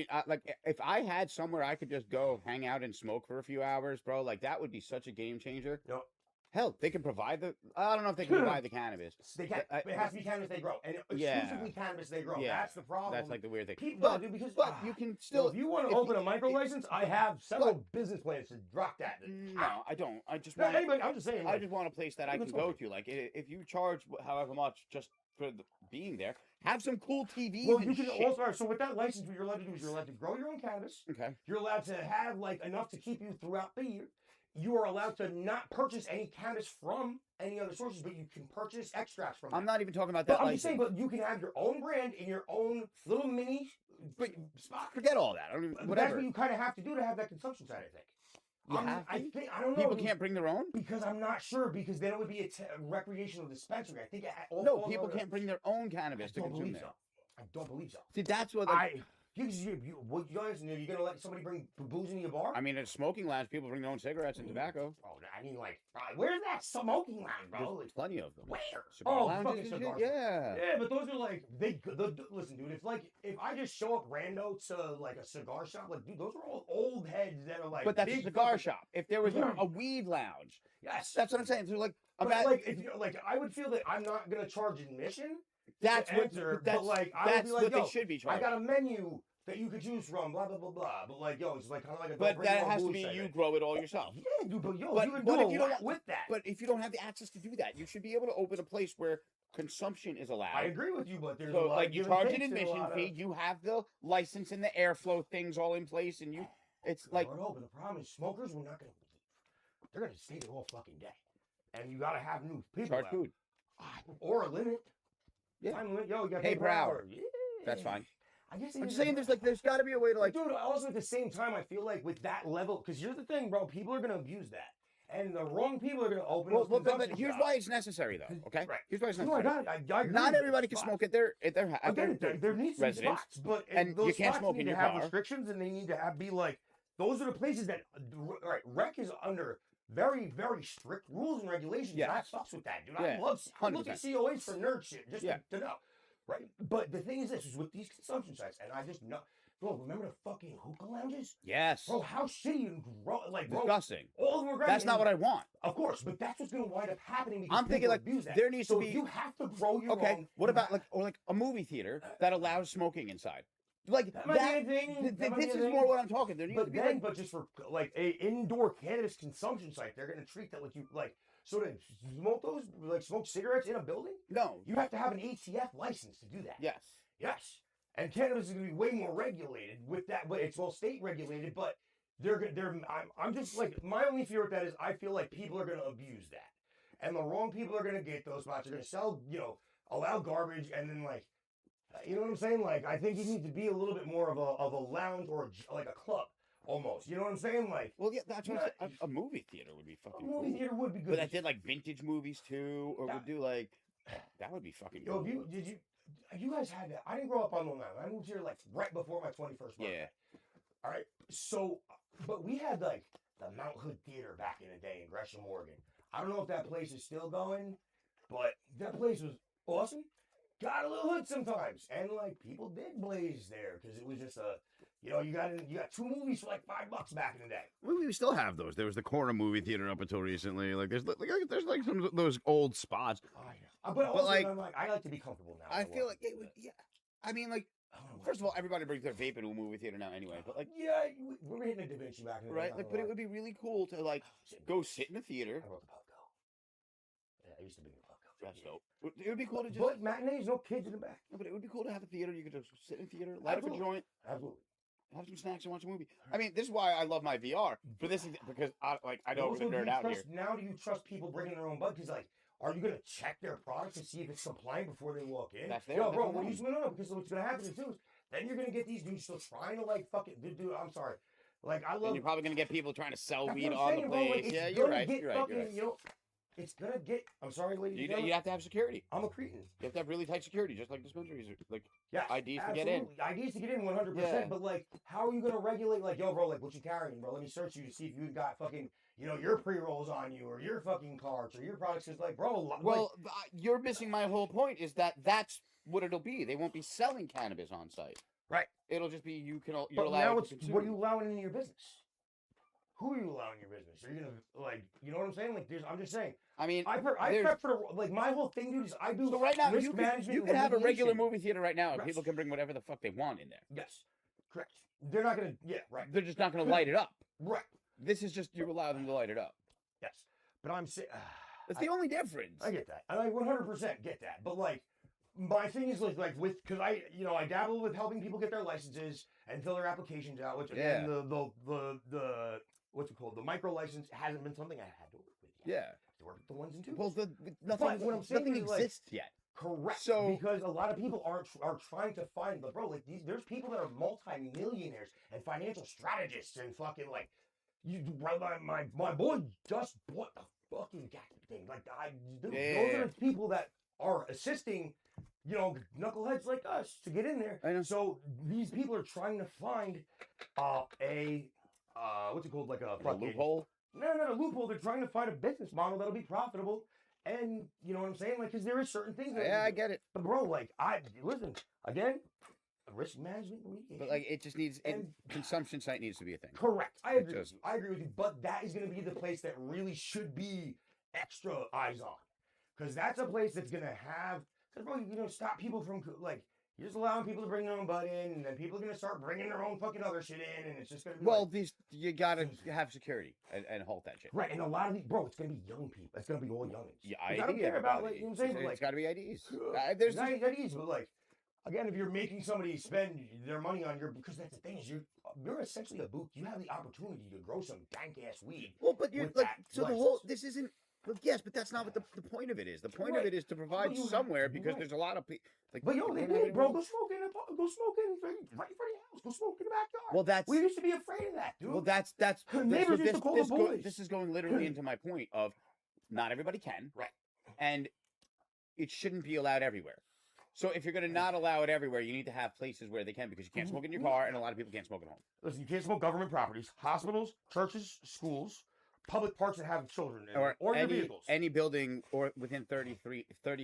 if I had somewhere I could just go hang out and smoke for a few hours, bro, like that would be such a game changer. No. Hell, they can provide the. I don't know if they can provide the cannabis. They can't. It has to be cannabis they grow, and Yeah. exclusively cannabis they grow. Yeah. That's the problem. That's like the weird thing. People, dude, because you can so still. if you want to open a micro license, I have several business plans to drop that. No, I don't. I just No, want. anybody, I'm just saying. I Like, just want a place that I you can can go smoke to. Like, if you charge however much just for being there, have some cool TVs. well, and you can shit. also. So with that license, what you're allowed to do is you're allowed to grow your own cannabis. Okay. You're allowed to have like enough to keep you throughout the year. You are allowed to not purchase any cannabis from any other sources, but you can purchase extracts from. I'm that. not even talking about But that. I'm just saying, but you can have your own brand in your own little mini spot. Forget all that. I don't even, But that's whatever. what you kind of have to do to have that consumption side, I think. You have I to? think I don't know. People can't bring their own. because I'm not sure because then it would be a recreational dispensary. I think it all No, falls people under- can't bring their own I cannabis to don't consume believe there. so. I don't believe so. See, that's what. Like, You guys, you're gonna let somebody bring booze into your bar? I mean, at a smoking lounge, people bring their own cigarettes and tobacco. Oh, I mean, like, where's that smoking lounge, bro? There's plenty of them. Where? Cigar Oh, lounges fucking and shit, cigar yeah. Yeah, but those are like listen, dude. If I just show up rando to like a cigar shop, like, dude, those are all old heads that are like. But that's a big cigar fucking- shop. If there was a weed lounge, Yes, that's what I'm saying. So like, But like, if you like, I would feel that I'm not gonna charge admission. that's to what. enter, That's but like, I would that's be like, what yo, they should be I charging. got a menu that you could choose from, blah blah blah blah. But like, yo, it's like kind of like a But that has to be you grow it all yourself. Yeah, dude. But yo, But- you can but do if a you don't- lot with that. But if you don't have the access to do that, you should be able to open a place where consumption is allowed. I agree with you, but there's a So, lot like, of you give and charge an takes and a admission lot fee, you have the license and the airflow things all in place, and it's like, No, but the problem is smokers were not gonna. They're gonna stay there all fucking day, and you gotta have new people. charge out. food. Or a limit. Yeah. Time limit. Yo, you got Pay pay per hour. Yeah. That's fine. I guess I'm just saying, there's got to be a way to like. dude. Also, at the same time, I feel like with that level, because here's the thing, bro. People are gonna abuse that, and the wrong people are gonna open. Well, those but consumption here's shops. why it's necessary, though. Okay. Right. Here's why it's No, I necessary. got it. I agree Not with everybody you, can but- smoke at their Again, there needs to be residence, spots, but and those you can't spots smoke need in to your have car. restrictions, and they need to have be like those are the places that right. Rec is under very very strict rules and regulations. Yeah. And I fucks with that, dude. Yeah, I look at 100%. COAs for nerd shit just Yeah. to know, right? But the thing is, this is with these consumption sites, and I just know, bro. Remember the fucking hookah lounges, Yes. bro? How shitty and like, bro. Disgusting. All of them were great. That's not and- what I want. Of course, but that's what's going to wind up happening because I'm thinking people like abuse that. there needs so to be. you have to grow your Okay. own. What about like a movie theater that allows smoking inside? Like That might be a thing. That might be this a is thing. more what I'm talking. There needs to But be then, like. but just for like a indoor cannabis consumption site, they're gonna treat that like you like. So to smoke those, like smoke cigarettes in a building, No. you have to have an ATF license to do that. Yes. Yes. And cannabis is gonna be way more regulated with that, but it's all state regulated. But I'm just like my only fear with that is I feel like people are gonna abuse that, and the wrong people are gonna get those spots. They're gonna sell, allow garbage, and then like. You know what I'm saying? Like, I think you need to be a little bit more of a lounge or like a club, almost. You know what I'm saying? Like, Well, yeah, that's what Yeah. a movie theater would be a fucking movie cool. theater would be good. But that did like vintage movies too, or would do like that would be fucking Yo, cool. you guys had that? I didn't grow up on Long Island. I moved here like right before my 21st birthday. Yeah. All right. So, but we had like the Mount Hood Theater back in the day in Gresham, Oregon. I don't know if that place is still going, but that place was awesome. Got a little hood sometimes, and like people did blaze there because it was just you got two movies for like $5 back in the day. We still have those. There was the corner movie theater up until recently. Like there's like some of those old spots. Oh yeah, but also like, I'm like I like to be comfortable now. I in the feel world. like yeah. I mean, like I don't know first of why. all, everybody brings their vape into a movie theater now anyway. But like Yeah, we were hitting a Da Vinci back in the day. right, not like gonna but it lie. would be really cool to like go sit in a theater. I wrote the Pucko. Yeah, I used to be in the Pucko. That's dope. It would be cool to just. But matinees, no kids in the back. No, but it would be cool to have a theater. You could just sit in a theater, light up a Absolutely. joint, Absolutely. have some snacks, and watch a movie. I mean, this is why I love my VR. For this, because I know Also, I'm a do nerd you out here. trust, now do you trust people bringing their own bud? Because like, are you gonna check their products to see if it's compliant before they walk in? That's Yo, bro. their When own. no, because what's gonna happen is too, then you're gonna get these dudes still trying to like fucking dude. I'm sorry. Like I And love. you're probably gonna get people trying to sell That's weed what I'm on saying, the bro. place. Like, it's Yeah, you're gonna right. get You're right. fucking, You're right. it's gonna get. I'm sorry, ladies and You gentlemen. have to have security. I'm a cretin. You have to have really tight security, just like dispensaries. Like Yes, IDs to get in. absolutely. IDs to get in 100%. Yeah. But like, how are you gonna regulate? Like, yo, bro, like, what you carrying, bro? Let me search you to see if you got fucking, your pre rolls on you, or your fucking carts, or your products. Cause like, bro, Well, you're missing my whole point. Is that's what it'll be. They won't be selling cannabis on site. Right. It'll just be you're but allowed now to it's consume. what are you allowing in your business? Who are you allowing in your business? Are you gonna like, you know what I'm saying? Like, I'm just saying. I mean, I there's- prep for like my whole thing, dude. Is I do so right now risk you management. can have a regular remediation. movie theater right now, and Yes. people can bring whatever the fuck they want in there. Yes, correct. They're not gonna. Yeah, right. They're just not going to light it up. Right. This is just you allow them to light it up. Yes. But I'm saying. That's the only difference. I get that. I like 100% get that. But like, my thing is like with because I dabble with helping people get their licenses and fill their applications out. Which again, the what's it called? The micro license hasn't been something I had to work with yet. Yeah. To work with the ones and twos. Well, But what I'm saying nothing is, like, exists yet. Correct. So- because a lot of people are trying to find the bro. Like there's people that are multi-millionaires and financial strategists and fucking like my boy just bought the fucking gadget thing. Like those Yeah. are the people that are assisting, knuckleheads like us to get in there. I know. So these people are trying to find a what's it called, like a A fucking loophole. No, not a loophole. They're trying to find a business model that'll be profitable. And you know what I'm saying? Like, because there is certain things. That Yeah, I get it. But bro, like, listen again. Risk management remediation. But like, it just needs. And- Consumption site needs to be a thing. Correct. I It agree. With does. you. I agree with you. But that is going to be the place that really should be extra eyes on, because that's a place that's going to have. Because bro, stop people from like. You're just allowing people to bring their own bud in, and then people are gonna start bringing their own fucking other shit in, and it's just gonna be Well, like, these you gotta have security and halt that shit. right. And a lot of these, bro, it's gonna be young people. It's gonna be all youngins. Yeah, Which ID I don't care about, like, everybody. you know what I'm saying? But, It's like, got to be IDs. there's There's not IDs, but like, again, if you're making somebody spend their money on your, because that's the thing is you're essentially a boot. You have the opportunity to grow some dank ass weed. well, but you're with like that so the license. whole this isn't. Well, yes, but that's not what the point of it is. The point of Right. it is to provide you have- somewhere because right. there's a lot of people. Like, But yo, they people don't did, bro. have Go smoke in right in front of your house. Go smoke in the backyard. Well, that's we used to be afraid of that, dude. well, that's Neighbors used to call the boys. This is going literally into my point of not everybody can, Right. and it shouldn't be allowed everywhere. So if you're going to not allow it everywhere, you need to have places where they can because you can't smoke in your car, and a lot of people can't smoke at home. Listen, you can't smoke government properties, hospitals, churches, schools, public parks that have children in Or them, or your any vehicles. any building or within 30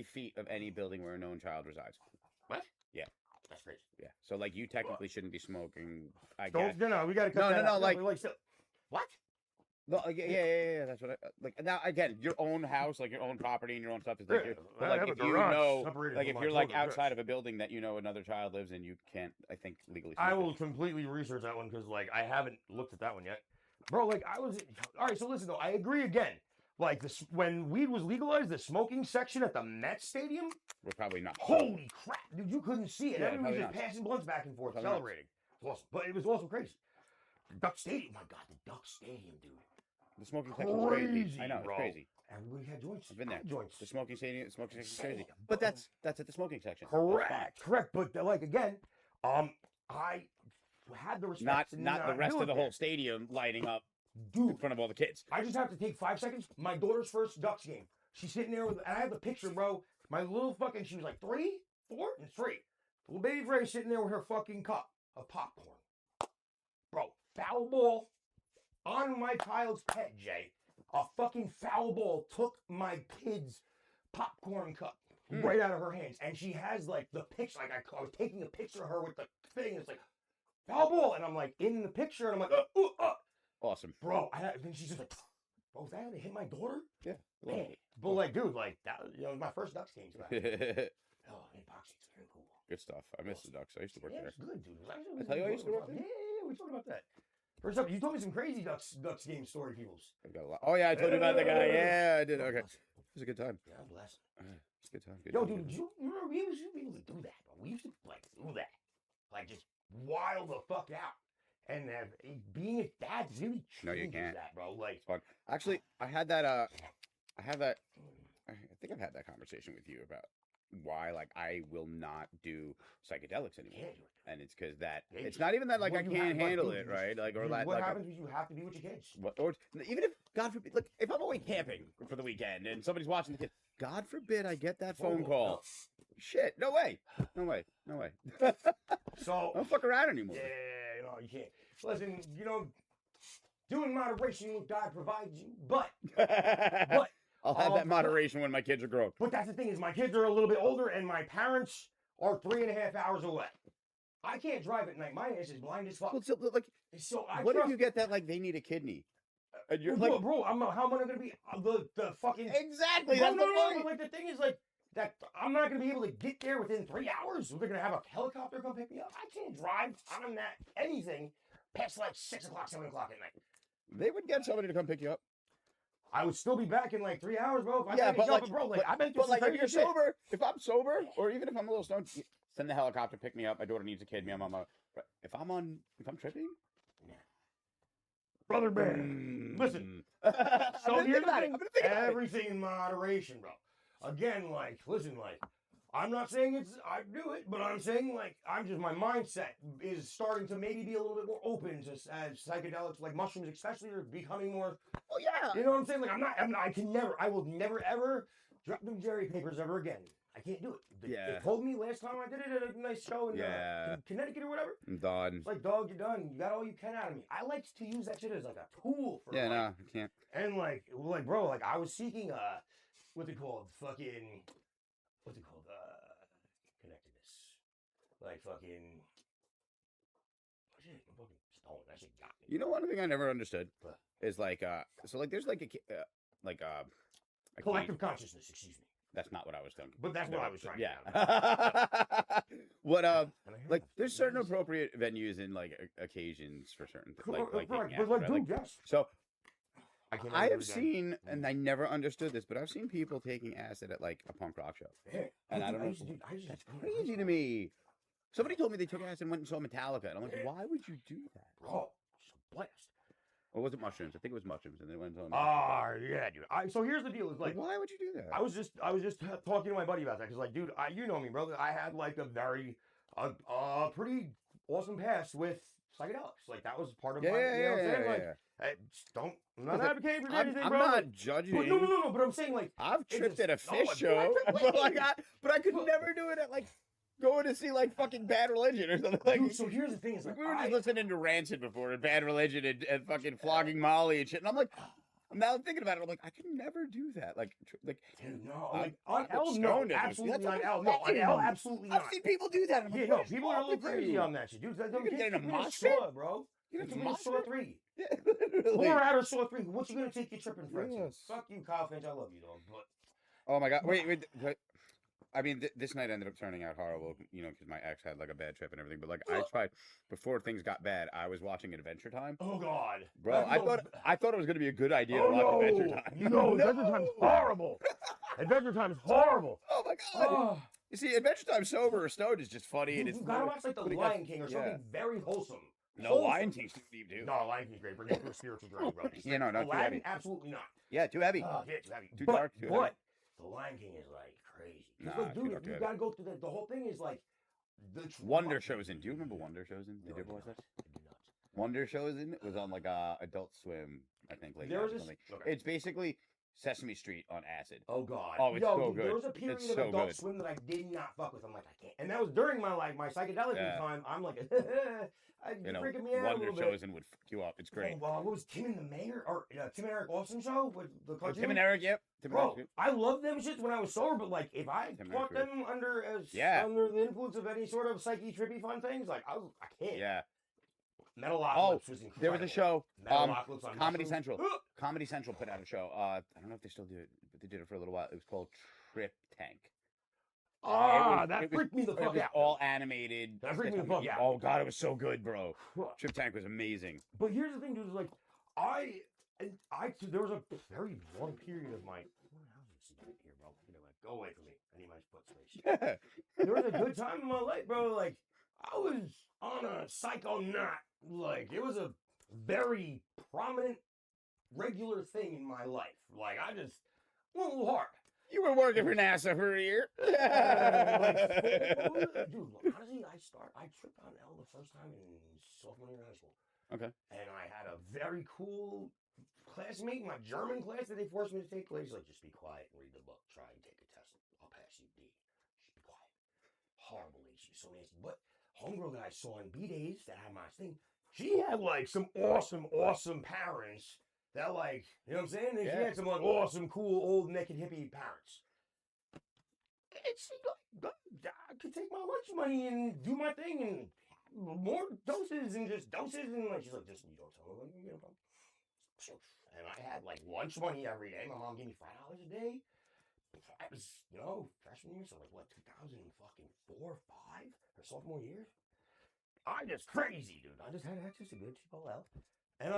feet of any building where a known child resides. What? Yeah. That's crazy. Yeah. So like you technically shouldn't be smoking. I Don't, guess. no, we gotta cut No, that no, out. like- still, what? No, yeah. That's what I like. Now again, your own house, like your own property and your own stuff is like. Yeah, But I like have a if you garage know, separated like from if my you're like children's outside dress. of a building that you know another child lives in, you can't. I think legally. I smoke will there. completely research that one because, like, I haven't looked at that one yet, bro. Like, I was all right. So listen, though, I agree again. Like this, when weed was legalized, the smoking section at the Mets Stadium. We're probably not. Holy crap, dude! You couldn't see it. Yeah, Everyone was probably just not. passing blunts back and forth, Probably not. celebrating. It was awesome, but it was also crazy. Duck Stadium, my God, the Duck Stadium, dude. The smoking section is crazy. Crazy, I know it's bro. crazy. Everybody had joints. I've been there. I had joints. The smoking section is crazy. Insane. But that's at the smoking section. That's fine. Correct. But like again, I had the respect. Not the to rest do of it the there. whole stadium lighting up Dude, in front of all the kids. I just have to take 5 seconds. My daughter's first Ducks game. She's sitting there with, and I have the picture, bro. My little fucking, she was like 3, 4, and 3. Little baby Frey sitting there with her fucking cup of popcorn. Bro, foul ball on my child's head, Jay. A fucking foul ball took my kid's popcorn cup right out of her hands. And she has like the picture, like I was taking a picture of her with the thing. It's like, foul ball. And I'm like in the picture, and I'm like, Awesome. Bro, then she's just like, bro, is that how they hit my daughter? Yeah. Man. But like, dude, like that, my first Ducks game. Good Oh, inboxing's very cool. stuff. I miss the Ducks. I used to work Yeah, there. it's good, dude. I tell you I used to work there? Yeah, we talked about that. First up, you told me some crazy Ducks game story, peoples. I've got a lot. Oh yeah, I told you about the guy. Yeah, I did. Okay. Bless him. It was a good time. Yeah, I'm blessed. It's a good time. Good Yo, time, dude, good did time. you remember we used to be able to do that, bro? We used to like do that, like just wild the fuck out. And being a dad really No, you changes can't. that, bro. Like, It's fun. Actually, I had that. I think I've had that conversation with you about why, like, I will not do psychedelics anymore, can't do it. and it's because that Yeah, it's not even that like Well, I you can't have, like, handle dude, it, you right? Like, or Dude, like, what like happens is you have to be with your kids. or even if God forbid, like, if I'm away camping for the weekend and somebody's watching the kid, God forbid I get that phone call. Shit, no way. So, I don't fuck around anymore. yeah, you can't. Listen, do in moderation what God provides you, but I'll have that moderation when my kids are grown. But that's the thing is my kids are a little bit older and my parents are 3.5 hours away. I can't drive at night. My ass is blind as fuck. Well, so, like, So I what if trust, you get that, like, they need a kidney? And you're bro, like, bro, how am I going to be the fucking... exactly, Bro, that's no, the no, point. but like the thing is like, that I'm not going to be able to get there within 3 hours. They're going to have a helicopter come pick me up. I can't drive on that anything past like 6 o'clock, 7 o'clock at night. They would get somebody to come pick you up. I would still be back in like 3 hours, bro. If I Yeah, gotta but get like, up, bro, like I've been through but some like, if crazy you're shit. sober, if I'm sober, or even if I'm a little stoned, send the helicopter, pick me up. My daughter needs a kid. Me, I'm on my. If I'm tripping, Brother man, listen. So here's the thing, everything in moderation, bro. Again, like, listen, like, I'm not saying I do it, but I'm saying, like, my mindset is starting to maybe be a little bit more open to as psychedelics, like mushrooms especially, are becoming more, Oh yeah. you know what I'm saying? Like, I will never, ever drop them Jerry papers ever again. I can't do it. They told me last time I did it at a nice show in Connecticut or whatever. I'm done. It's like, dog, you're done. You got all you can out of me. I like to use that shit as like a tool for Yeah, like, no, I can't. and like bro, like I was seeking what's it called? Connectedness. Like fucking shit, I'm fucking stoned. That shit got me. You know, one thing I never understood What? is like, so like, there's like a Collective consciousness, excuse me. That's not what I was thinking. But that's what I was trying to Yeah. What And I like have. there's certain appropriate venues and like occasions for certain like Right, taking but acid, like, right? dude, yes. So I can't I ever have do it again. seen, and I never understood this, but I've seen people taking acid at like a punk rock show. Yeah. And I don't know. used to do- I used to That's do it in high crazy to school. me. Somebody told me they took acid and went and saw Metallica, and I'm like, Yeah. why would you do that? Bro, it's a blast. Or was it mushrooms? I think it was mushrooms, and they went and saw. Ah, yeah, dude. So here's the deal: is like, why would you do that? I was just talking to my buddy about that because, like, dude, you know me, brother. I had like a very, pretty awesome past with psychedelics. Like that was part of my, you know what I'm saying? Like, I just don't. I'm not Listen, advocating for I'm anything, I'm bro. not judging. But no. But I'm saying like, I've it tripped just- at a fish no, show, but but I could never do it at like going to see like fucking Bad Religion or something like. Dude, so here's the thing: is like, we were just listening to Rancid before and Bad Religion and fucking flogging Molly and shit, and I'm like, now thinking about it, I'm like, I could never do that. Like dude, no, I'm like on L, no, stoned at this. absolutely That's on what L, I'm no, on saying. L, absolutely I've not. seen people do that. I'm like, Yeah, no, what is people are a wrong little with crazy you? on that shit, dude. Them You can kids get in a took me to mosh pit? Saw, bro. You They can took me to mosh Saw pit? 3. Yeah, literally. 4 out of Saw 3. What you gonna take your tripping for? Yes. Fuck you, Kyle Finch. I love you, though. But Oh my god! Wait. I mean, this night ended up turning out horrible, you know, because my ex had like a bad trip and everything. But like, I tried before things got bad. I was watching Adventure Time, oh god, bro. I thought it was gonna be a good idea to watch no, Adventure Time. no, Adventure Time's horrible. Adventure Time's horrible. Oh my god! Oh, You see, Adventure Time sober or stoned is just funny, and you it's gotta watch like The but it got- Lion King or something very wholesome. No, Wholesome. Lion King's too deep, dude. No, Lion King's great. Bring it to a spiritual journey, bro. Yeah, no, not too Aladdin, heavy. absolutely not. Yeah, too heavy. Yeah, too heavy. Too but, dark, too but heavy. The Lion King is like crazy. Nah, Like, too dude, dark, too you heavy. gotta go through the whole thing is like the Wonder Chosen. Do you remember Wonder Chosen? Did you ever watch that? I do not. Wonder Chosen was on like Adult Swim, I think. Like There was or this. something. Okay. It's basically Sesame Street on acid. Oh god. Oh, it's Yo, so dude, good. There was a period It's of so Adult good. Swim that I did not fuck with. I'm like, I can't. And that was during my my psychedelic Yeah. time. I'm like, You know, freaking me out a Wonder little bit. Chosen would fuck you up. It's great. Oh, what was Tim and the Mayor or Tim and Eric Awesome show with the Oh, cartoon? Tim and Eric, yep. Tim and Bro, Eric's good. I love them shits when I was sober, but like if I Tim and caught Eric's them under Yeah. under the influence of any sort of psyche trippy fun things, like I can't. Yeah. Metalocalypse was incredible. There was a show, Metalocalypse on Comedy mushrooms. Central. Comedy Central put out a show. I don't know if they still do it, but they did it for a little while. It was called Trip Tank. That freaked me the It fuck was out. all animated. That freaked me the fuck out. Oh god, it was so good, bro. Trip Tank was amazing. But here's the thing, dude. Is like there was a very long period of my. How's this shit here, bro? You know what? Go away from me. I need my foot space. There was a good time in my life, bro. Like I was on a psycho knot. Like it was a very prominent, regular thing in my life. Like I just went a little hard. You were working for NASA for a year. Dude, honestly, I tripped on L the first time in sophomore year of high school. Okay. And I had a very cool classmate in my German class that they forced me to take. He's like, just be quiet and read the book. Try and take a test. I'll pass you D. Just be quiet. Horrible lady. She's so nasty. But homegirl that I saw in B days that had my thing, she had like some awesome parents. That like, you know what I'm saying? She had some like awesome, cool, old naked hippie parents. And she like, I could take my lunch money and do my thing and more doses and just doses and like she's like, just you don't tell me when you're gonna come. And I had like lunch money every day. My mom gave me $5 a day. I was, freshman year, so like what, 2004, 5 or sophomore year? I just crazy, dude. I just had access to good cheap OL. And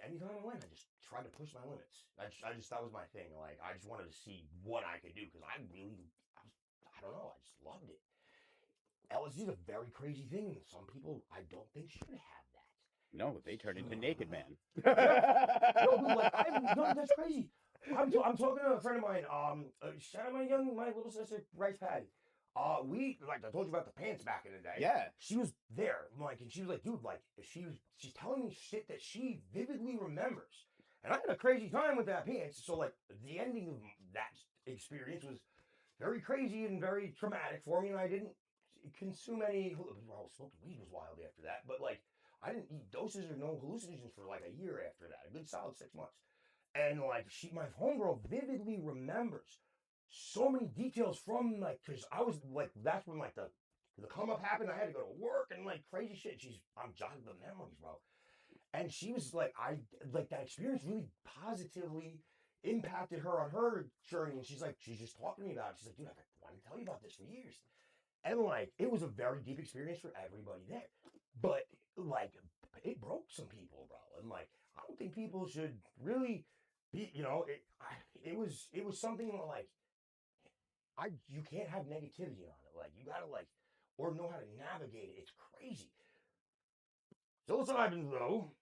anytime I went, I just tried to push my limits. That was my thing. Like, I just wanted to see what I could do because I don't know, I just loved it. LSD is a very crazy thing. Some people, I don't think should have that. No, they turn into Naked Man. No, dude, like, that's crazy. I'm talking to a friend of mine. Shout out my little sister, Rice Patty. Like I told you about the pants back in the day. Yeah. She was there, like, and she was like, dude, like, she's telling me shit that she vividly remembers. And I had a crazy time with that pants. So, like, the ending of that experience was very crazy and very traumatic for me. And I didn't consume any, well, smoking weed was wild after that. But, like, I didn't eat doses or no hallucinogens for, like, a year after that. A good solid 6 months. And, like, my homegirl vividly remembers so many details from, like, because I was, like, that's when, like, the come up happened. I had to go to work and, like, crazy shit. I'm jogging the memories, bro. And she was like, that experience really positively impacted her on her journey. And she's just talking to me about it. She's like, dude, I've been wanting to tell you about this for years. And like, it was a very deep experience for everybody there. But like, it broke some people, bro. And like, I don't think people should really be, it was something like, you can't have negativity on it. Like, you gotta like, or know how to navigate it. It's crazy. Psilocybin, though,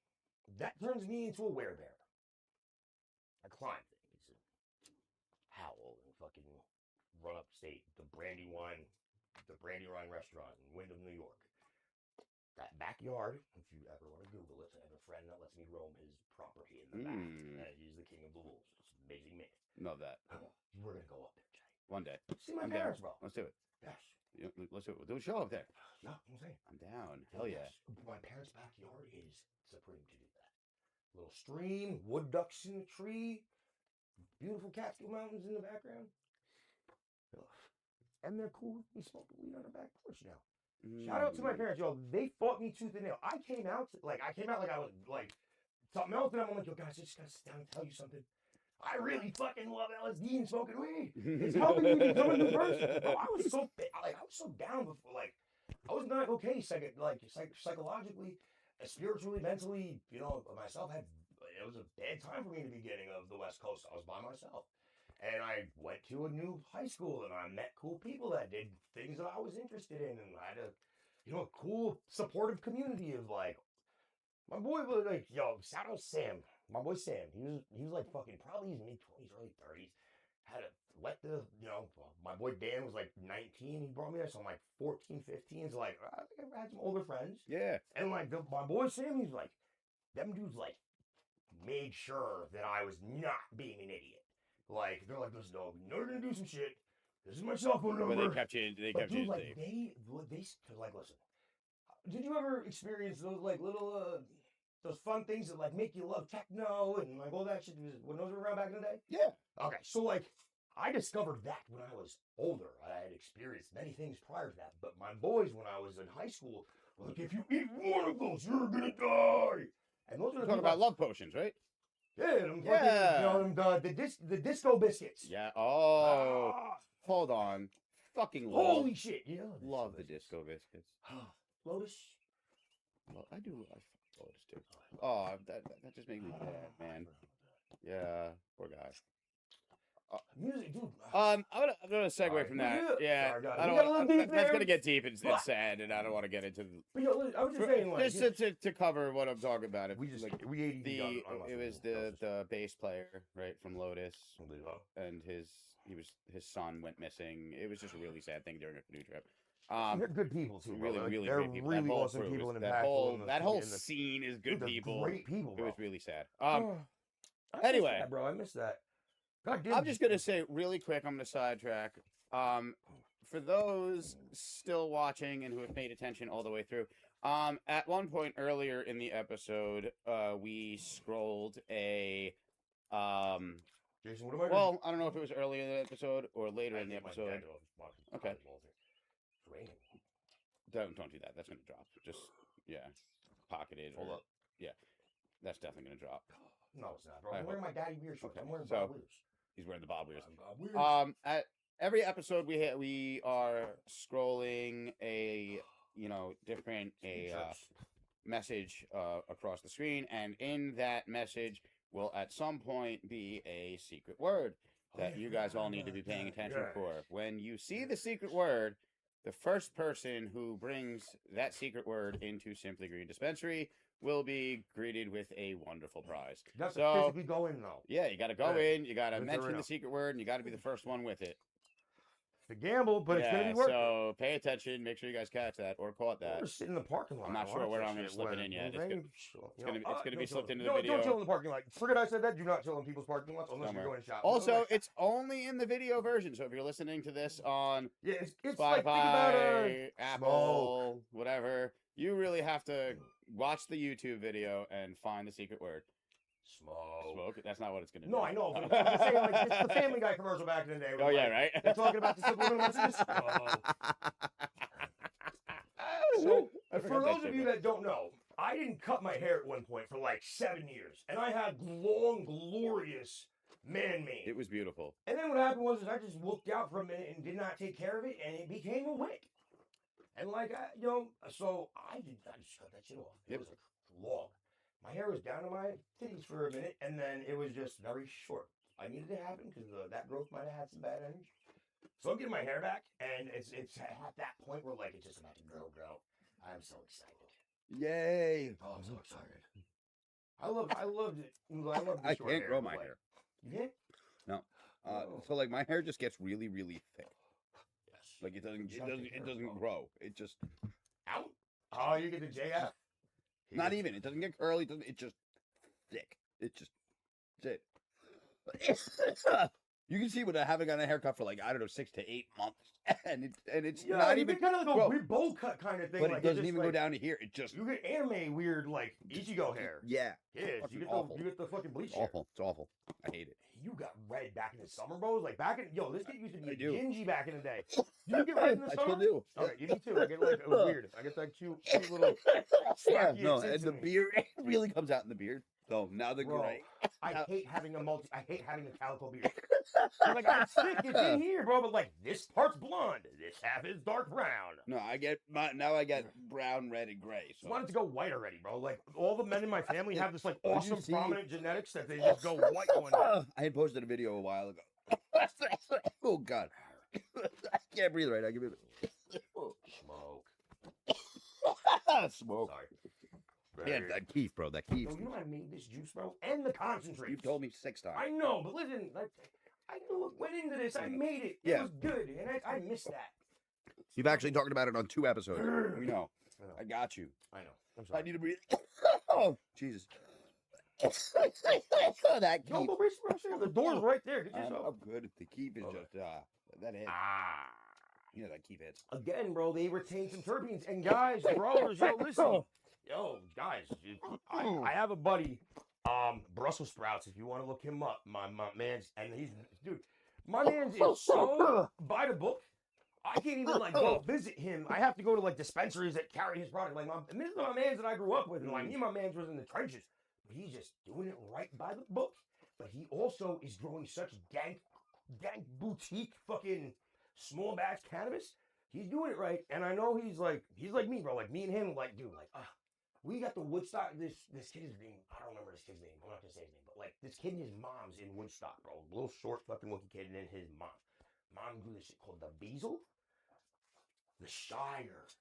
that turns me into a werebear. I climb things, howl, and fucking run upstate. The Brandywine restaurant in Wyndham, New York. That backyard, if you ever want to Google it, I have a friend that lets me roam his property in the back. He's the king of the wolves. It's an amazing man. Love that. We're gonna go up there, Jay. One day. See my I'm parents, down. bro. Let's do it. Yes. Let's do it. We'll do a show up there. Yeah, I'm saying. I'm down. Hell yeah. My parents' backyard is supreme to do that. Little stream, wood ducks in the tree, beautiful Catskill Mountains in the background. And they're cool with me smoking weed on the back porch now. Shout out to my parents, yo. They fought me tooth and nail. I came out like I was like something else, and I'm like, yo, guys, I just gotta sit down and tell you something. I really fucking love LSD and smoking weed. It's helping me become a new person. Bro, I was so down before, like I was not okay, psychologically, spiritually, mentally. Myself it was a bad time for me in the beginning of the West Coast. I was by myself. And I went to a new high school, and I met cool people that did things that I was interested in, and I had a cool, supportive community of like, my boy was like, yo, shout out Sam, my boy Sam. He was like fucking probably his mid-20s, early 30s. My boy Dan was like 19. He brought me there, so I'm like 14, 15. So like, I think I had some older friends. Yeah. And like my boy Sam, he's like, them dudes like made sure that I was not being an idiot. Like, they're like, listen, dog, you know you're gonna do some shit. This is my cell phone number. But they kept you They listen. Did you ever experience those like little those fun things that like make you love techno and like all that shit when those were around back in the day? Yeah. Okay, so like I discovered that when I was older. I had experienced many things prior to that, but my boys when I was in high school were like, if you eat one of those, you're gonna die. And those are Talking about love potions, right? Yeah, the disco biscuits. Yeah. Oh, hold on. Fucking love. Holy shit! Yeah, love the disco biscuits. Lotus. Well, I do. I fuck Lotus too. Oh, that just made me mad, man. Yeah, poor guy. Music, dude. I'm gonna segue from that. Yeah, Sorry, guys. I don't. That's gonna get deep and sad, and I don't want to get into. But yo, I was just saying, like, just to cover what I'm talking about. we just like we ate it was the bass player, right, from Lotus, and his son went missing. It was just a really sad thing during a canoe trip. They're good people too. Really, bro. really they're great people. really That whole awesome crew people was- and that whole impactful. that whole scene is good they're people. Great people, It bro. was really sad. I miss Anyway. that, bro, I miss that. God damn. I'm just gonna say really quick. I'm gonna sidetrack. For those still watching and who have paid attention all the way through, at one point earlier in the episode, we scrolled a Jason, what am I doing? Well, I don't know if it was earlier in the episode or later in the episode. Okay. It's raining. Don't do that. That's gonna drop. Just pocket it. Hold up. Yeah, that's definitely gonna drop. No, it's not, bro. I I'm wearing hope- my daddy beer shorts. Okay, I'm wearing so- Bob Weir's. He's wearing the Bob Weir's. I'm Bob Weir's. At every episode we are scrolling a different message across the screen, and in that message will at some point be a secret word that you guys all need to be paying attention for. When you see the secret word, the first person who brings that secret word into Simply Green Dispensary will be greeted with a wonderful prize. You have to So physically go in though. yeah, you got to go Yeah. in, you got to With the mention arena. the secret word, and you got to be the first one with it. It's a gamble, but it's gonna be worth it. So pay attention. Make sure you guys catch that or caught that. Or sit in the parking lot. I'm not and sure watch where that I'm gonna shit slip it when in yet. it's gonna be don't slipped chill. into the No, video. Don't chill in the parking lot. Forget I said that. Do not chill in people's parking lots unless Somewhere. you're going to shop. Also, Like, it's only in the video version. So if you're listening to this on yeah, it's Spotify, like think about Apple, whatever, you really have to watch the YouTube video and find the secret word. Smoke. That's not what it's gonna do. No, I know. But I'm just saying, like, it's the Family Guy commercial back in the day. Oh where, yeah, like, right. They're talking about the subliminal messages. So, I for forgot those shit, of you bro. that don't know, I didn't cut my hair at one point for like 7 years, and I had long, glorious man-made. It was beautiful. And then what happened was I just looked out for a minute and did not take care of it, and it became a wick. And like so I just cut that shit off. It Yep. was like long. My hair was down to my titties for a minute, and then it was just very short. I needed it to happen because that growth might have had some bad energy. So I'm getting my hair back, and it's at that point where like it's just about to grow. I'm so excited. Yay! Oh, I'm so excited. I loved it. I love the I short can't hair, grow but, my like, hair. You can't? No. Oh. So like my hair just gets really, really thick. Yes. Like it doesn't Grow. grow. It just Out. Oh, you get the JF. not even. It doesn't get curly. It just thick. It just that's it. You can see when I haven't gotten a haircut for like I don't know 6 to 8 months, and it's not even kind of like a well, weird bowl cut kind of thing. but like, it doesn't just, even go down to here. It just You get anime weird like Ichigo hair. yeah. Kids, Fucking you get awful. the fucking bleach It's hair. awful. It's awful. I hate it. You got red back in the summer, bros. Like back in this kid used to be I do. gingy back in the day. Did you get red in the I summer? still do. Okay, you me too. I get like it was weird. I get that cute little Yeah, slacky no, tint and to the me. beard it really comes out in the beard. So now the Bro, gray. I hate having a calico beard. Like I'm sick, it's in here, bro. But like this part's blonde, this half is dark brown. No, I get brown, red, and gray. I So wanted to go white already, bro. Like all the men in my family have this like Did you awesome see- prominent genetics that they just go white one day. I had posted a video a while ago. Oh God, I can't breathe right now. Give me Smoke. a smoke. Sorry. Yeah, that keef, bro. That keef. Yo, you know I made this juice, bro, and the concentrate. You told me 6 times. I know, but listen, like, I knew what went into this. I made it. It Yeah. was good, and I missed that. You've actually talked about it on 2 episodes. We know. I know. I got you. I know. I'm I sorry. need to breathe. Oh, Jesus. That Yo, keef. go race the door's right there. Get yourself. I'm good. The keef is Okay. just that hit. Ah. You know that keef hits. Again, bro, they retain some terpenes. And guys, brothers, yo, listen. Yo, guys, I have a buddy, Brussels sprouts. If you want to look him up, my man's, and my man's is so by the book. I can't even like go visit him. I have to go to like dispensaries that carry his product. Like this is my man's that I grew up with, and like me and my man's was in the trenches. But he's just doing it right by the book. But he also is growing such dank boutique fucking small batch cannabis. He's doing it right, and I know he's like me, bro. Like me and him, like dude, like we got the Woodstock. This kid's name, I don't remember this kid's name. I'm not gonna say his name, but like this kid and his mom's in Woodstock, bro. Little short fucking Wookie kid, and then his mom. Mom grew this shit called the Beazle. The Shire's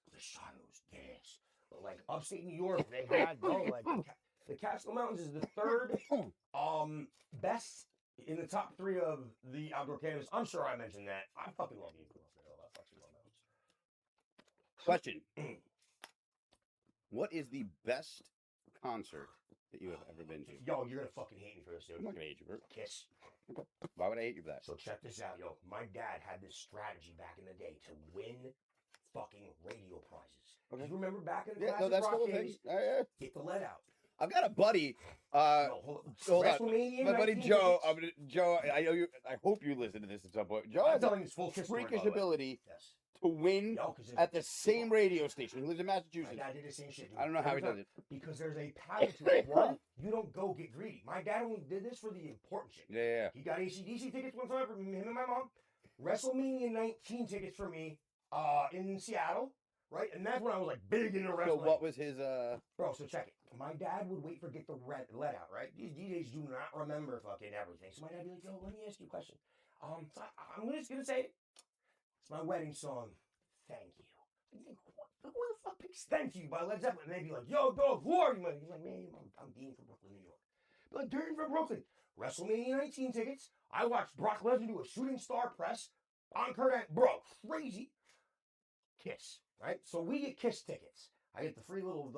gas. But like upstate New York, they had bro, like the Catskill Mountains is the third best in the top 3 of the outdoor cannabis. I'm sure I mentioned that. I fucking love you. I fucking love mountains. Question. What is the best concert that you have ever been to? Yo, you're gonna fucking hate me for this, dude. I'm not gonna hate you for it. Kiss. Why would I hate you for that? So check this out, yo. My dad had this strategy back in the day to win fucking radio prizes. Okay. You remember back in the Yeah, no, classic that's rock still a thing. days? Yeah. Get the lead out. I've got a buddy. No, hold on. hold on. WrestleMania. My buddy 19 Joe. tickets. Joe. I know you. I hope you listen to this at some point. Joe I'm has a telling this full kiss story, by freakish the way. ability Yes. to win Yo, 'cause at the same radio station. He lives in my Massachusetts. dad did the same shit. Dude. I don't know how he does it. Because there's a pattern to it. One, you don't go get greedy. My dad only did this for the important shit. Yeah. He got AC/DC tickets one time for him and my mom. WrestleMania 19 tickets for me in Seattle, right? And that's when I was like big into So wrestling. what was his? Bro, so check it. My dad would wait for get the lead out, right? These DJs do not remember fucking everything. So my dad would be like, yo, let me ask you a question. So I'm just going to say it. It's my wedding song, Thank You. Who the fuck picks Thank You by Led Zeppelin? And they'd be like, yo, dog, who are you, man? He's like, man, I'm Dean from Brooklyn, New York. Be like, Dean from Brooklyn. WrestleMania 19 tickets. I watched Brock Lesnar do a shooting star press on Kurt Angle. Bro, crazy. Kiss, right? So we get Kiss tickets. I get the free little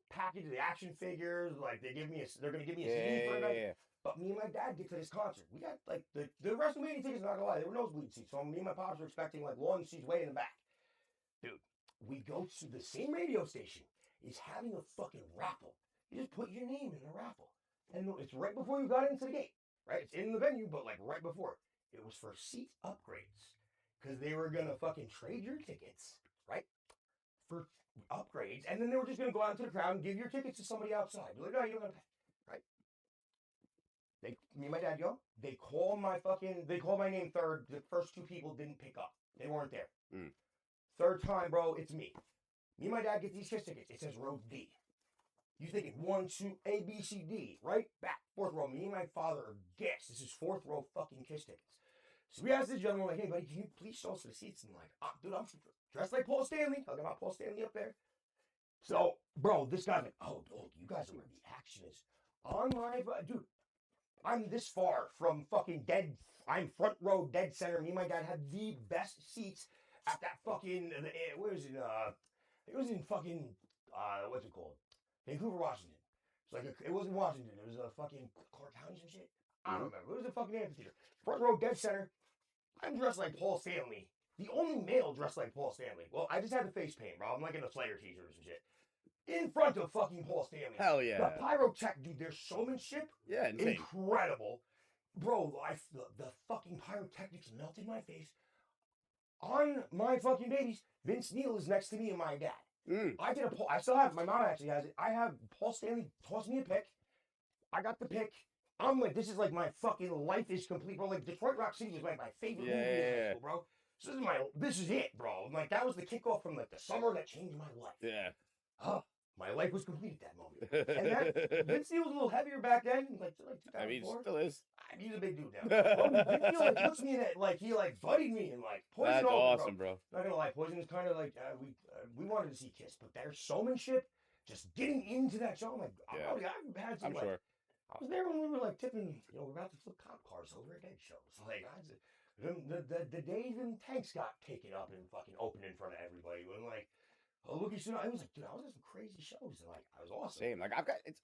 package of the action figures. Like they're gonna give me a CD for a night. Yeah. But me and my dad get to this concert. We got like the WrestleMania tickets. Not gonna lie, they were nosebleed seats. So me and my pops were expecting like lawn seats way in the back. Dude, we go to the same radio station is having a fucking raffle. You just put your name in the raffle, and it's right before you got into the gate. Right, it's in the venue, but like right before. It was for seat upgrades because they were gonna fucking trade your tickets, right, for upgrades, and then they were just gonna go out into the crowd and give your tickets to somebody outside. Be like, no, you don't gotta pay, right? Me and my dad go. They call my name third. The first 2 people didn't pick up. They weren't there. Mm. Third time, bro, it's me. Me and my dad get these KISS tickets. It says row D. You thinking 1, 2, A, B, C, D, right? Back, 4th row. Me and my father are guests. This is 4th row fucking KISS tickets. So we asked this gentleman, like, hey, buddy, can you please show us the seats? And like, dude, I'm dressed like Paul Stanley. I got my Paul Stanley up there. So, bro, this guy's like, oh, dude, you guys are where the action is. On my, dude, I'm this far from fucking dead. I'm front row, dead center. Me and my dad had the best seats at that fucking, where is it? It was in fucking, what's it called? Vancouver, Washington. It's like, it wasn't Washington. It was a fucking Clark County, some shit. I don't remember. It was a fucking amphitheater. Front row, dead center. I'm dressed like Paul Stanley. The only male dressed like Paul Stanley. Well, I just had the face paint, bro. I'm like in a Slayer t-shirt or some shit. In front of fucking Paul Stanley. Hell yeah. The pyrotech, dude, their showmanship, Yeah, insane. incredible. Bro, the fucking pyrotechnics melted my face. On my fucking babies, Vince Neil is next to me and my dad. Mm. I still have, my mom actually has it. I have Paul Stanley toss me a pick. I got the pick. I'm like, this is like my fucking life is complete, bro. Like Detroit Rock City was like my favorite movie in high school, bro. So this is it, bro. Like that was the kickoff from like the summer that changed my life. Yeah. My life was complete at that moment. And that Vince Neil was a little heavier back then, like 2004. I mean, still is. He's a big dude now. Vince Neil like puts me in it, like he like buddied me and like Poison. That's over, awesome, bro. Not gonna lie, Poison is kind of like we wanted to see Kiss, but their showmanship, just getting into that show, I'm like, I've had some. I'm like, sure. I was there when we were like tipping, we're about to flip cop cars over at dead shows. Like the day them tanks got taken up and fucking opened in front of everybody, when like. Oh, look, I was like, dude, I was at some crazy shows, and like, I was awesome. Same. Like, I've got it's.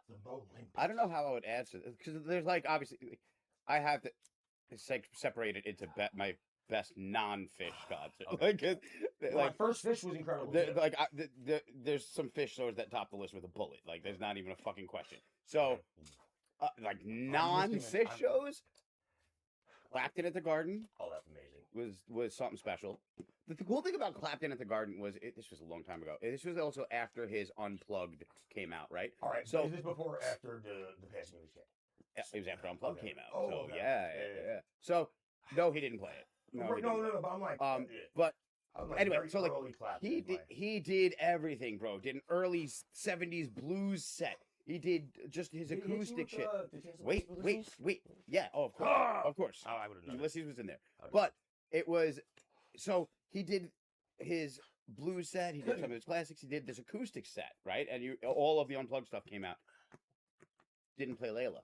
The Olympics. I don't know how I would answer this because there's like obviously, I have to separate it into my best non-fish concert. Okay. Like, My first fish was incredible. There's some fish shows that top the list with a bullet. Like, there's not even a fucking question. So, like non-fish shows, Clapton at the Garden. Oh, that's amazing. Was something special. The cool thing about Clapton at the Garden was this was a long time ago. This was also after his Unplugged came out, right? All right. So is this before or after the passing of his kid? It was after Unplugged came out. Oh, so okay. yeah. So no, he didn't play it. No. But I'm like, but like anyway, so like Clapton, he did everything, bro. Did an early '70s blues set. He did just his acoustic shit. Wait. Yeah. Oh, of course. Of course. Oh, I would have known. Ulysses was in there, but it was so he did his blues set. He did some of his classics. He did this acoustic set, right? And all of the Unplugged stuff came out. Didn't play Layla.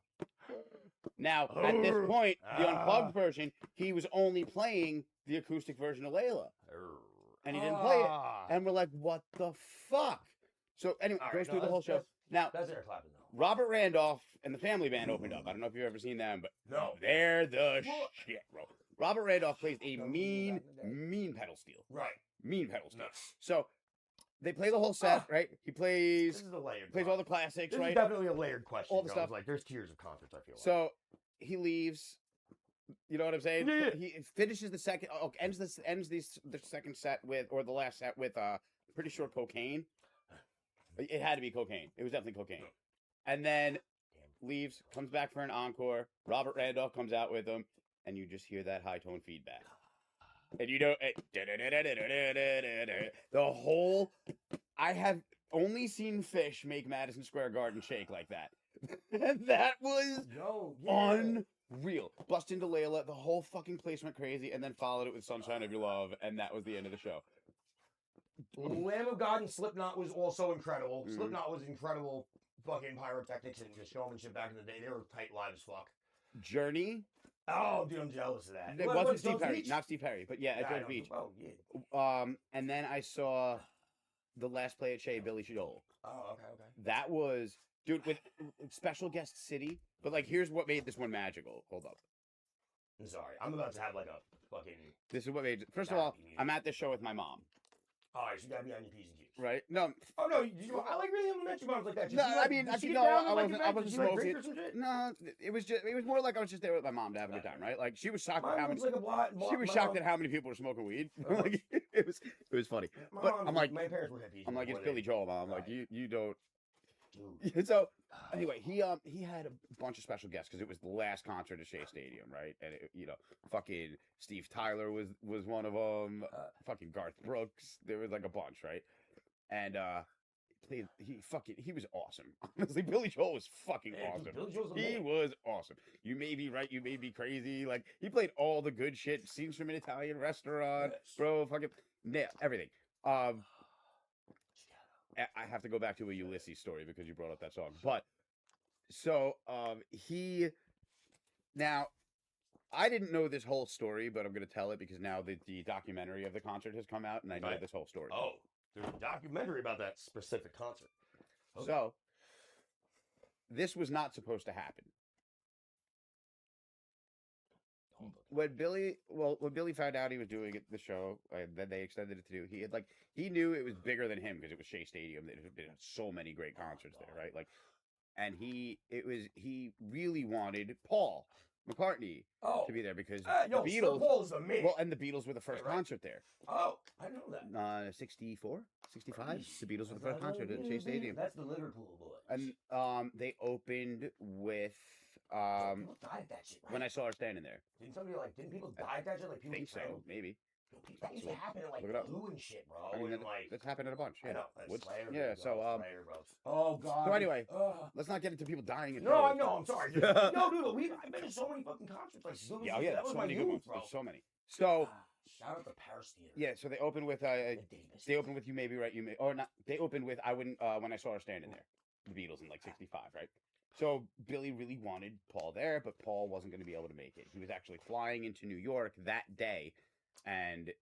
Now, at this point, the Unplugged version, he was only playing the acoustic version of Layla. And he didn't play it. And we're like, what the fuck? So anyway, goes through the whole show. Now, that's Eric Clapton, though. Robert Randolph and the Family Band opened up. I don't know if you've ever seen them, but no, they're the shit, bro. Robert Randolph plays a mean pedal steel. Right. Mean pedal steel. No. So they play the whole set, right? He plays all the classics, this right? Is definitely a layered question. All the stuff. Like there's tiers of concerts, I feel like. So he leaves. You know what I'm saying? Yeah. He finishes the second. Ends the second set with, or the last set with, pretty sure cocaine. It had to be cocaine. It was definitely cocaine. And then leaves, comes back for an encore. Robert Randolph comes out with him, and you just hear that high tone feedback. And you know, the whole. I have only seen Fish make Madison Square Garden shake like that. That was unreal. Bust into Layla, the whole fucking place went crazy, and then followed it with Sunshine of Your Love, and that was the end of the show. Lamb of God and Slipknot was also incredible. Mm-hmm. Slipknot was incredible fucking pyrotechnics and just showmanship back in the day. They were tight live as fuck. Journey? Oh, dude, I'm jealous of that. It wasn't Steve Perry. Not Steve Perry, but yeah, at Jones Beach. Oh, yeah. And then I saw the last play at Shea, Billy Joel. Oh, okay. That was, dude, with special guest City. But like, here's what made this one magical. Hold up. I'm sorry. I'm about to have like a fucking... This is what made it. First of all, I'm at this show with my mom. All right, so you gotta be on your P's and Q's. Right? No. Oh, no, I like really elementary moms like that. No, I mean, I wasn't smoking. No, it was more like I was just there with my mom to have a good time, right? Like, she was shocked at how many, at how many people were smoking weed. Like, it was funny. But I'm like, my parents were hippies. I'm like, it's Billy Joel, Mom. I'm like, you don't. dude. So anyway, he had a bunch of special guests because it was the last concert at Shea Stadium, right? And fucking Steve Tyler was one of them. Fucking Garth Brooks. There was like a bunch, right? And he was awesome. Honestly, Billy Joel was fucking awesome. Dude, Billy Joel's the He man. was awesome. You may be right, you may be crazy. Like he played all the good shit. Scenes from an Italian restaurant, Yes. bro. Fucking everything. I have to go back to a Ulysses story because you brought up that song. But so now I didn't know this whole story, but I'm going to tell it because now the documentary of the concert has come out and I know Right. this whole story. Oh, there's a documentary about that specific concert. Okay. So this was not supposed to happen. When Billy found out he was doing the show, then they extended it to do. He knew it was bigger than him because it was Shea Stadium. There had been so many great concerts there, right? Like, and he really wanted Paul McCartney to be there because the Sir Beatles. Paul is the man. Well, and the Beatles were the first Right. concert there. Oh, I didn't know that. 64, 65. The Beatles were the first concert at Shea Stadium, That's the Liverpool boys. and they opened with People died at that shit, right? When I Saw Her Standing There. Didn't people die at that shit? Like I people think so, died? maybe. That used to happen in like Look it up. Blue and shit, bro. I mean, and like that's happened at a bunch. I Yeah. know. That's Woods- Slayer, yeah. bro, So Slayer, bro. Oh god. So anyway, Ugh. let's not get into people dying. At No, shows. I know. I'm sorry. Dude. No, dude. I've been to so many fucking concerts. Like, Yeah, that there's was so my many good youth, ones. bro. There's so many. So Shout out to Paris Theater. yeah, so they opened with they opened with You May Be Right, You May, or not. They opened with I Wouldn't When I Saw Her Standing There, the Beatles in like '65, right? So Billy really wanted Paul there, but Paul wasn't going to be able to make it. He was actually flying into New York that day, and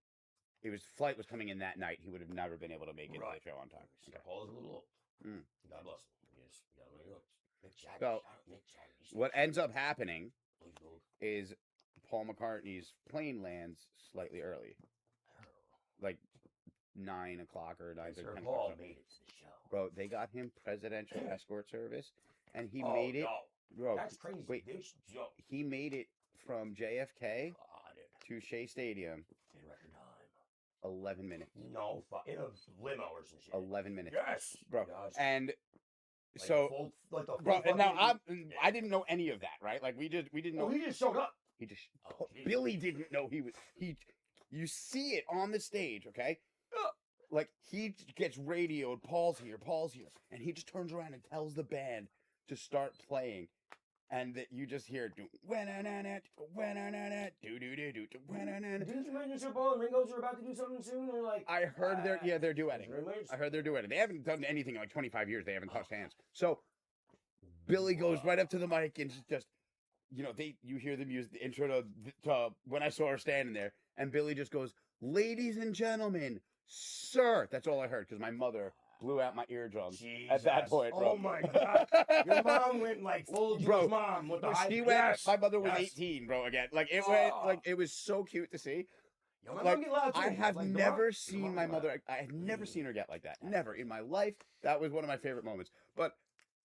flight was coming in that night. He would have never been able to make it to the show on time. Okay. Paul is a little old. Mm. God bless him. Yes. God bless him. Mick Jagger. So, Shout out Mick Jagger. He's What ends up happening He's old. is Paul McCartney's plane lands slightly early, like 9 o'clock or 9 Sir 10 Paul o'clock. made it to the show. Bro, they got him presidential escort service, and he Oh, made it. no. Bro, That's crazy. wait. Yo. he made it from JFK God, to Shea Stadium in record time. 11 minutes. No, in a limo or some shit. 11 minutes, Yes, bro. Yes. And Like so, the full bro, and now fucking- I didn't know any of that, right? Like we didn't No, know. he just showed up. He just Oh, geez. Billy didn't know he was you see it on the stage, okay? Like he gets radioed, Paul's here, and he just turns around and tells the band to start playing, and that you just hear do do Didn't you mention Sir Paul and Ringo's are about to do something soon? They're like, I heard they're duetting. Rumors? I heard they're duetting. They haven't done anything in like 25 years. They haven't touched hands. So Billy goes right up to the mic and just you hear the music, the intro to When I Saw Her Standing There, and Billy just goes, "Ladies and gentlemen, sir." That's all I heard because my mother blew out my eardrums at that Jesus. point, bro. Oh my god. Your mom went like full Jewish Bro, mom with the high. She went. Yes. My mother was Yes. 18, bro. Again, like it went. Oh. Like it was so cute to see. Yo, my Like mom get loud too. I have Like, the never mom- seen the my mom get mother. loud. I have never seen her get like that. Never in my life. That was one of my favorite moments. But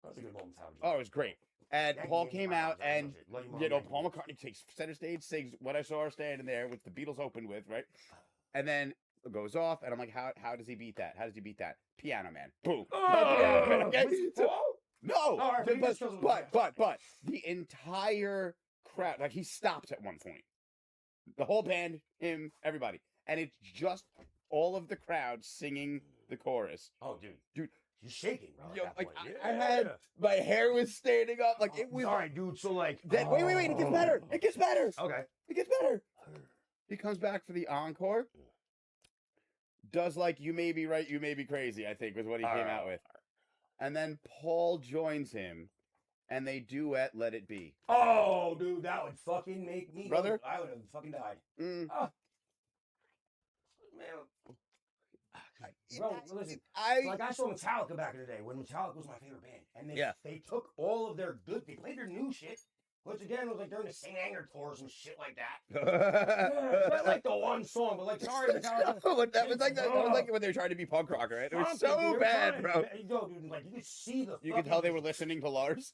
That was a good moment. Howard. oh, it was great. And Yeah, Paul yeah, came yeah, out, yeah, and love you, Mom. Paul McCartney takes center stage, sings "When I Saw Her Standing There," which the Beatles opened with, right? And then it goes off, and I'm like, how does he beat that? How does he beat that? Piano Man, boom. Oh, Okay, was it so- Paul? no, All right, but, he just goes- but the entire crowd, like he stops at one point. The whole band, him, everybody, and it's just all of the crowd singing the chorus. Oh, dude. Dude. You're shaking, bro. at Yo, that like point. I had my hair was standing up, like it Oh, was. all right, dude. So like, Then, wait, it gets better. It gets better. Okay. It gets better. He comes back for the encore. Does like "You May Be Right, You May Be Crazy," I think was what he came out with. And then Paul joins him, and they duet "Let It Be." Oh, dude, that would fucking make me. Brother? I would have fucking died. Mm. Man. Bro, listen. I Like I saw Metallica back in the day when Metallica was my favorite band, and Yeah. they took all of their good. They played their new shit, which again was like during the St. Anger tours and shit like that. Yeah, not like the one song, but like sorry, Metallica. No, but that was like that was like when they were trying to be punk rock, right? It was Something, so they were bad, trying- bro. Yo, dude, like you could see the. You could tell they were listening to Lars.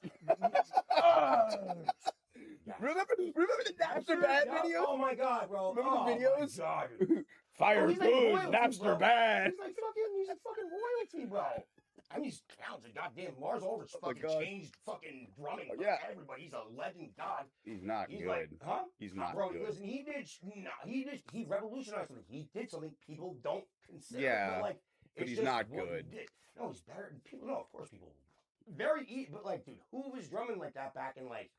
Yeah. Remember the Napster Bad Yeah, videos? Oh my god, bro! Remember the Oh my videos? God, dude. Fire Oh, he's like good, royalty, Napster bro. bad. He's like fucking royalty, bro. I mean, he's talented. Goddamn, Lars Ulrich Oh my fucking God. changed fucking drumming. Oh, For yeah. everybody. He's a legend. God. He's not He's good. like, huh? He's not Bro, good. listen, he revolutionized something. He did something people don't consider. Yeah, But like, but it's he's just not what good. He did. No, he's better. People know, of course, people. Very easy, but like, dude, who was drumming like that back in like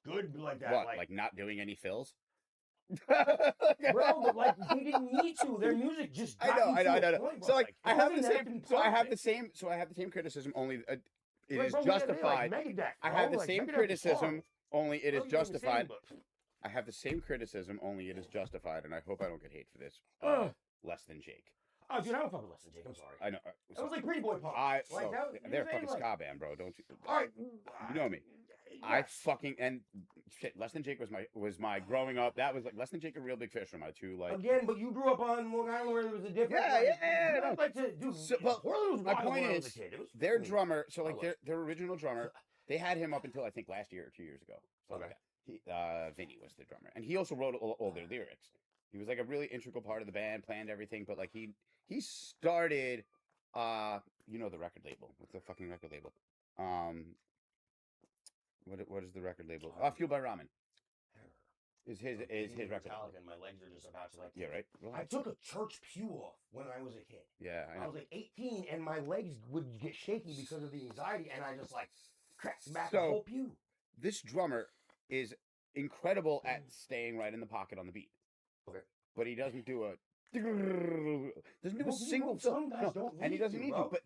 good like that? What? Like not doing any fills? Bro, but like they didn't need to. Their music just got I know. to a point, So bro. like, I it have the doesn't have to same. be So I have the perfect. same. So I have the same criticism. Only it Like, is bro, justified. Like Megadeth, I bro. have the Like, same Megadeth was criticism. horrible. Only it is Well, you know what I'm saying, justified. but- I have the same criticism. Only it is justified, and I hope I don't get hate for this. Ugh. Less than Jake. Oh, dude, I don't fucking listen, Jake. I'm sorry. I know. That was like Pretty Boy Punk. I like oh, that. they're a saying, fucking like, ska band, bro. Don't you? All right. You know me. I Yes. fucking and shit. Less than Jake was my growing up. That was like Less than Jake and Real Big Fish were my two like. Again, but you grew up on Long Island where there was a different. Yeah, like, yeah, you no. Like to do. So, but Portland was my wild point when I was is, a kid. It was their cool. drummer. So I like was. their original drummer, they had him up until I think last year or 2 years ago. something Okay. like that. Vinny was the drummer, and he also wrote all their lyrics. He was like a really integral part of the band, planned everything. But like he started, you know, the record label. What's the fucking record label? What is the record label? Fueled by Ramen. Is his record? Metallica, and my legs are just about to like. Yeah, right. I took a church pew off when I was a kid. Yeah, I I know. was like 18, and my legs would get shaky because of the anxiety, and I just like cracked back So- the whole pew. This drummer is incredible at staying right in the pocket on the beat. Okay. But he doesn't do a doesn't do a Well, single well, some guys no, don't and he need doesn't to, need bro. to, but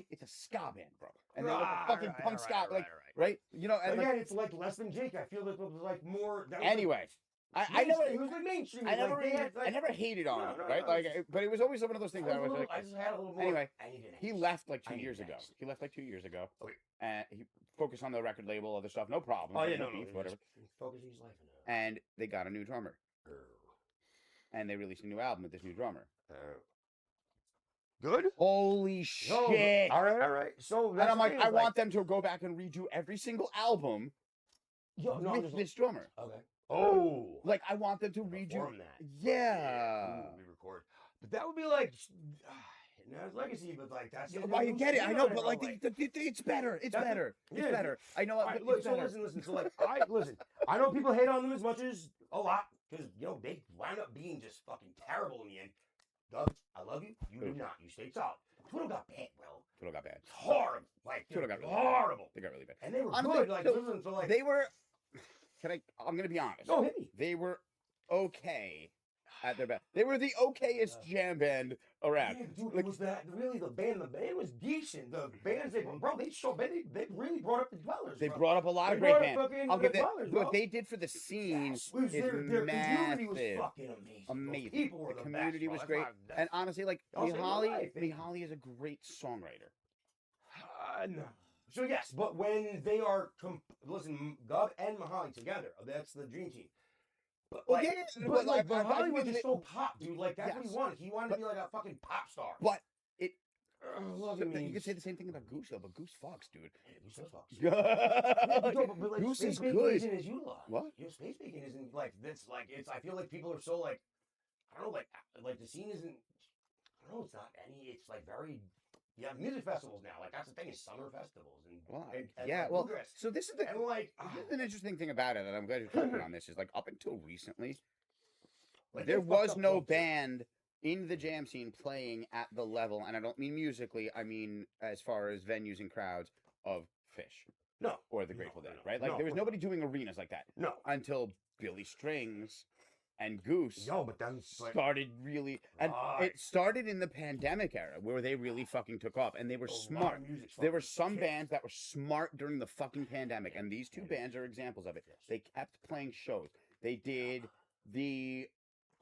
it's a ska band, bro. And they're like a Right, fucking right, punk right, ska, like right? You know, and Again, like, it's like Less Than Jake. I feel like it was like more. That was anyway. like I never mainstream. It was like mainstream. I never like, they really, had, like, I never hated on No, him, no, right? no, Like, it's- but it was always one of those things that I was like, I just had a little more. Anyway, I needed he it. left like I 2 need years ago. next. He left like 2 years ago. Okay. And he focused on the record label, other stuff, no problem. Oh yeah, like, no, beef, whatever. Focus his life in And they got a new drummer, and they released a new album with this new drummer. Good. Holy shit! All right. So And that's I'm the like, thing, I is, want them to go back and redo every single album Yo, no, with there's this drummer. Okay. Oh. Like, I want them to redo. Perform that. Yeah. Ooh, we record. But that would be like. No, it's legacy, but like that's. Well, you get it. I know, but like, it's better. It's That's- better. It's yeah. better. I know. All right, It's look, so better. listen. So like, listen. I know people hate on them as much as a lot because they wound up being just fucking terrible in the end. Doug, I love you. You did not. You stayed solid. Twiddle got bad, bro. Twiddle got bad. It's horrible. Like Twiddle got really horrible. They got really bad. And they were Honestly, good. Like no, listen, so like They were. I'm gonna be honest. no hit me. They were okay at their best. They were the okayest jam band around. Yeah, dude, Like- it was that really the band. The band was decent. The bands they they really brought up the Dwellers. They bro. brought up a lot They of great brought up bands. fucking I'll give the that. Dwellers, bro. What they did for the scene Yes, it was is their community was massive. fucking amazing. Those Amazing. people were The the community best, was bro. great. That's my- And honestly, like I'll say my life. Mihaly is a great songwriter. No. So yes, but when they are listen, Gov and Mahali together, that's the dream team. But Well, like, yeah, but but like, like, I Mahali was think just that- so pop, dude. Like that's what he Yes. wanted. He wanted to be like a fucking pop star. But it. Love So, it you could say the same thing about Goose, though, but Goose fucks, dude. Goose does fuck. Yeah, Goose but like, is space bacon good. isn't as you love. What? Your space bacon isn't like this. Like it's. I feel like people are so like. I don't know. Like the scene isn't. I don't know. It's not any. It's like very. Yeah, music festivals now. Like that's the thing is summer festivals and. Well, and yeah, like, well, bluegrass. so this is the And like. this is an interesting thing about it, and I'm glad you're talking on this. Is like up until recently, like, there they fucked was up no folks. band in the jam scene playing at the level, and I don't mean musically, I mean as far as venues and crowds of Fish No. or the No, Grateful Dead, no, right? Like no, there was no. nobody doing arenas like that No. until Billy Strings and Goose No, but then like, started really, and Right. it started in the pandemic era where they really fucking took off, and they were a lot of smart. music's There were fucking some shit. bands that were smart during the fucking pandemic, and these two bands are examples of it. Yes. They kept playing shows. They did the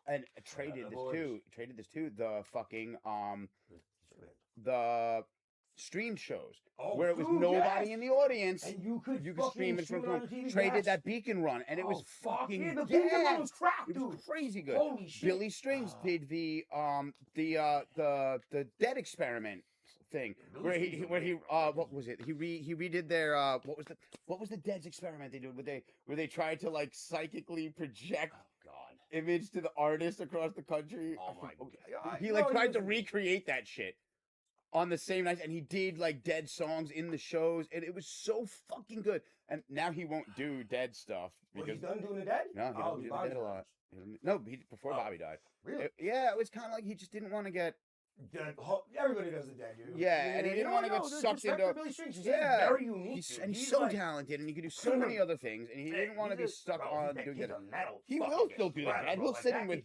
and traded this too. The fucking the stream shows Oh, where it was dude, nobody yes. in the audience. And you could You could stream it from home. TV. Traded yes. that Beacon run, and it was Oh, fuck fucking yeah, the Beacon yeah. Run was crap, It was dude. crazy good. Holy shit. Billy Strings did the Dead Experiment thing Billy where Strings he was where he great, bro. what was it he redid their what was the Dead's experiment they did where they tried to like psychically project Oh god. image to the artist across the country. Oh my god. He like No, tried to was- recreate that shit. on the same night, and he did like dead songs in the shows, and it was so fucking good. And now he won't do dead stuff Well, because he's done doing the dead? no, he doesn't do the Bobby's dead a done lot. it. No, before Oh, Bobby died. Really? Yeah, it was kind of like he just didn't want to get. Everybody does the dead, dude. Yeah, and he didn't want to get sucked into. Billy Strings. He's Yeah, very unique. He's, dude. and he's so like, talented, and he can do so many other things, and he didn't want to be stuck on doing that. that. He will still do the dead. He'll sit in with.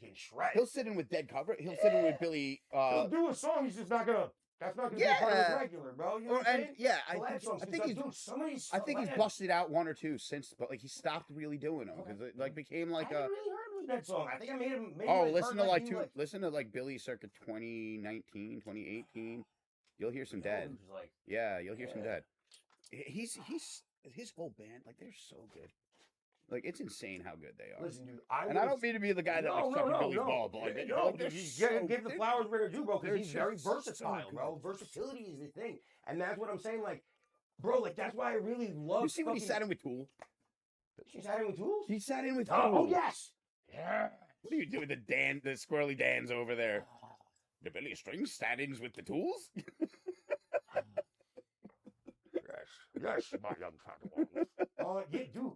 He'll sit in with dead cover. He'll sit in with Billy. He'll do a song. He's just not gonna. That's not gonna be part of his regular, bro. You know what I'm saying? Yeah, I think he's busted out one or two since, but like he stopped really doing them because it like became like I haven't really heard of that song. I think I made him. Listen to like Billy circa 2019, 2018. You'll hear some dead. Yeah, you'll hear some dead. He's his whole band, like they're so good. Like it's insane how good they are. Listen, dude, I don't mean to be the guy that like sucking Billy's ball, but like, give the flowers where they're due, bro, because he's very versatile, bro. Versatility is the thing, and that's what I'm saying. Like, bro, like that's why I really love. You see when he sat in with Tool? She sat in with Tools? He sat in with Tool. Oh yes. Yeah. What are you doing, the squirrely Dans over there? The Billy Strings stand-ins with the Tools? Yes, my young Padawan. Yeah, dude.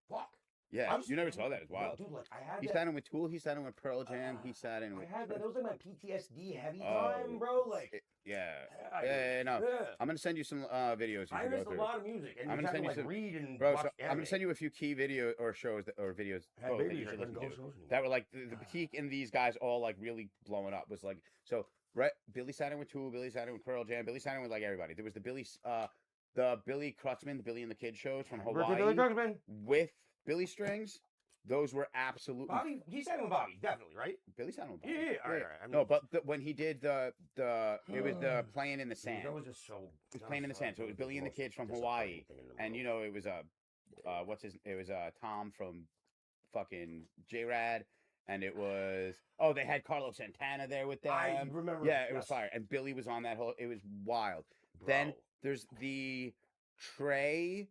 Fuck. Yeah, you never saw that. It's wild. Dude, like I had. He sat in with Tool. He sat in with Pearl Jam. He sat in with. I had that. That was like my PTSD heavy time, bro. Like. No. I'm gonna send you some videos. I missed a lot of music. And I'm gonna send you some. Read and bro, watch I'm gonna send you a few key video or shows or videos that you should listen to. That were like the peak in these guys all like really blowing up was like so. Right, Billy sat in with Tool. Billy sat in with Pearl Jam. Billy sat in with like everybody. There was the Billy Kreutzmann, the Billy and the Kid shows from Hawaii with Billy Strings. Those were absolutely. Bobby, he sat in with Bobby, definitely, right? Billy sat in with Bobby. Yeah. All right. I mean, no, but when he did it was the Playing in the Sand. That was just so. It was Playing in the Sand. So it was Billy and the Kids from Hawaii, and you know it was it was Tom from fucking J-Rad. And it was they had Carlos Santana there with them. I remember. Yeah, it was fire. And Billy was on that whole. It was wild. Bro. Then there's the Trey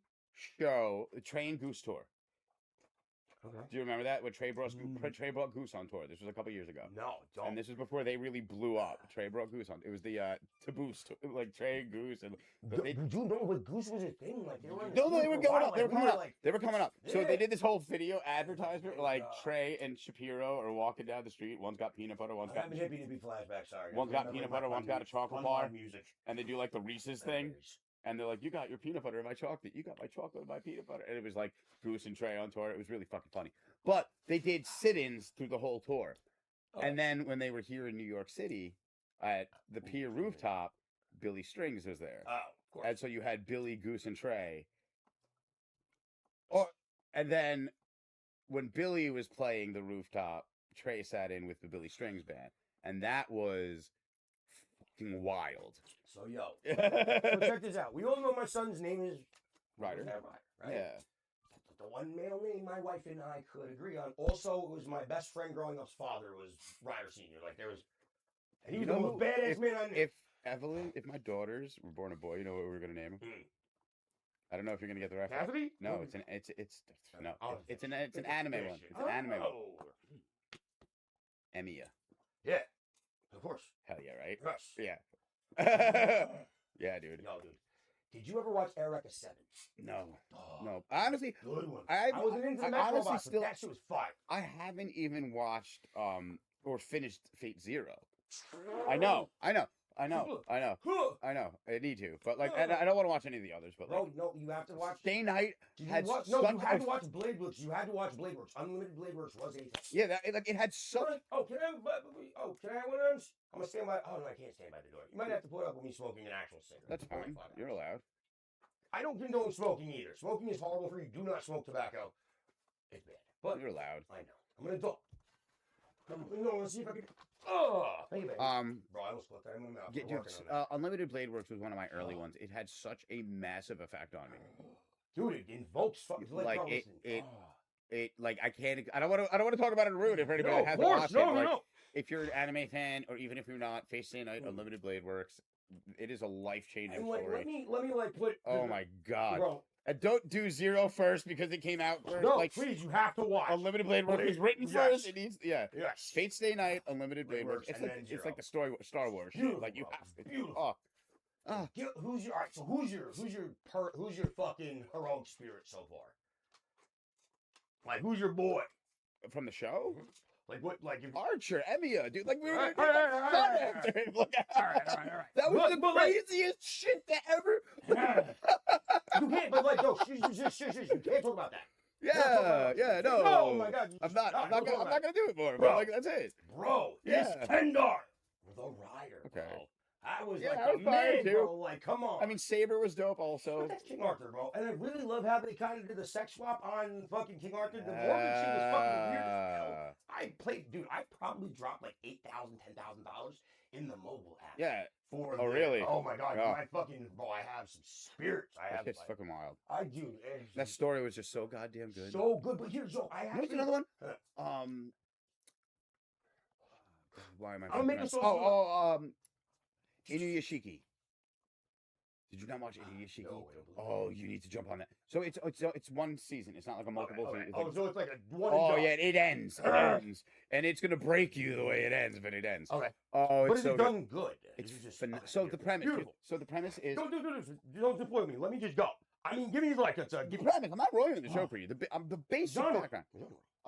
and Goose tour. Okay. Do you remember that? When Trey brought Goose on tour. This was a couple years ago. No, don't. And this was before they really blew up. Trey brought Goose on. It was the to boost like Trey and Goose and. Did you know what Goose was a thing? Like they were. No, they were going up. They were coming up. They were coming up. Yeah. So they did this whole video advertisement. Like Trey and Shapiro are walking down the street. One's got peanut butter. One's got. I'm hippie to be flashback. Sorry. One's got peanut butter. One's got a chocolate bar. Music. And they do like the Reese's thing. And they're like, you got your peanut butter and my chocolate. You got my chocolate and my peanut butter. And it was like Goose and Trey on tour. It was really fucking funny. But they did sit-ins through the whole tour. Oh. And then when they were here in New York City at the Pier Rooftop, Billy Strings was there. Oh, of course. And so you had Billy, Goose, and Trey. And then when Billy was playing the Rooftop, Trey sat in with the Billy Strings band. And that was fucking wild. So, so check this out. We all know my son's name is Ryder. Right? Yeah. The one male name my wife and I could agree on. Also, it was my best friend growing up's father was Ryder Sr. Like, there was... And he was the most badass man I knew. If my daughters were born a boy, you know what we were going to name him? I don't know if you're going to get the reference. Cassidy? No, it's an anime one. It's an anime one. Emiya. Yeah. Of course. Hell yeah, right? Yes. Yeah. Yeah, dude. Yo, dude. Did you ever watch Eureka 7? No. No. Honestly, good one. I wasn't into the honestly still, that shit was fire. I haven't even watched or finished Fate Zero. I know. I need to, but like, I don't want to watch any of the others. But like, no, you have to watch. Stay Night you had to watch Blade Works. You had to watch Blade Works. Unlimited Blade Works was a. Yeah, it had such. Can I have one of those? I'm gonna stand by. Oh no, I can't stand by the door. You might have to put up with me smoking an actual cigarette. That's fine. You're allowed. I don't condone smoking either. Smoking is horrible for you. Do not smoke tobacco. It's bad. But you're allowed. I know. I'm an adult. Let's see if I can. Oh, thank you, baby. Bro, I almost split that in my mouth. Dude, Unlimited Blade Works was one of my early ones. It had such a massive effect on me. Dude, it invokes fucking like it like I can't. I don't want to talk about it and ruin it for anybody that hasn't watched it. Like, if you're an anime fan, or even if you're not, Face Day Night, Unlimited Blade Works. It is a life-changing story. Let me like put. Oh my god! Bro. And don't do Zero first because it came out first. No, like, please, you have to watch. Unlimited Blade Works was written first. It needs, Yes. Fate Stay Night, Unlimited Blade Works. It's like the story, Star Wars. Beautiful, like you have to. Beautiful. Oh, Oh. Who's your all right? So who's your fucking heroic spirit so far? Like who's your boy From the show? Like what? Like if, Archer, Emia, dude. Like we were All right, gonna do all right, son all right, after him. Like, all right. that was But like, craziest shit that ever. you can't. But like, yo, shush, you can't talk about that. Yeah, no. No, oh my God, I'm not gonna do it more, Bro. bro. Like that's it. Bro, Yeah. it's Kendar, the Rider. Okay. Bro. I was Yeah, like, I was a fire man, too. bro. Like, come on. I mean, Saber was dope also. But that's King Arthur, bro. And I really love how they kind of did the sex swap on fucking King Arthur. The Morgan shit was fucking weird as hell. I played, dude. I probably dropped like $8,000, $10,000 in the mobile app. Yeah. For Oh, really? Oh my God. Oh. I fucking, bro. I have some spirits. I have. It's Like, fucking wild. I do. That story was just so goddamn good. So good. But here's Joe. I What's actually another one? Huh. Why am I? I'll make a Inuyashiki. Did you not watch Inuyashiki? No, Oh, you need to jump on that. So it's one season. It's not like a multiple Okay. season. It's Oh, like, so it's like a one. oh and yeah, done. it ends. It ends, and it's gonna break you the way it ends, but it ends. Okay. Oh, But it's is so it good. done good? It's Is it just okay, beautiful. so the premise is Don't deploy me. Let me just go. I mean, give me like it's a the premise. I'm not ruining the show for you. The basic Genre. background.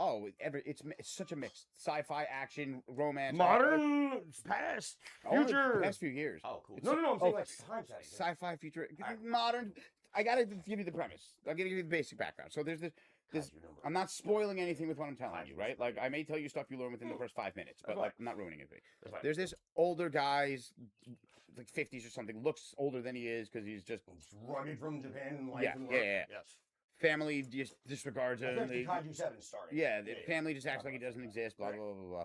Oh, it's such a mix. Sci-fi, action, romance, Modern, past, future. The past few years. Oh, cool. It's No, I'm saying oh, like time setting. Sci-fi, future, Alright. modern. I gotta give you the premise. I'll give you the basic background. So there's this. How's your number? I'm not spoiling anything with what I'm telling How's you, your right? Like I may tell you stuff you learn within the first 5 minutes, but That's like fine. I'm not ruining anything. That's fine. There's this older guy's like 50s or something, looks older than he is because he's just It's rugged from Japan and life Yeah, and yeah, work. yeah. Yes. family just disregards him. That's They- Kaiju 7 started. Yeah, the family just acts like he doesn't exist, blah, Right. blah, blah, blah.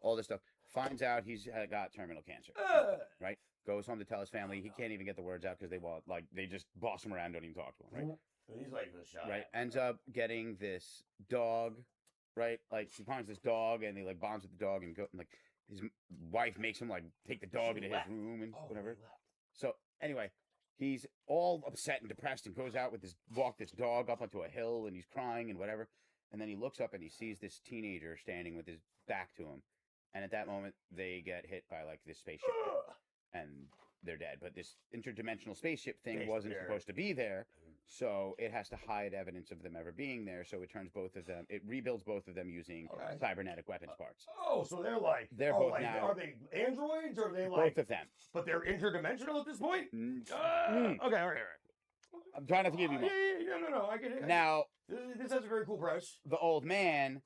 All this stuff. Finds out he's got terminal cancer, right? Goes home to tell his family. He can't even get the words out because they just boss him around, don't even talk to him, right? And he's like, shut Right? up. Ends up getting this dog, right? Like, he finds this dog and he, like, bonds with the dog and like, his wife makes him, like, take the dog She into left. his room and Oh, whatever. he left. So, anyway, he's all upset and depressed and goes out with walk this dog up onto a hill and he's crying and whatever. And then he looks up and he sees this teenager standing with his back to him. And at that moment, they get hit by like this spaceship and they're dead. But this interdimensional spaceship thing Based wasn't there. supposed to be there. So it has to hide evidence of them ever being there. So it rebuilds both of them using Okay. cybernetic weapons parts. Oh, so they're like They're oh, both like, now- Are they androids or are they like? Both of them. But they're interdimensional at this point. Mm. Okay, all right. I'm trying not to give you more. No. I get it. Now, This has a very cool price. the old man,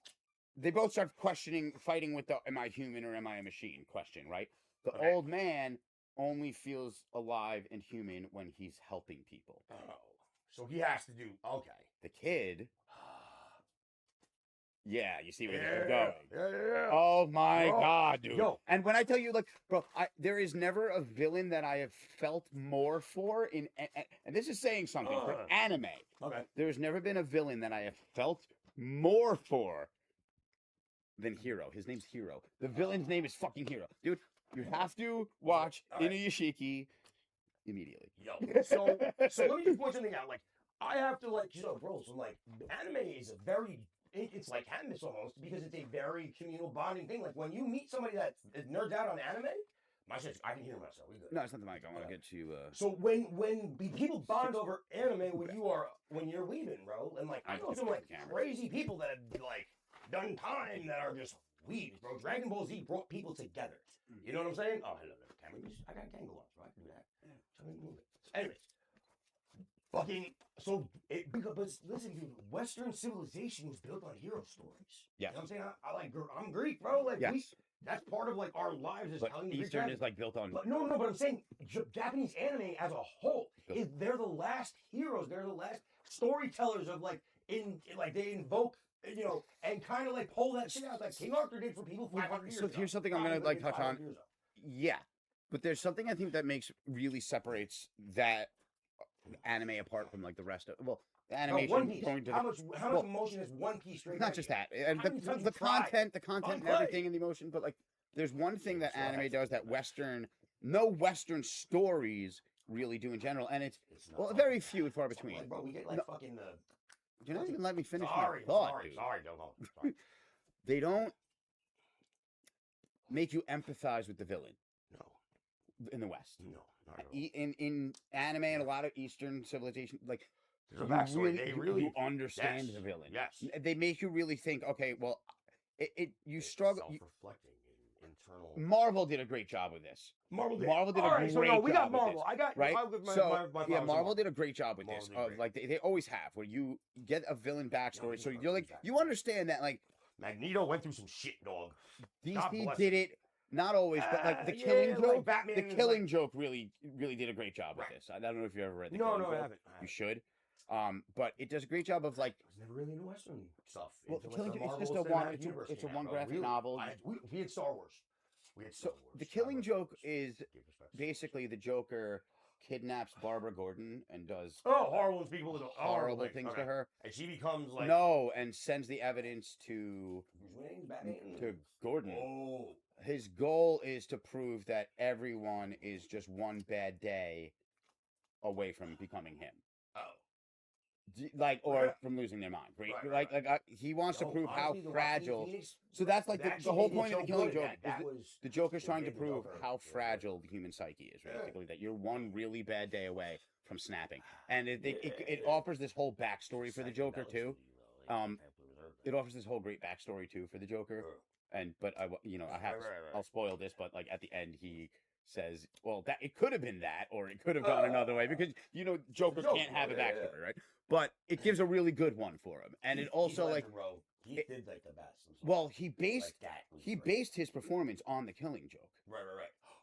they both start fighting with the am I human or am I a machine question, right? The Okay. old man only feels alive and human when he's helping people. Oh, so he has to do okay. The kid, yeah, you see where this is Yeah. going. Oh my Bro, god, dude. yo. And when I tell you, like, bro, there is never a villain that I have felt more for and this is saying something for anime. Okay. There's never been a villain that I have felt more for than Hero. His name's Hero. The villain's name is fucking Hero. Dude, you have to watch All right. Inuyashiki immediately. Yo. So let me just point something out. Like I have to like bro. So like anime is a very it's like Canvas almost because it's a very communal bonding thing. Like when you meet somebody that nerds out on anime, my shit, I can hear myself. We good. No, it's not the mic. I want to get you. So when people bond over anime when you're leaving, bro, and like I know some like crazy people that have like done time that are just weebs, bro. Dragon Ball Z brought people together. You know what I'm saying? Oh, hello there, camera. I got Kango on, so I can do that. So let me move it. Anyways, but listen, dude, Western civilization was built on hero stories. Yeah. You know what I'm saying? I'm Greek, bro. Like Yes. that's part of like our lives is But telling the Greek Eastern tragedy. is like built on. But no, but I'm saying Japanese anime as a whole they're the last heroes. They're the last storytellers of like they invoke and kind of like pull that shit out like King Arthur did for people 500 years So ago. here's something I'm gonna like touch 500 on. years ago. Yeah, but there's something I think that really separates that anime apart from like the rest of the animation One Piece. going to How the, much emotion is One Piece straight? not just that and How many times the you cried content on and Clay? everything and the emotion, but like there's one thing that Sure, anime that's- does that no Western stories really do in general, and it's not very few and far between. Like, bro, we get like No. fucking You're not even letting me finish sorry, my thought, sorry, dude. sorry, sorry. They don't make you empathize with the villain. No. in the West. No, not at all. In anime and a lot of Eastern civilization, like There's a you backstory. They you really understand yes, the villain. Yes. They make you really think. Okay, well, you struggle. Self-reflecting and internal. Marvel did a great job with this. Marvel did. Marvel did a All right, so great no, we got job with Marvel. this, I got right? I'll give my, So my yeah, flowers to Marvel did a great job with Marvel this. did Of great. like they always have, where you get a villain backstory, he's so got you're like things you back. understand that like Magneto went through some shit, dog. God DC bless did him. it. Not always, but like the Yeah, Killing like Joke, Batman the is Killing like- Joke really did a great job with Right. this. I don't know if you ever read the No, Killing no, I Joke. haven't. You should. But it does a great job of like I was never really into Western stuff. Well, Into, Killing the Joke- it's Marvel just a Cinematic one- it's a- Universe it's a came one out, graphic really. novel. We had Star Wars. We had Star So Wars. the Killing I read Joke Star is Wars. Give respect to Star Wars. basically the Joker kidnaps Barbara Gordon and does Oh, horrible people do horrible things okay. to her. And she becomes like No, and sends the evidence to Bruce Wayne, Batman. Gordon. Oh, His goal is to prove that everyone is just one bad day away from becoming him. oh. Like, or Right. from losing their mind. Right? Right. He wants to Yo, prove how honestly, the Joaquin fragile. Phoenix, So that's like that the whole actually point of made the it so Killing good. Joke. That Is was the Joker's it trying to made the prove Joker how really fragile the human psyche is, Yeah. basically. That you're one really bad day away from snapping. And it Yeah. offers this whole backstory for the Joker, Psychedelics, too. like, Um, Temple Reserve. It offers this whole great backstory, too, for the Joker. But I have Right. I'll spoil this, but like at the end he says, well, that it could have been that, or it could have gone another way, because Joker Joker, can't have a yeah. backstory, right? But it gives a really good one for him, and it also Heath like, Ledger, bro. He it- did like the best. I'm sorry. well, he based like that was he great. based his performance on the Killing Joke. Right.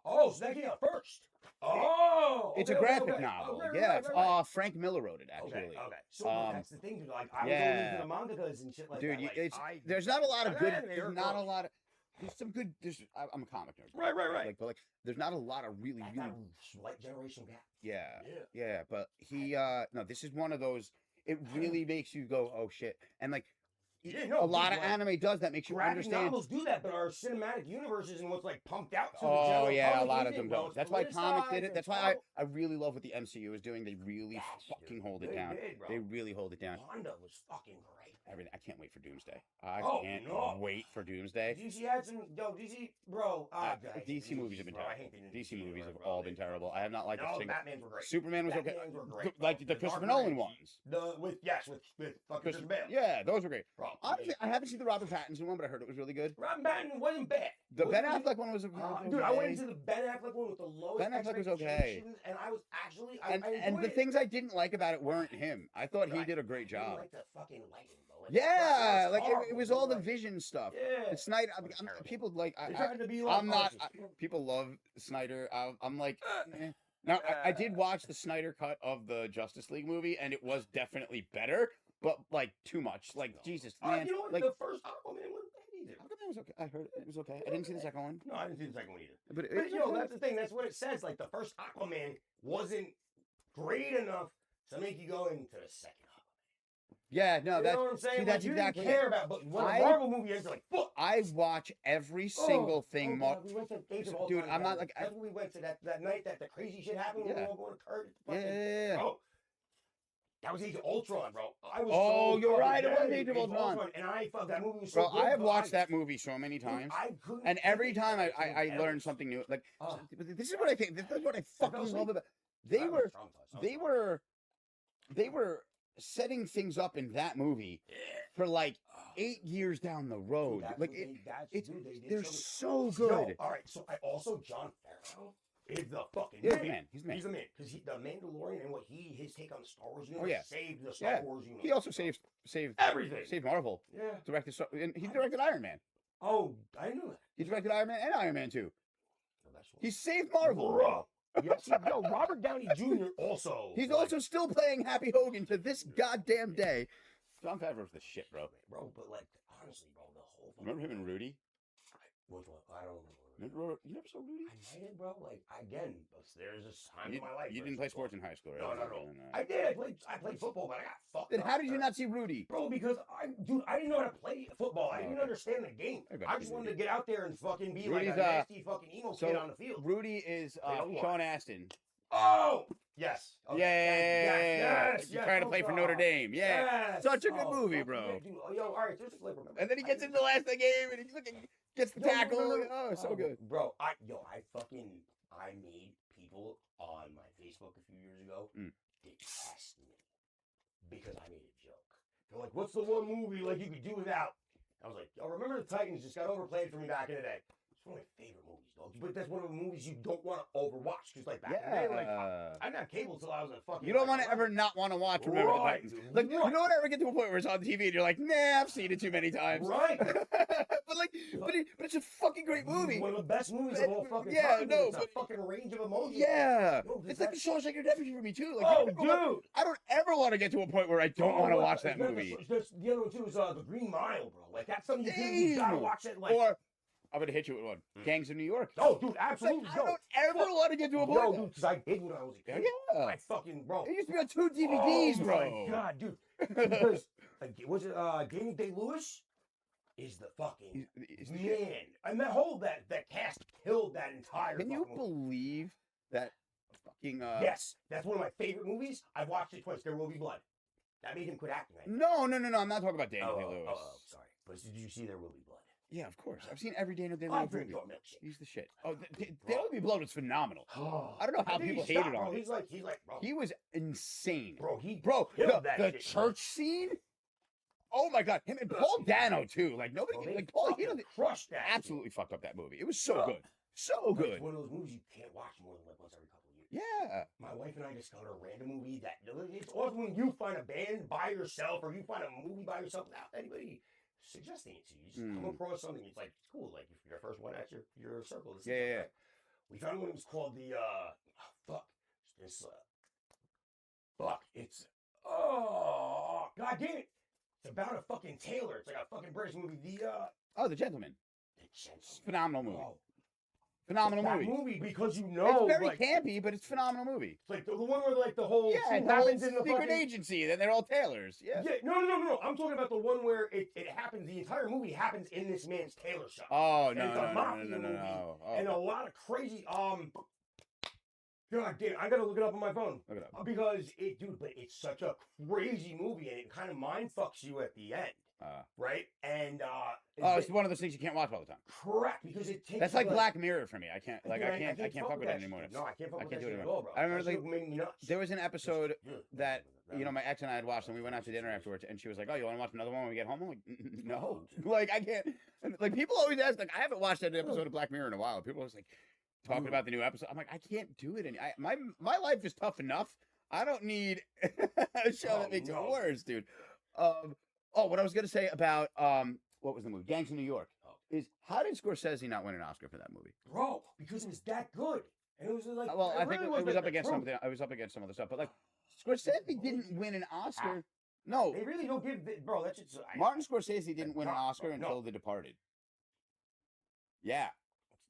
Oh, so that came out first. Oh, It's okay, a graphic okay. novel, Oh, right, yeah. right. Frank Miller wrote it actually. Okay. So that's the thing, dude. Like I was yeah. always into the mangakas and shit like Dude, that. Like, there's not a lot of I'm good. an animator, There's not a bro. lot of. There's some good. I'm a comic nerd. Right. Like, but like, there's not a lot of really. that slight generational gap. Yeah. But no, this is one of those. It really makes you go, oh shit, and like, Yeah, no, a lot of like, anime does that. Makes you graphic understand. novels do that, but our cinematic universes and what's like pumped out to the Oh general yeah, a public lot of isn't, them bro. don't. It's That's why comics did politicized it. That's and why so- I really love what the MCU is doing. They really Yes, fucking dude. hold it They down. did, bro. They really hold it down. Wanda was fucking great. Everything. I can't wait for Doomsday. I Oh, can't no. wait for Doomsday. DC had some DC, bro. DC movies have been bro, I terrible. hate the DC movies have bro. all been terrible. I have not liked a No, single. Batman's were great. Superman was okay. Batmans were great, Like bro. the The Christopher Dark Nolan Knight. ones. With fucking Christian Bale. Yeah, those were great. Bro, Honestly, I haven't seen the Robert Pattinson one, but I heard it was really good. Robin Pattinson wasn't bad. The Ben Wasn't- Affleck one was Dude, I went into the Ben Affleck one with the lowest Ben Affleck was okay. expectations, and I was actually I and enjoyed the it. things I didn't like about it weren't him. I thought he Right. did a great I didn't job. like the fucking lighting, bro. Like, Yeah, the like it horrible, was dude, all the like, vision stuff. Yeah. And Snyder, It was terrible. people like They tried to be like I'm not. artists. People love Snyder. I'm like, eh. Now I did watch the Snyder cut of the Justice League movie, and it was definitely better, but like too much. Like No. Jesus, man. You know what? Like the first Aquaman wasn't bad either. Aquaman was okay. I heard it was okay. I didn't see the second one, No, I didn't see the second one either. but it But was you know, okay. that's the thing. That's what it says. Like the first Aquaman wasn't great enough to make you go into the second Aquaman. Yeah, no, You that's know what I'm saying? see, Like, that's you exactly didn't care it. about, but when I- a Marvel movie ends, you're like, fuck. I watch every single thing. God, we went to Age of Dude, Ultron, I'm not bro. like That's when we went to that night that the crazy shit happened when we Yeah. were all going to Kurt. Yeah. Bro, that was Age of Ultron, bro. I was Oh, so you're fucking right, it was dead Age of in Ultron. and I thought that movie was so Bro, good. I have but watched that movie so many times. I couldn't. And every take it. time I Ever. learned something new. Like Oh. this is what I think. This is what I fell fucking asleep. love about. I They was were traumatized. I was they traumatized. were setting things up in that movie Yeah. for like Oh. 8 years down the Dude, road. that's Like what it, they- that's- it's dude, they did they're so so Yo, good. all right, so I also John Farrow is the fucking He's man. the man. He's the man. He's the man because the Mandalorian and what his take on the Star Wars universe yeah. saved the Star Yeah. Wars universe. He also saved everything. Marvel. Yeah. And he directed Iron Man. Oh, I knew that. He directed Iron Man and Iron Man 2. No, that's what- He saved Marvel. Bro. Yes, yo, Robert Downey Jr. also. He's like, also still playing Happy Hogan to this goddamn day. John Favreau's the shit, bro. Bro, but like honestly, bro, the whole. Remember him and Rudy? Which one? I don't remember. You never saw Rudy? I might have, bro. Like again, but there's this time You, in my life. you where didn't it's play like, sports in high school, right? No, no, no. No. I did. I played football, but I got fucked. Then up, how did you man. not see Rudy? Bro, because I didn't know how to play football. I didn't Okay. understand the game. I got I you, just wanted Rudy. to get out there and fucking be Rudy's, like a nasty fucking emo so kid on the field. Rudy is They don't want Sean Astin. Oh, yes. Okay. Yes. You're trying to Oh, play for Notre God. Dame. Yeah. Yes. Such a good Oh, movie, fucking bro. yeah, dude. Oh, yo, all right, just like remember. And then he gets into the last of the game and he fucking gets the Yo, tackle. remember- Oh, so good. Bro, I fucking I made people on my Facebook a few years ago detest me because I made a joke. They're like, "What's the one movie like you could do without?" I was like, "Yo, remember the Titans just got overplayed for me back in the day." It's one of my favorite movies, dog. But that's one of the movies you don't want to overwatch because, like, back in the day, like, I didn't have cable till I was a fucking. You don't like, want to ever 11. not want to watch Remember the Right, Titans. Like, you don't ever get to a point where it's on TV and you're like, nah, I've seen it too many times. Right. but it's a fucking great movie. One of the best movies of all fucking Yeah, time. no, It's a fucking range of emotions. Yeah, No, it's like the Shawshank Redemption for me too. Like, Oh, dude, I don't ever want to get to a point where I don't want to watch that movie. The other one too is the Green Mile, bro. Like that's something you gotta watch it. Like, or I'm gonna hit you with one. Gangs of New York. Oh, dude, absolutely. Like, I don't ever want to get to a point. No, dude, because I did when I was a kid. Yeah, I fucking bro. It used to be on 2 DVDs, bro. Oh my god, dude. Because was it Daniel Day-Lewis? Is the fucking man, and that cast killed that entire. Can you movie. believe that fucking? Yes, that's one of my favorite movies. I've watched it twice. There Will Be Blood. That made him quit acting. Right? No. I'm not talking about Daniel Day-Lewis. Oh, sorry. But did you see There Will Be Blood? Yeah, of course. I've seen every Daniel I Day-Lewis drink movie. your milkshake. He's the shit. Oh, There Will Be Blood was phenomenal. I don't know how people he hated stopped, on bro. it. He's like, bro. He was insane. Bro, he Bro, killed the that shit, church scene. Oh my god, him and Paul Dano too. Like nobody, They like Paul, he fucking doesn't crushed that. absolutely fucked up that movie. It was so good, so But good. It's one of those movies you can't watch more than like once every couple of years. Yeah. My wife and I discovered a random movie that it's awesome when you find a band by yourself or you find a movie by yourself without anybody suggesting it to you. You just come across something. It's like it's cool. Like if you're the first one at your circle. This Yeah. We found one. It was called the It's god damn it. It's about a fucking tailor. It's like a fucking British movie. Oh, The Gentleman. Phenomenal movie. Oh, Phenomenal that movie. because you know It's very like, campy, but it's a phenomenal movie. It's like the one where like the whole Yeah, scene the whole happens in the secret fucking agency. Then they're all tailors. Yeah. Yeah, no. I'm talking about the one where it happens. The entire movie happens in this man's tailor shop. Oh And no, it's no, a no, mafia no, no, movie, no. Oh. And a lot of crazy. God damn, I gotta look it up on my phone. Look it up. Because but it's such a crazy movie, and it kind of mind fucks you at the end, right? And it's one of those things you can't watch all the time. correct because it takes. That's like Black Mirror for me. I can't fuck with it that anymore. shit. No, I can't fuck with that do it shit at anymore. all, bro. I remember That shit made me nuts. there was an episode that Yeah. my ex and I had watched, and we went out to dinner afterwards, and she was like, "Oh, you want to watch another one when we get home?" I'm like, "No, like I can't." And, like people always ask, like I haven't watched an episode of Black Mirror in a while. People always like talking about the new episode. I'm like, I can't do it. And my life is tough enough. I don't need a show that makes it worse, dude. What I was gonna say about what was the movie? Gangs of New York. Is how did Scorsese not win an Oscar for that movie? Bro, because it was that good. And it was like I think it was up against something. I was up against some other stuff, but like Scorsese didn't win an Oscar. No, they really don't give bro. That's just Martin Scorsese didn't win an Oscar until The Departed. Yeah,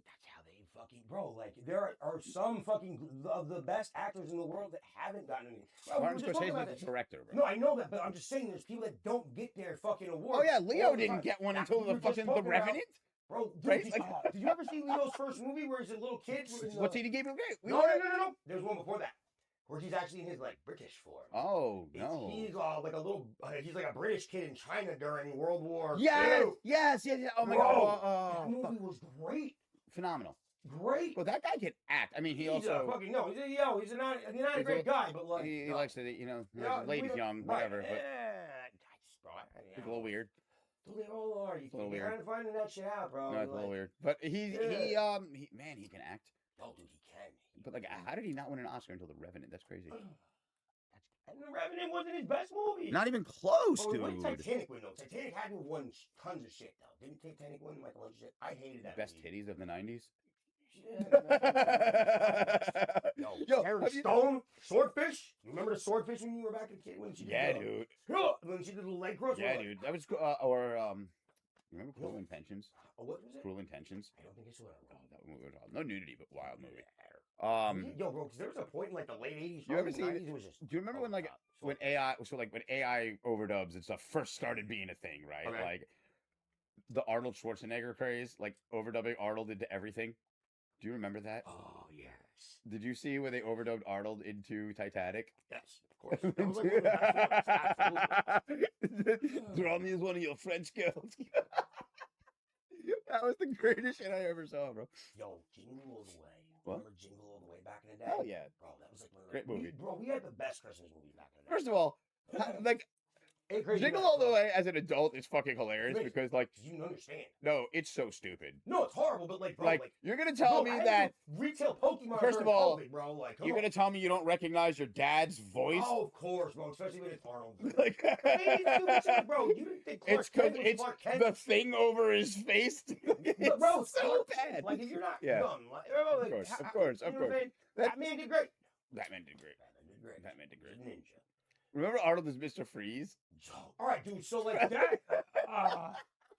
that's how they fucking bro. Like there are some fucking of the best actors in the world that haven't gotten any. Bro, Martin Scorsese is the director, bro. No, I know that, but I'm just saying there's people that don't get their fucking awards. Oh yeah, Leo all the didn't time. get one That's until what we the were just fucking The talking about. Revenant. Bro, dude, Right? did you ever see Leo's first movie where he's a little kid? What's he gave him? No. There's one before that where he's actually in his like British form. Oh no. He's like a little. He's like a British kid in China during World War Yes, II. yes. Oh my Bro, god. that movie was great. Phenomenal. Great. Well, that guy can act. I mean, he's a fucking he's not a great guy, but like he likes to, Yeah, ladies young, whatever. But bro, it's a little weird. They all are. You a little can weird. kind of finding that shit out, bro. No, it's a little weird. But he can act. Oh, dude, he can. But like, how did he not win an Oscar until The Revenant? That's crazy. And The Revenant wasn't his best movie. Not even close, What dude. did Titanic win though? Titanic hadn't won tons of shit though. Didn't Titanic win like a bunch of shit? I hated that. Best movie. titties of the '90s. Yo, Sharon Stone, Swordfish. Remember the Swordfish when you were back a kid? When she did dude. When she did the leg cross. Yeah, dude. That was remember Cruel Intentions? Oh, what was it? Cruel Intentions. I don't think I saw that. Oh, that movie was wild. No nudity, but wild movie. Yo, bro, because there was a point in like the late '80s. You ever see? 90s, it was just, do you remember when AI overdubs and stuff first started being a thing, right? Okay. Like the Arnold Schwarzenegger craze, like overdubbing Arnold into everything. Do you remember that? Oh yes. Did you see where they overdubbed Arnold into Titanic? Yes, of course. That was like one of the best ones. Absolutely. Draw me as one of your French girls. That was the greatest shit I ever saw, bro. Yo, Jingle All the Way. What? Remember Jingle All the Way back in the day? Hell yeah. Bro, that was like one of the Great movie. Bro, we had the best Christmas movies back in the day. First of all, like, Hey, Crazy Jingle Nights, All the bro. Way as an adult is fucking hilarious Amazing. because, like, You don't understand. no, it's so stupid. No, it's horrible, but like, bro, Like, like you're gonna tell bro, I me had that to retail Pokemon first of during all, COVID, bro. Like, come you're on. gonna tell me you don't recognize your dad's voice? Oh, of course, bro. Especially when it's Arnold. Like, I mean, it's stupid shit, bro. You didn't think Clark it's because Kent was it's Clark Kent? the thing over his face. It's But bro, so Clark bad. Kent, like, if you're not Yeah. dumb, like, bro, like, Of course. you know what I'm saying? Batman did great. Batman did great. Batman did great. Batman did great. He's a ninja. Remember Arnold as Mr. Freeze? All right, dude. So like that,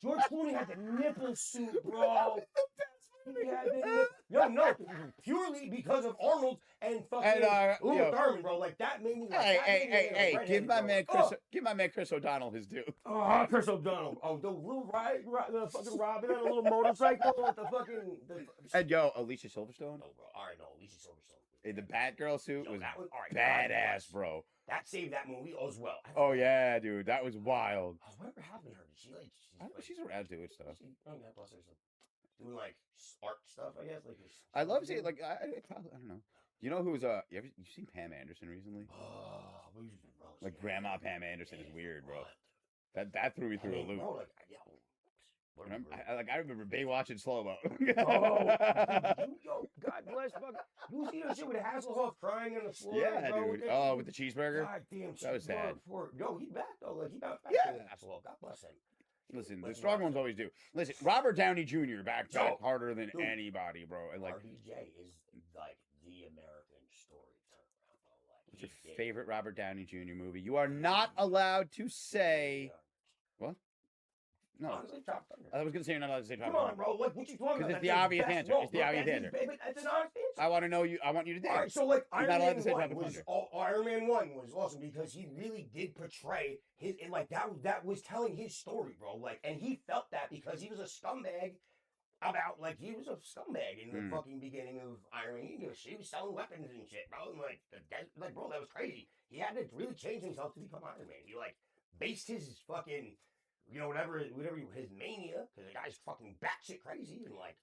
George Clooney had the nipple suit, bro. He had the no, purely because of Arnold and fucking Uma Thurman, bro. Like that made me like. Hey! Give my man Chris O'Donnell his due. Oh, Chris O'Donnell. Oh, the little the fucking Robin on a little motorcycle with the fucking. And Alicia Silverstone. No, bro. All right, no, Alicia Silverstone. In the Batgirl suit was all right, badass, bro. That saved that movie as well. Oh yeah, dude, that was wild. Whatever happened to her? Did she like? She's around doing stuff. God bless her. Doing like art stuff, I guess. Like I love seeing like I don't know. You know who's you seen Pam Anderson recently? Like Grandma Pam Anderson is weird, bro. That threw me through a loop. Bro, like, Remember, I remember Baywatch in slow mo. Yo, God bless, fuck. You see that shit with Hasselhoff crying on the floor? Yeah, bro, dude. Oh, with the cheeseburger. God damn, that was sad. Yo, he's back though. Like he bounced back. Yeah, Hasselhoff. God bless him. Listen, the strong ones always do. Listen, Robert Downey Jr. back harder than anybody, bro. And like RDJ is like the American storyteller, bro. Like, what's your favorite Robert Downey Jr. movie? You are not allowed to say what? No, honestly, Top Thunder. I was gonna say you're not allowed to say Top Come Thunder. on, bro. Like, what you talking about? Because it's the obvious answer. It's the obvious answer. It's an honest answer. I want to know you. I want you to dance. All right, so like Iron Man 1 was awesome because he really did portray his and like that was telling his story, bro. Like, and he felt that because he was a scumbag about like he was a scumbag in the fucking beginning of Iron Man. He was selling weapons and shit, bro. And like bro, that was crazy. He had to really change himself to become Iron Man. He like based his fucking. You know, whatever his mania, because the guy's fucking batshit crazy and like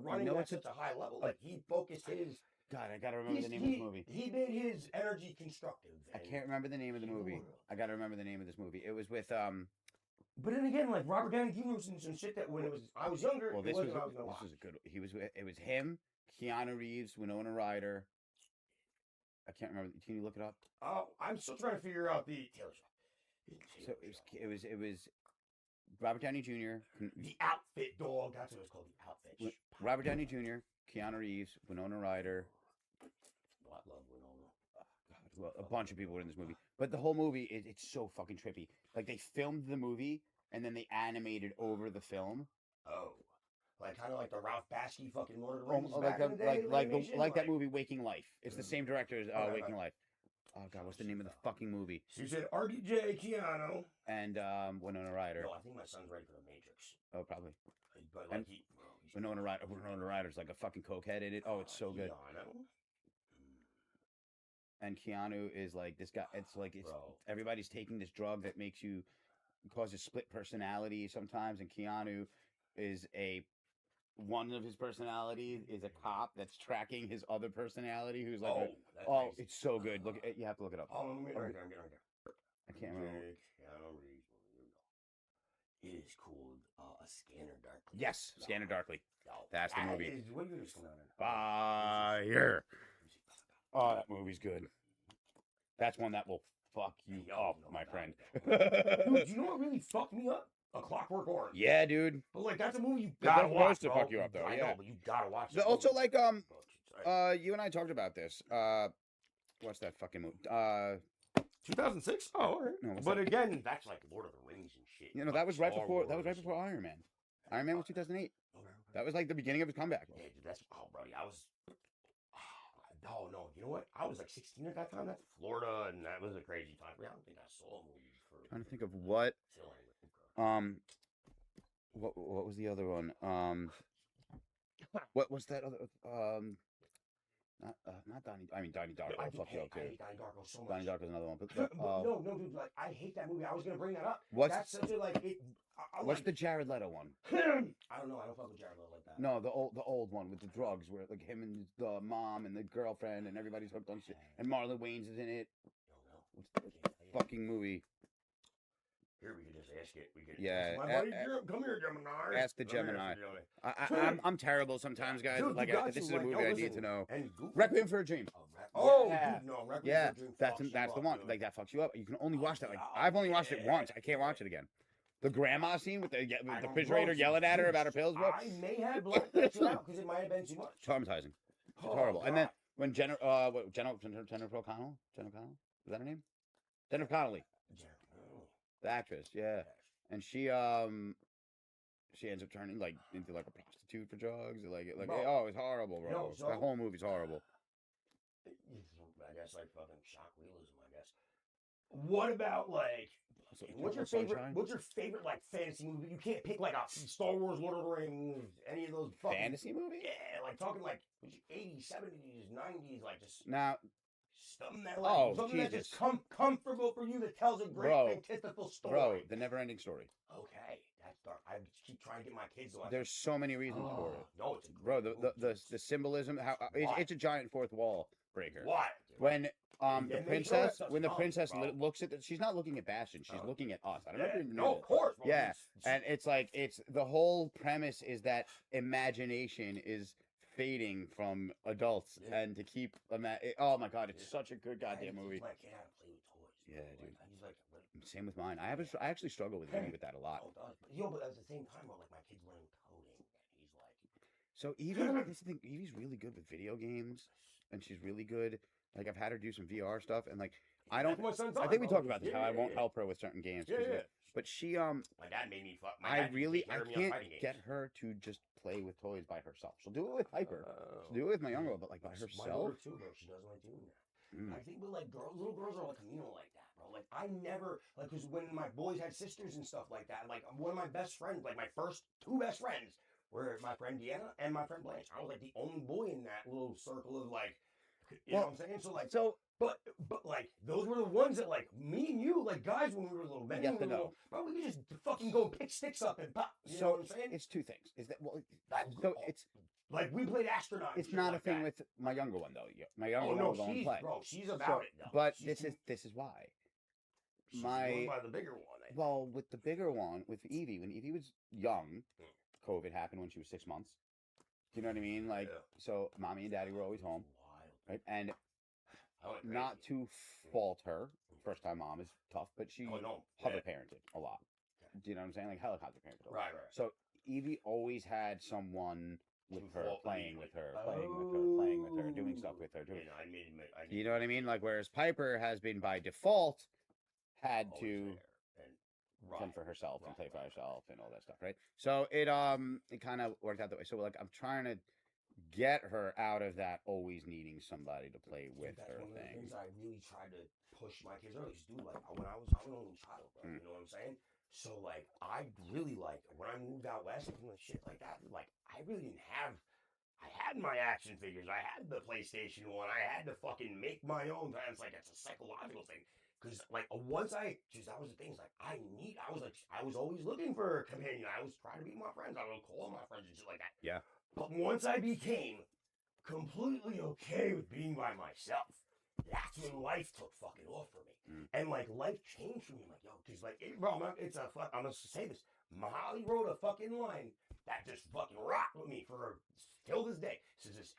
running at such a high level. Like he focused his. God, I gotta remember the name of this movie. He made his energy constructive. I can't remember the name of the movie. I gotta remember the name of this movie. It was with But then again, like Robert Downey Jr. was in some shit that when I was younger. Well, this was a good. It was him, Keanu Reeves, Winona Ryder. I can't remember. Can you look it up? Oh, I'm still trying to figure out the Taylor Swift. So it was Robert Downey Jr. The Outfit, dog. That's what it's called. The Outfit. Robert Downey Jr., Keanu Reeves, Winona Ryder. I love Winona. Well, a bunch of people were in this movie, but the whole movie it's so fucking trippy. Like they filmed the movie and then they animated over the film. Oh, like kind of like the Ralph Bakshi fucking Lord of the Rings. Like that movie Waking Life. It's the same director as Waking Life. Oh God, what's the name of the fucking movie? So you said RDJ, Keanu, and Winona Ryder. No, I think my son's ready for the Matrix. Oh, probably. But like Winona Ryder's like a fucking cokehead in it. Oh, it's so good. And Keanu is like this guy. It's like everybody's taking this drug that causes split personality sometimes, and Keanu is one of his personalities is a cop that's tracking his other personality who's like it's so good. Look, you have to look it up. I'm getting right there. I can't remember. It is called A Scanner Darkly. Yes, Scanner Darkly. That's the movie. What year is it coming out in? Fire. Oh, that movie's good. That's one that will fuck you up, my friend. Dude, you know what really fucked me up? A Clockwork Orange. Yeah, dude. But like that's a movie you gotta watch. To fuck you up though. I know, but you gotta watch it. Also, like you and I talked about this. What's that fucking movie? 2006. Oh, all right. No, but again, that's like Lord of the Rings and shit. You know, that was right before. That was right before Iron Man. Iron Man was 2008. That was like the beginning of his comeback. Yeah, dude, that's buddy. I was. Oh no, you know what? I was like 16 at that time. That's Florida, and that was a crazy time. I don't think I saw a movie for. Trying to think of what. What was the other one? What was that other? not Donnie. I mean Donnie Darko. I I'll fuck you up I too. hate Donnie Darko so much. Donnie Darko's another one. But, But no, dude, like I hate that movie. I was gonna bring that up. What's That's such a like it. what's like, the Jared Leto one? I don't know. I don't fuck with Jared Leto like that. No, the old one with the drugs, where like him and the mom and the girlfriend and everybody's hooked on shit, and Marlon Wayans is in it. What's the fucking movie? Here we can just ask it. We can. Yeah, My buddy, come here, Gemini. ask the Come here, Gemini. Gemini. I'm terrible sometimes, guys. Dude, like you got this is to, a like, movie yo, I need listen, to know. And Google. Requiem for a Dream. Oh, Yeah. dude, no, Requiem Yeah, for a Dream that's fucks that's you the up, one. dude. Like that fucks you up. You can only watch that. Like Oh, I've only watched it yeah. once. I can't watch it again. The grandma scene with the I the don't refrigerator know, yelling at her dude, about her pills, bro. I may have blocked that shit out because it might have been too much. Traumatizing. It's Oh, horrible. And then God. when Jennifer O'Connell, is that her name? Jennifer Connelly, the actress, yeah. And she ends up turning like into like a prostitute for drugs. Like Bro. oh, it's horrible, bro. No, so- The whole movie's horrible. I guess like fucking shock realism. I guess. What about like? So, What's your Sunshine? favorite? What's your favorite like fantasy movie? You can't pick like a Star Wars, Lord of the Rings, any of those fucking Fantasy movie? Yeah, like talking like 80s, 70s, 90s, like just Now, something that like something that's just comfortable for you that tells a great fantastical story. bro, the never-ending story. Okay, that's dark. I keep trying to get my kids to watch. There's so many reasons for it. No, it's a Bro, great the symbolism, how it's a giant fourth wall breaker. What? When Yeah, the make sure princess that when the stuff's princess common, bro. looks at she's not looking at Bastion, she's looking at us. I don't know if you no, know of course. Bro. Yeah, and it's like it's the whole premise is that imagination is fading from adults, and to keep oh my god, it's such a good goddamn movie. My kid had to play with toys. Yeah, dude. Like, he's like, what? Same with mine. I actually struggle with dealing with that a lot. Oh, it does. But at the same time, bro, like my kid's learning coding, and he's like, So Evie, this is the thing, Evie's really good with video games, and she's really good. Like I've had her do some VR stuff, and like I don't. That's what my son's I on, think we bro. talked about this. Yeah, how I yeah, won't yeah. help her with certain games. Yeah, 'cause yeah. But she My dad made me fuck. My I dad really take care I of me on can't fighting games. get her to just play with toys by herself. She'll do it with Piper. Oh. She'll do it with my younger one, but like by My herself. daughter too, bro. She doesn't like doing that. Mm. I think, but like little girls are like communal like that, bro. Like I never like because when my boys had sisters and stuff like that, like one of my best friends, like my first two best friends were my friend Deanna and my friend Blanche. I was like the only boy in that little circle of like, you know what I'm saying? So like, but like those were the ones that like me and you, like guys when we were little men, Yes and no. bro, we could just fucking go pick sticks up and pop. You know what I'm saying? It's two things. Is that well? That's So it's like we played astronaut. and it's shit not like a thing that. with my younger one though. My younger Oh one no, will go and she's play. bro, she's about So, it though. but She's this is why. she's my- going by the bigger one. I think. Well, with the bigger one, with Evie, when Evie was young, COVID happened when she was 6 months. Do you know what I mean? Like, Yeah. so mommy and daddy were always home, Wild. right? And I went not crazy. to fault her, first time mom is tough, but she Oh no. hover Yeah. parented a lot. Do you know what I'm saying? Like helicopter parented a lot. Right. So Evie always had someone with To her, fault playing me. with her, playing with her, doing stuff with her. You know, I made You know what I mean? Like, whereas Piper has been by default had always to there. And fend for herself and play for right. herself and all that stuff, right? So it kind of worked out that way. So like I'm trying to get her out of that always needing somebody to play with That's her one of the thing. things I really tried to push my kids early. Do like when I'm an only child, bro. Mm. You know what I'm saying? So like I really like when I moved out west and shit like that. Like I really didn't have. I had my action figures. I had the PlayStation 1. I had to fucking make my own. And it's like it's a psychological thing. Because like once that was the thing. It's like I was always looking for a companion. I was trying to be my friends. I would call my friends and shit like that. Yeah. But once I became completely okay with being by myself, that's when life took fucking off for me. Mm. And like life changed for me. I'm like, yo, because like, bro, I'm gonna say this. Molly wrote a fucking line that just fucking rocked with me for till this day.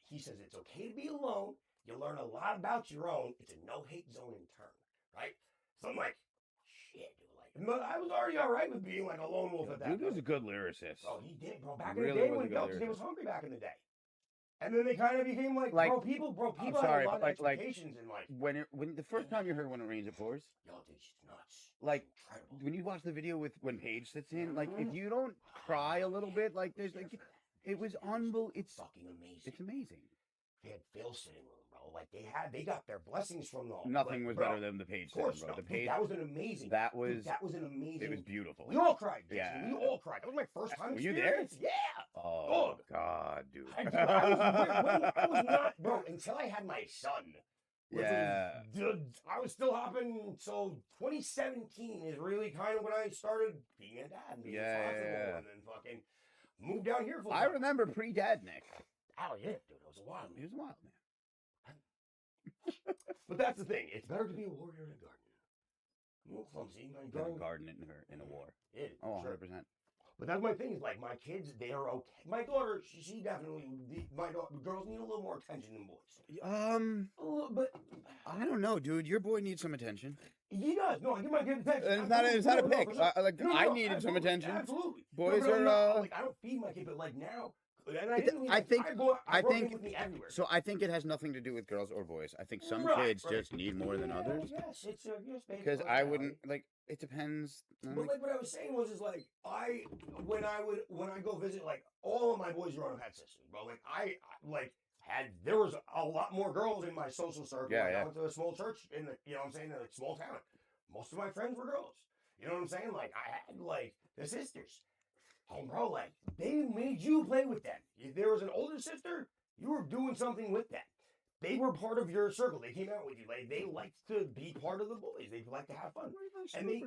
He says it's okay to be alone. You learn a lot about your own. It's a no hate zone in turn, right? So I'm like, shit, dude. Like, but I was already all right with being like a lone wolf at that. Dude was point. a good lyricist. Oh, he did, bro. Back Really in the day was a when good because he lyricist. was hungry back in the day. And then they kind of became like people sorry, had a lot but of like- expectations in life. When the first time you heard When It Rains It Pours, Yo, dude, she's nuts. like, She's incredible. when you watch the video with when Paige sits in, like if you don't cry a little bit, like there's like it was unbelievable. It's fucking amazing. amazing. They had Bill sitting room, bro. Like they got their blessings from the. Nothing like, was bro, better than the page Of course, sitting, bro. no, The dude, page that was an amazing. that dude, was that was an amazing. it was beautiful. We all cried. Jason. Yeah. We all cried. That was my first time. Were you there? experience. Yeah. Oh God, dude. I was not, bro, until I had my son. Yeah. I was still hopping. So 2017 is really kind of when I started being a dad, and being responsible, and then fucking moved down here. I remember pre-dad Nick. Oh yeah, dude, it was a while. He was a wild man. But that's the thing. It's better to be a warrior in a garden. A little clumsy, my Garden in a war. Yeah, Oh, sure. 100%. But that's my thing. Is like my kids, they are okay. My daughter, she definitely. My girls need a little more attention than boys. A little, but I don't know, dude. Your boy needs some attention. he does. No, I give my kid attention. And it's not a pick. For sure. I needed some attention. Absolutely. Boys but I'm are. not, like, I don't feed my kid, but like now. And I think I think with me everywhere. so. I think it has nothing to do with girls or boys. I think some kids just need more than others. Yes, it's Because I wouldn't like. It depends. But like what I was saying was like when I go visit, like all of my boys growing up had sisters, bro. Like I there was a lot more girls in my social circle. Yeah, like, yeah. I went to a small church in the you know what I'm saying, in a small town. Most of my friends were girls. You know what I'm saying? Like I had like the sisters. And bro, like they made you play with them. If there was an older sister, you were doing something with them. They were part of your circle. They came out with you. Like they liked to be part of the boys. They like to have fun. And they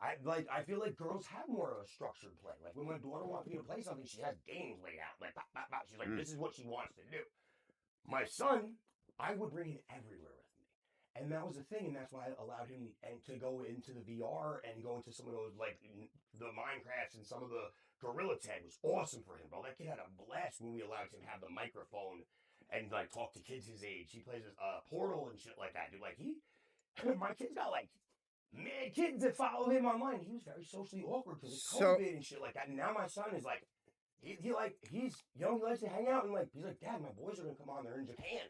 I feel like girls have more of a structured play. Like when my daughter wants me to play something, she has games laid out. Like pop, pop, pop. She's like, this is what she wants to do. My son, I would bring him everywhere with me. And that was the thing, and that's why I allowed him to go into the VR and go into some of those, like, the Minecrafts and some of the Gorilla Tag was awesome for him, bro. That kid had a blast when we allowed him to have the microphone and, like, talk to kids his age. He plays Portal and shit like that, dude. Like, my kid's got, like, mad kids that follow him online. He was very socially awkward because of COVID and shit like that. And now my son is, like, he's young, he likes to hang out, and, like, he's like, Dad, my boys are going to come on, they're in Japan.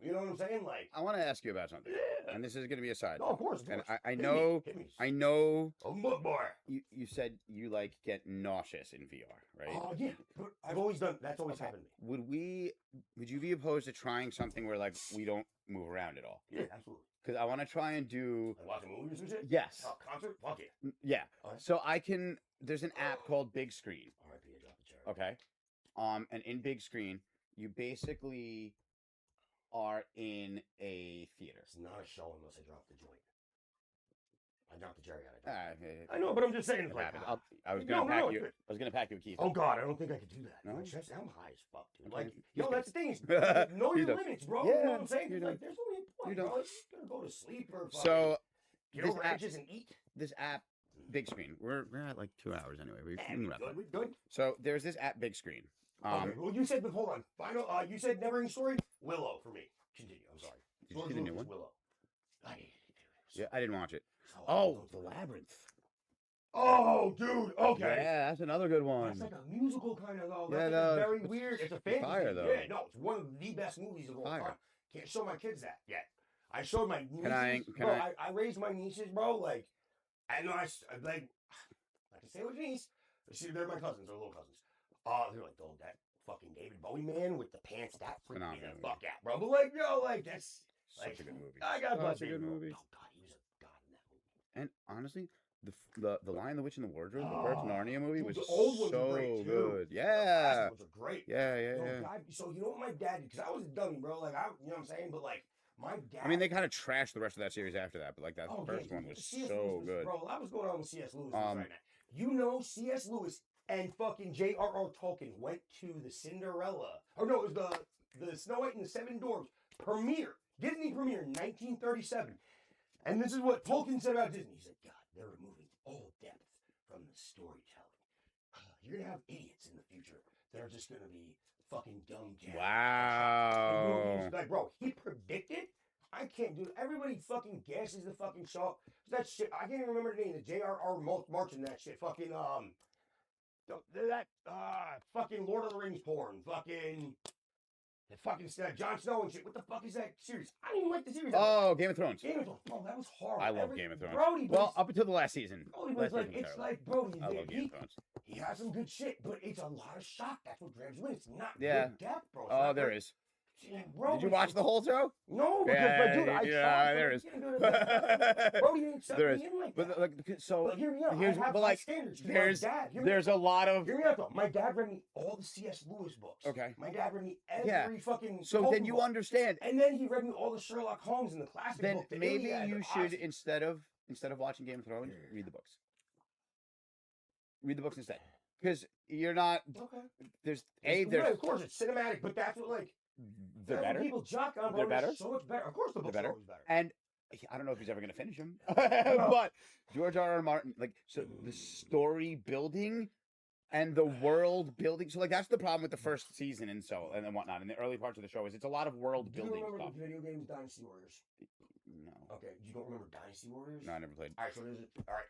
You know what I'm saying? Like, I want to ask you about something. Yeah. And this is going to be a side. No, of course. And I Hit know, me. I know. A book boy. You said you like get nauseous in VR, right? Oh yeah, but I've always done. That's always happened to me. Would you be opposed to trying something where like we don't move around at all? Yeah, absolutely. Because I want to try and do. Like watching movies or some shit. Yes. Oh, concert. Fuck it. Yeah. Alright. So I can. There's an app called Big Screen. R.I.P. I dropped the cherry. Okay. And in Big Screen, you basically are in a theater. It's not a show unless I drop the joint. I dropped the cherry out. I know, but I'm just saying. It Like, happened. I was gonna pack you. good. I was gonna pack you a key. Oh God, I don't think I could do that. No? My chest, I'm high as fuck, dude. Okay. Like, that's the thing. Is, know You your don't. limits, bro. Yeah, You know what I'm saying? you Like, don't. there's only a You point, don't. bro. You're gonna go to sleep or fucking So get this over app- edges and eat. this app, Big Screen. We're at like 2 hours anyway. We can wrap up. Good. Good. So there's this app, Big Screen. Okay. Well, you said, hold on. Final. You said never ending story. Willow for me. Continue. I'm sorry. Did you see the new one? Willow. Yeah, I didn't watch it. So Oh, The Labyrinth. Oh, dude. Okay. Yeah, that's another good one. That's like a musical kind of though. Yeah, That's no, like very it's- weird. It's a it's fantasy. fire, though. Yeah, no, it's one of the best movies of all Fire. time. Can't show my kids that yet. I showed my nieces. Can I raised my nieces, bro. Like, I know like I can say with niece. See, they're my cousins. They're little cousins. They're like, oh, that fucking David Bowie man with the pants. That freaked me the Phenomenal fuck out, bro. But like, yo, like that's Such like, a good movie. I got Such a good David Bowie. movie. Oh God, he was a god in that movie. And honestly, the Lion, the Witch, and the Wardrobe, the first Narnia movie, dude, was the old ones so are great, too. good. The Yeah. last ones are great. Yeah. Yo, God, so you know what my dad did? Because I was a dummy, bro. Like you know what I'm saying? But like my dad. I mean, they kind of trashed the rest of that series after that, but like that first one was C.S. so Lewis good. Bro, that was going on with C.S. Lewis right Um, now. You know, C.S. Lewis and fucking J.R.R. Tolkien went to the Cinderella. Oh no, it was the Snow White and the Seven Dwarfs premiere, Disney premiere in 1937. And this is what Tolkien said about Disney. He said, God, they're removing all depth from the storytelling. You're gonna have idiots in the future that are just gonna be fucking dumb jacks. Wow. Like, bro, he predicted. I can't do it. Everybody fucking guesses the fucking show. That shit. I can't even remember the name. The J.R.R. Martin. That shit. Fucking fucking Lord of the Rings porn. Fucking the fucking Jon Snow and shit. What the fuck is that series? I don't even like the series. Oh, Game of Thrones. Game of Thrones. Bro, that was horrible. I love Game of Thrones. Brody, Well, up until the last season. Brody Last was like, season was it's terrible. like, Brody, I love Game of Thrones. he has some good shit, but it's a lot of shock. That's what grabs you in. It's not Yeah. good depth, bro. It's Oh, not there good. is. Bro, Did you watch the whole show? No, because but dude, I Yeah, tried. there is. Brody didn't suck There me is. in like But that. like, so But hear me out. here's I have but high like standards. 'Cause there's my dad, there's a lot of hear me out though. My dad read me all the C.S. Lewis books. Okay. My dad read me Yeah. every fucking. so Pope then you book. understand. And then he read me all the Sherlock Holmes and the classic Then book. The maybe Iliad, you the should Odyssey. instead of watching Game of Thrones, read the books. Read the books instead, because you're not. Okay. There's Right, there's of course, it's cinematic, but that's what like. they're that's what better. People jock on. They're bro, better? So much better. Of course, the books better. are always better. And I don't know if he's ever going to finish them, but George R.R. Martin, like, so the story building and the world building. So, like, that's the problem with the first season and then whatnot. In the early parts of the show is it's a lot of world Do you building remember stuff. the video games Dynasty Warriors? No, Okay, you don't remember Dynasty Warriors? no, I never played. All right, so there's all right.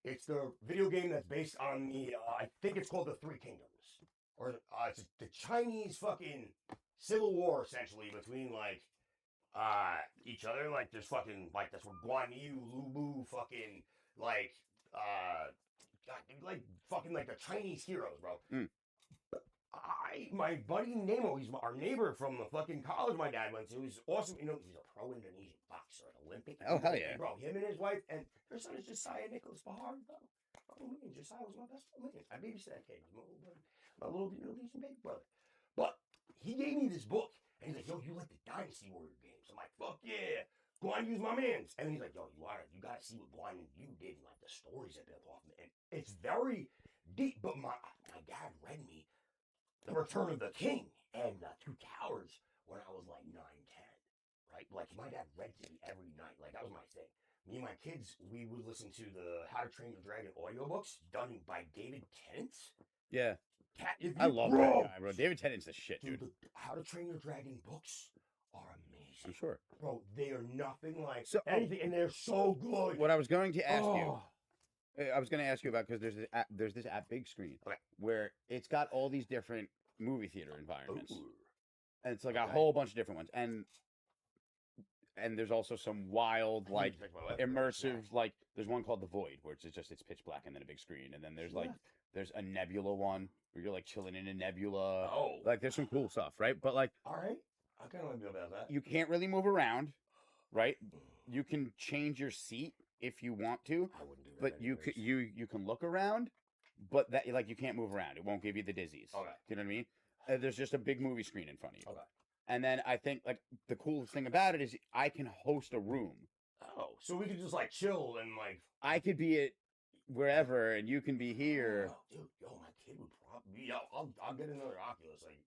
It's the video game that's based on the I think it's called the Three Kingdoms, or it's the Chinese fucking civil war essentially between like each other. Like there's fucking like that's where Guan Yu, Lu Bu, fucking like God, dude, like fucking like the Chinese heroes, bro. Mm. My buddy Nemo, he's our neighbor from the fucking college my dad went to. He's awesome. You know, he's a pro Indonesian boxer, an Olympic. Oh, hell yeah. Bro, him and his wife, and their son is Josiah Nicholas Bahar, bro. Oh, man, Josiah was my best friend. I babysat that kid. He's my little Indonesian baby brother. But he gave me this book, and he's like, yo, you like the Dynasty Warrior games? I'm like, fuck yeah. Guan Yu's my mans. And he's like, yo, you gotta see what Guan Yu did, and like the stories that built off of it. And it's very deep, but my dad read me The Return of the King and Two Towers when I was like 9, 10, right? Like my dad read to me every night. Like that was my thing. Me and my kids, we would listen to the How to Train Your Dragon audiobooks done by David Tennant. Yeah, If I you- love bro, that guy, bro. David Tennant's the shit, dude. the How to Train Your Dragon books are amazing. I'm sure. Bro, they are nothing like So- anything, and they're so good. What I was going to ask you. Oh. I was going to ask you about because there's this app Big Screen Okay. where it's got all these different movie theater environments, Ooh. and it's like a Okay. whole bunch of different ones, and there's also some wild like immersive like there's one called The Void where it's pitch black and then a big screen, and then there's like there's a nebula one where you're like chilling in a nebula. Oh. Like there's some cool stuff, right? But like All right. I kind of want to know about that. you can't really move around, right? You can change your seat if you want to, I wouldn't do that. but you could you can look around, but that like you can't move around. It won't give you the dizzies. Okay. Do you know what I mean? There's just a big movie screen in front of you. Okay. And then I think like the coolest thing about it is I can host a room. Oh, so we could just like chill and like. I could be at wherever, and you can be here. Oh, dude, yo, my kid would probably. Yo, I'll get another Oculus. Like,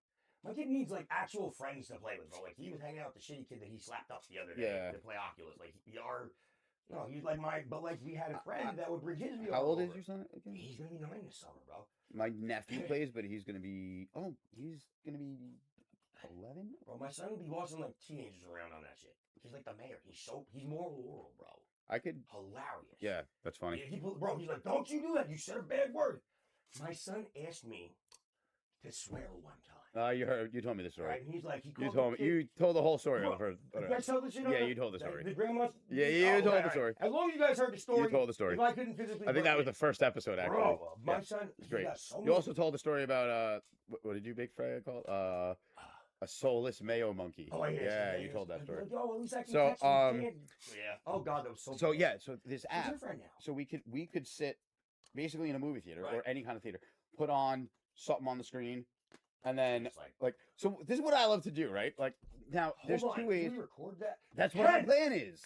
my kid needs like actual friends to play with, bro. Like, he was hanging out with the shitty kid that he slapped up the other day Yeah. to play Oculus. Like, no, he's like but like we had a friend that would bring his VR. How old is over. your son again? He's gonna be 9 this summer, bro. My nephew plays, but he's gonna be 11. Bro, my son would be watching like teenagers around on that shit. He's like the mayor. He's more of the world, bro. I could. Hilarious. Yeah, that's funny. Bro, he's like, don't you do that. You said a bad word. My son asked me to swear one time. You told me the story. Right? And he's like, he You called told the me. kid- You told the whole story. Bro, on the first. You guys tell the shit on Yeah, the- you told the story. The grandma's. Yeah, you told the right. story. As long as you guys heard the story. You told the story. If I couldn't physically. I think that was the first episode, actually. Bro, my Yeah, son. it's great. He got so You many- also told the story about what did you, Big Freya, call it? A soulless Mayo monkey. Oh, yes, yeah, yes, you told that yes. story. Like, yo, at least I can So, catch some candy. Yeah. Oh God, that was so. So cool. yeah, so this Who's app. your friend now? So we could sit basically in a movie theater or Right. any kind of theater, put on something on the screen, and then Just like so. This is what I love to do, right? Like now, there's Hold on, two ways. Can we record that? That's what my Ken! plan is.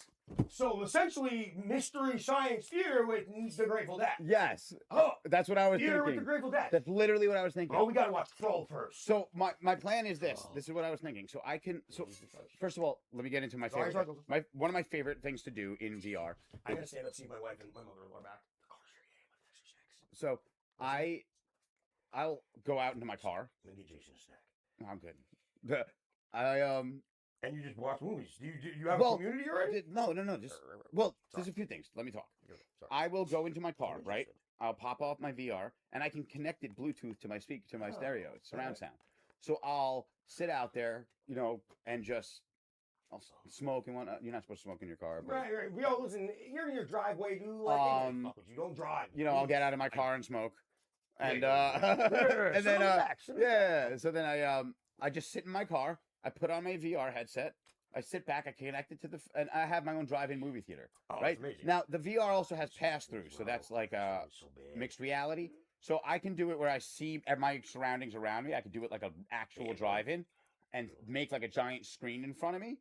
So essentially, mystery science theater with the Grateful Dead. Yes, Oh, that's what I was theater with the thinking. Grateful Dead. That's literally what I was thinking. Oh, we gotta watch Troll first. So my plan is this. Oh. This is what I was thinking. So I can. So first of all, let me get into my Sorry, favorite. sorry. One of my favorite things to do in VR. I gotta stand up, see my wife and my mother-in-law back. The car's here. So I'll go out into my car. I'm gonna get Jason a snack. I'm good. And you just watch movies. Do you have Well, a community already? No. Just there's a few things. Let me talk. Sorry. I will go into my car, I'm right? interested. I'll pop off my VR, and I can connect it Bluetooth to my Oh, stereo. It's surround alright. sound. So I'll sit out there, you know, and just I'll smoke and whatnot. You're not supposed to smoke in your car, but Right. We all listen. You're in your driveway, dude. Like, fuck with you don't drive. you know, I'll get please. out of my car and smoke, and Yeah, and sit then on the back, sit on the yeah, back. so then I just sit in my car. I put on my VR headset. I sit back. I connect it to and I have my own drive-in movie theater. Oh, Right that's amazing. now, the VR also has pass-through, so that's like So bad. mixed reality. So I can do it where I see my surroundings around me. I can do it like an actual drive-in and make like a giant screen in front of me.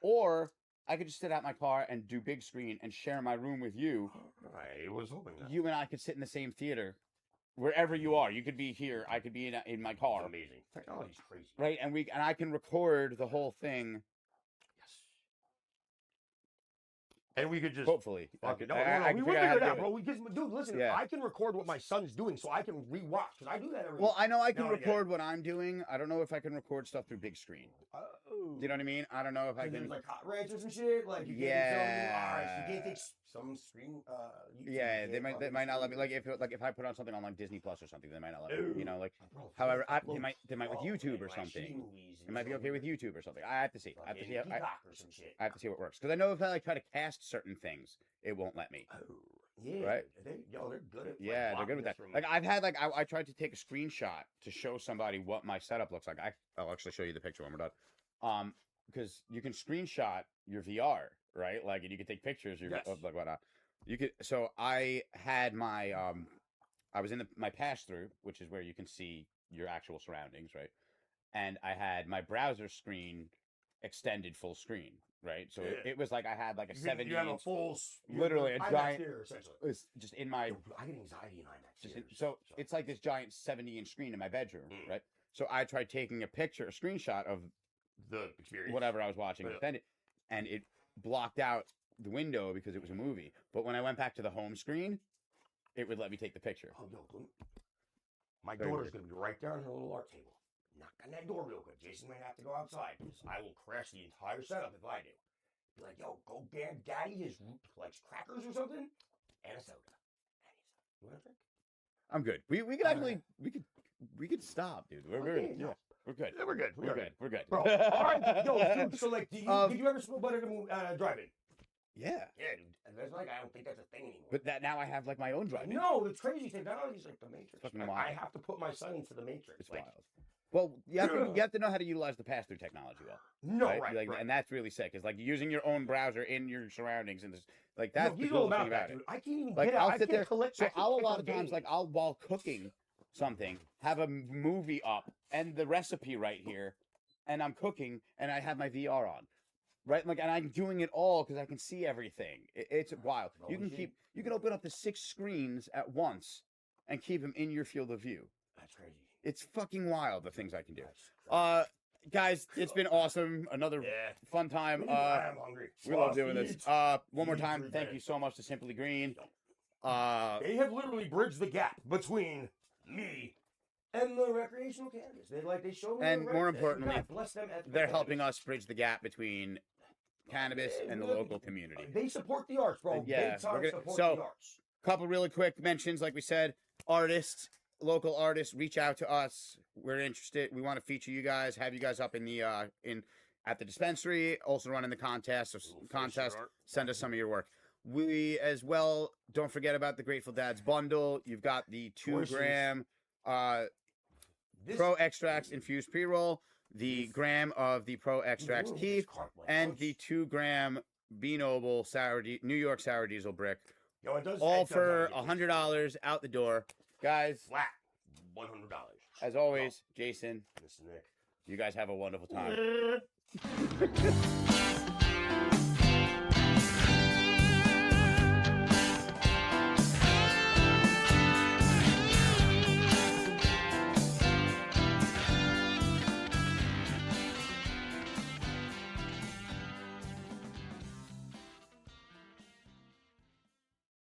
Or I could just sit out my car and do big screen and share my room with you. I was hoping that. You and I could sit in the same theater wherever you are. You could be here. I could be in my car. It's amazing. Technology's crazy. Right? And I can record the whole thing. Yes. And we could just Hopefully. fuck it. No, I we can will figure out how figure to it out, do bro. Dude, listen, Yeah. I can record what my son's doing so I can rewatch because I do that every Well, I know I can now and again. record what I'm doing. I don't know if I can record stuff through big screen. Oh. You know what I mean? I don't know if I There's can. like hot ranch or some shit. Like you can't Yeah. you can't take some screen. YouTube, Yeah, you they can't might fucking not let me. stream Like if I put on something on like Disney Plus or something, they might not let me. No. You know, like Bro, however, upload- they might with Oh, YouTube or man, like shitty something. movies It and might be shit. okay with YouTube or something. I have to see. I have to Fucking see. Peacock or some shit. I have to see what works because I know if I like try to cast certain things, it won't let me. Oh, yeah. Right? They're good at Yeah, they're good with that. Like I've had I tried to take a screenshot to show somebody what my setup looks like. I'll actually show you the picture when we're done. Because you can screenshot your VR, right? Like, and you can take pictures of like whatnot. You could. So I had my I was in my pass through, which is where you can see your actual surroundings, right? And I had my browser screen extended full screen, right? So Yeah. it was like I had like a 70 You have a inch, full, literally a IMAX giant. theater, essentially. It was just in my Yo, I get anxiety in IMAX just theaters, so it's like this giant 70-inch screen in my bedroom, right? So I tried taking a screenshot of the experience. whatever I was watching, Yeah. and it blocked out the window because it was a movie. But when I went back to the home screen, it would let me take the picture. Oh, yo, my Very daughter's weird. gonna be right there on her little art table. Knock on that door real quick. Jason might have to go outside because I will crash the entire setup if I do. Be like, yo, go get daddy his like crackers or something and a soda. You want a drink? I'm good. We could actually we could stop, dude. We're Okay, good. Yeah, we're good. Yeah, we're good. We're good. We're good. Bro, all right, yo, dude. So like, did you ever smoke butter to drive-in? Yeah, Yeah, dude. And that's like I don't think that's a thing anymore. but that now I have like my own drive. No, the crazy thing now is like the Matrix. Fucking I wild. have to put my son into the Matrix. It's like, wild. Well, you have to know how to utilize the pass-through technology well. No, right? right, Like, right. and that's really sick. It's like using your own browser in your surroundings, and just like that's no, the he's cool all thing about about that, it. dude. I can't even Like get out. I'll I sit can't there. collect. So I can't I'll a click lot on of times games. like I'll while cooking something have a movie up and the recipe right here, and I'm cooking and I have my VR on, right? Like, and I'm doing it all because I can see everything. It's wild. You can you can open up to 6 screens at once and keep them in your field of view. That's crazy. It's fucking wild the things I can do. That's Guys, it's been awesome. Another yeah. fun time. I am hungry. We love doing this. Frosty. One more Eat time, free thank bread. you so much to Simply Green. They have literally bridged the gap between me and the recreational cannabis. They show me. And the more right- importantly, God bless them. They're helping us bridge the gap between cannabis and the local community. They support the arts, bro. Yeah, Big time we're gonna- support so- the arts. Couple really quick mentions, like we said, artists, local artists, reach out to us. We're interested. We want to feature you guys, have you guys up in the at the dispensary, also running the contest. So contest, send us some of your work. We as well, don't forget about the Grateful Dads bundle. You've got the 2 Choices. gram This- Pro Extracts infused pre-roll, the gram of the Pro Extracts Ooh, Keef, this cart, like, and punch. the 2 gram B Noble New York Sour Diesel brick. Yo, it does, All it does for have a difference. $100 out the door. Guys, Flat. $100. as always, Jason, This is Nick. you guys have a wonderful time.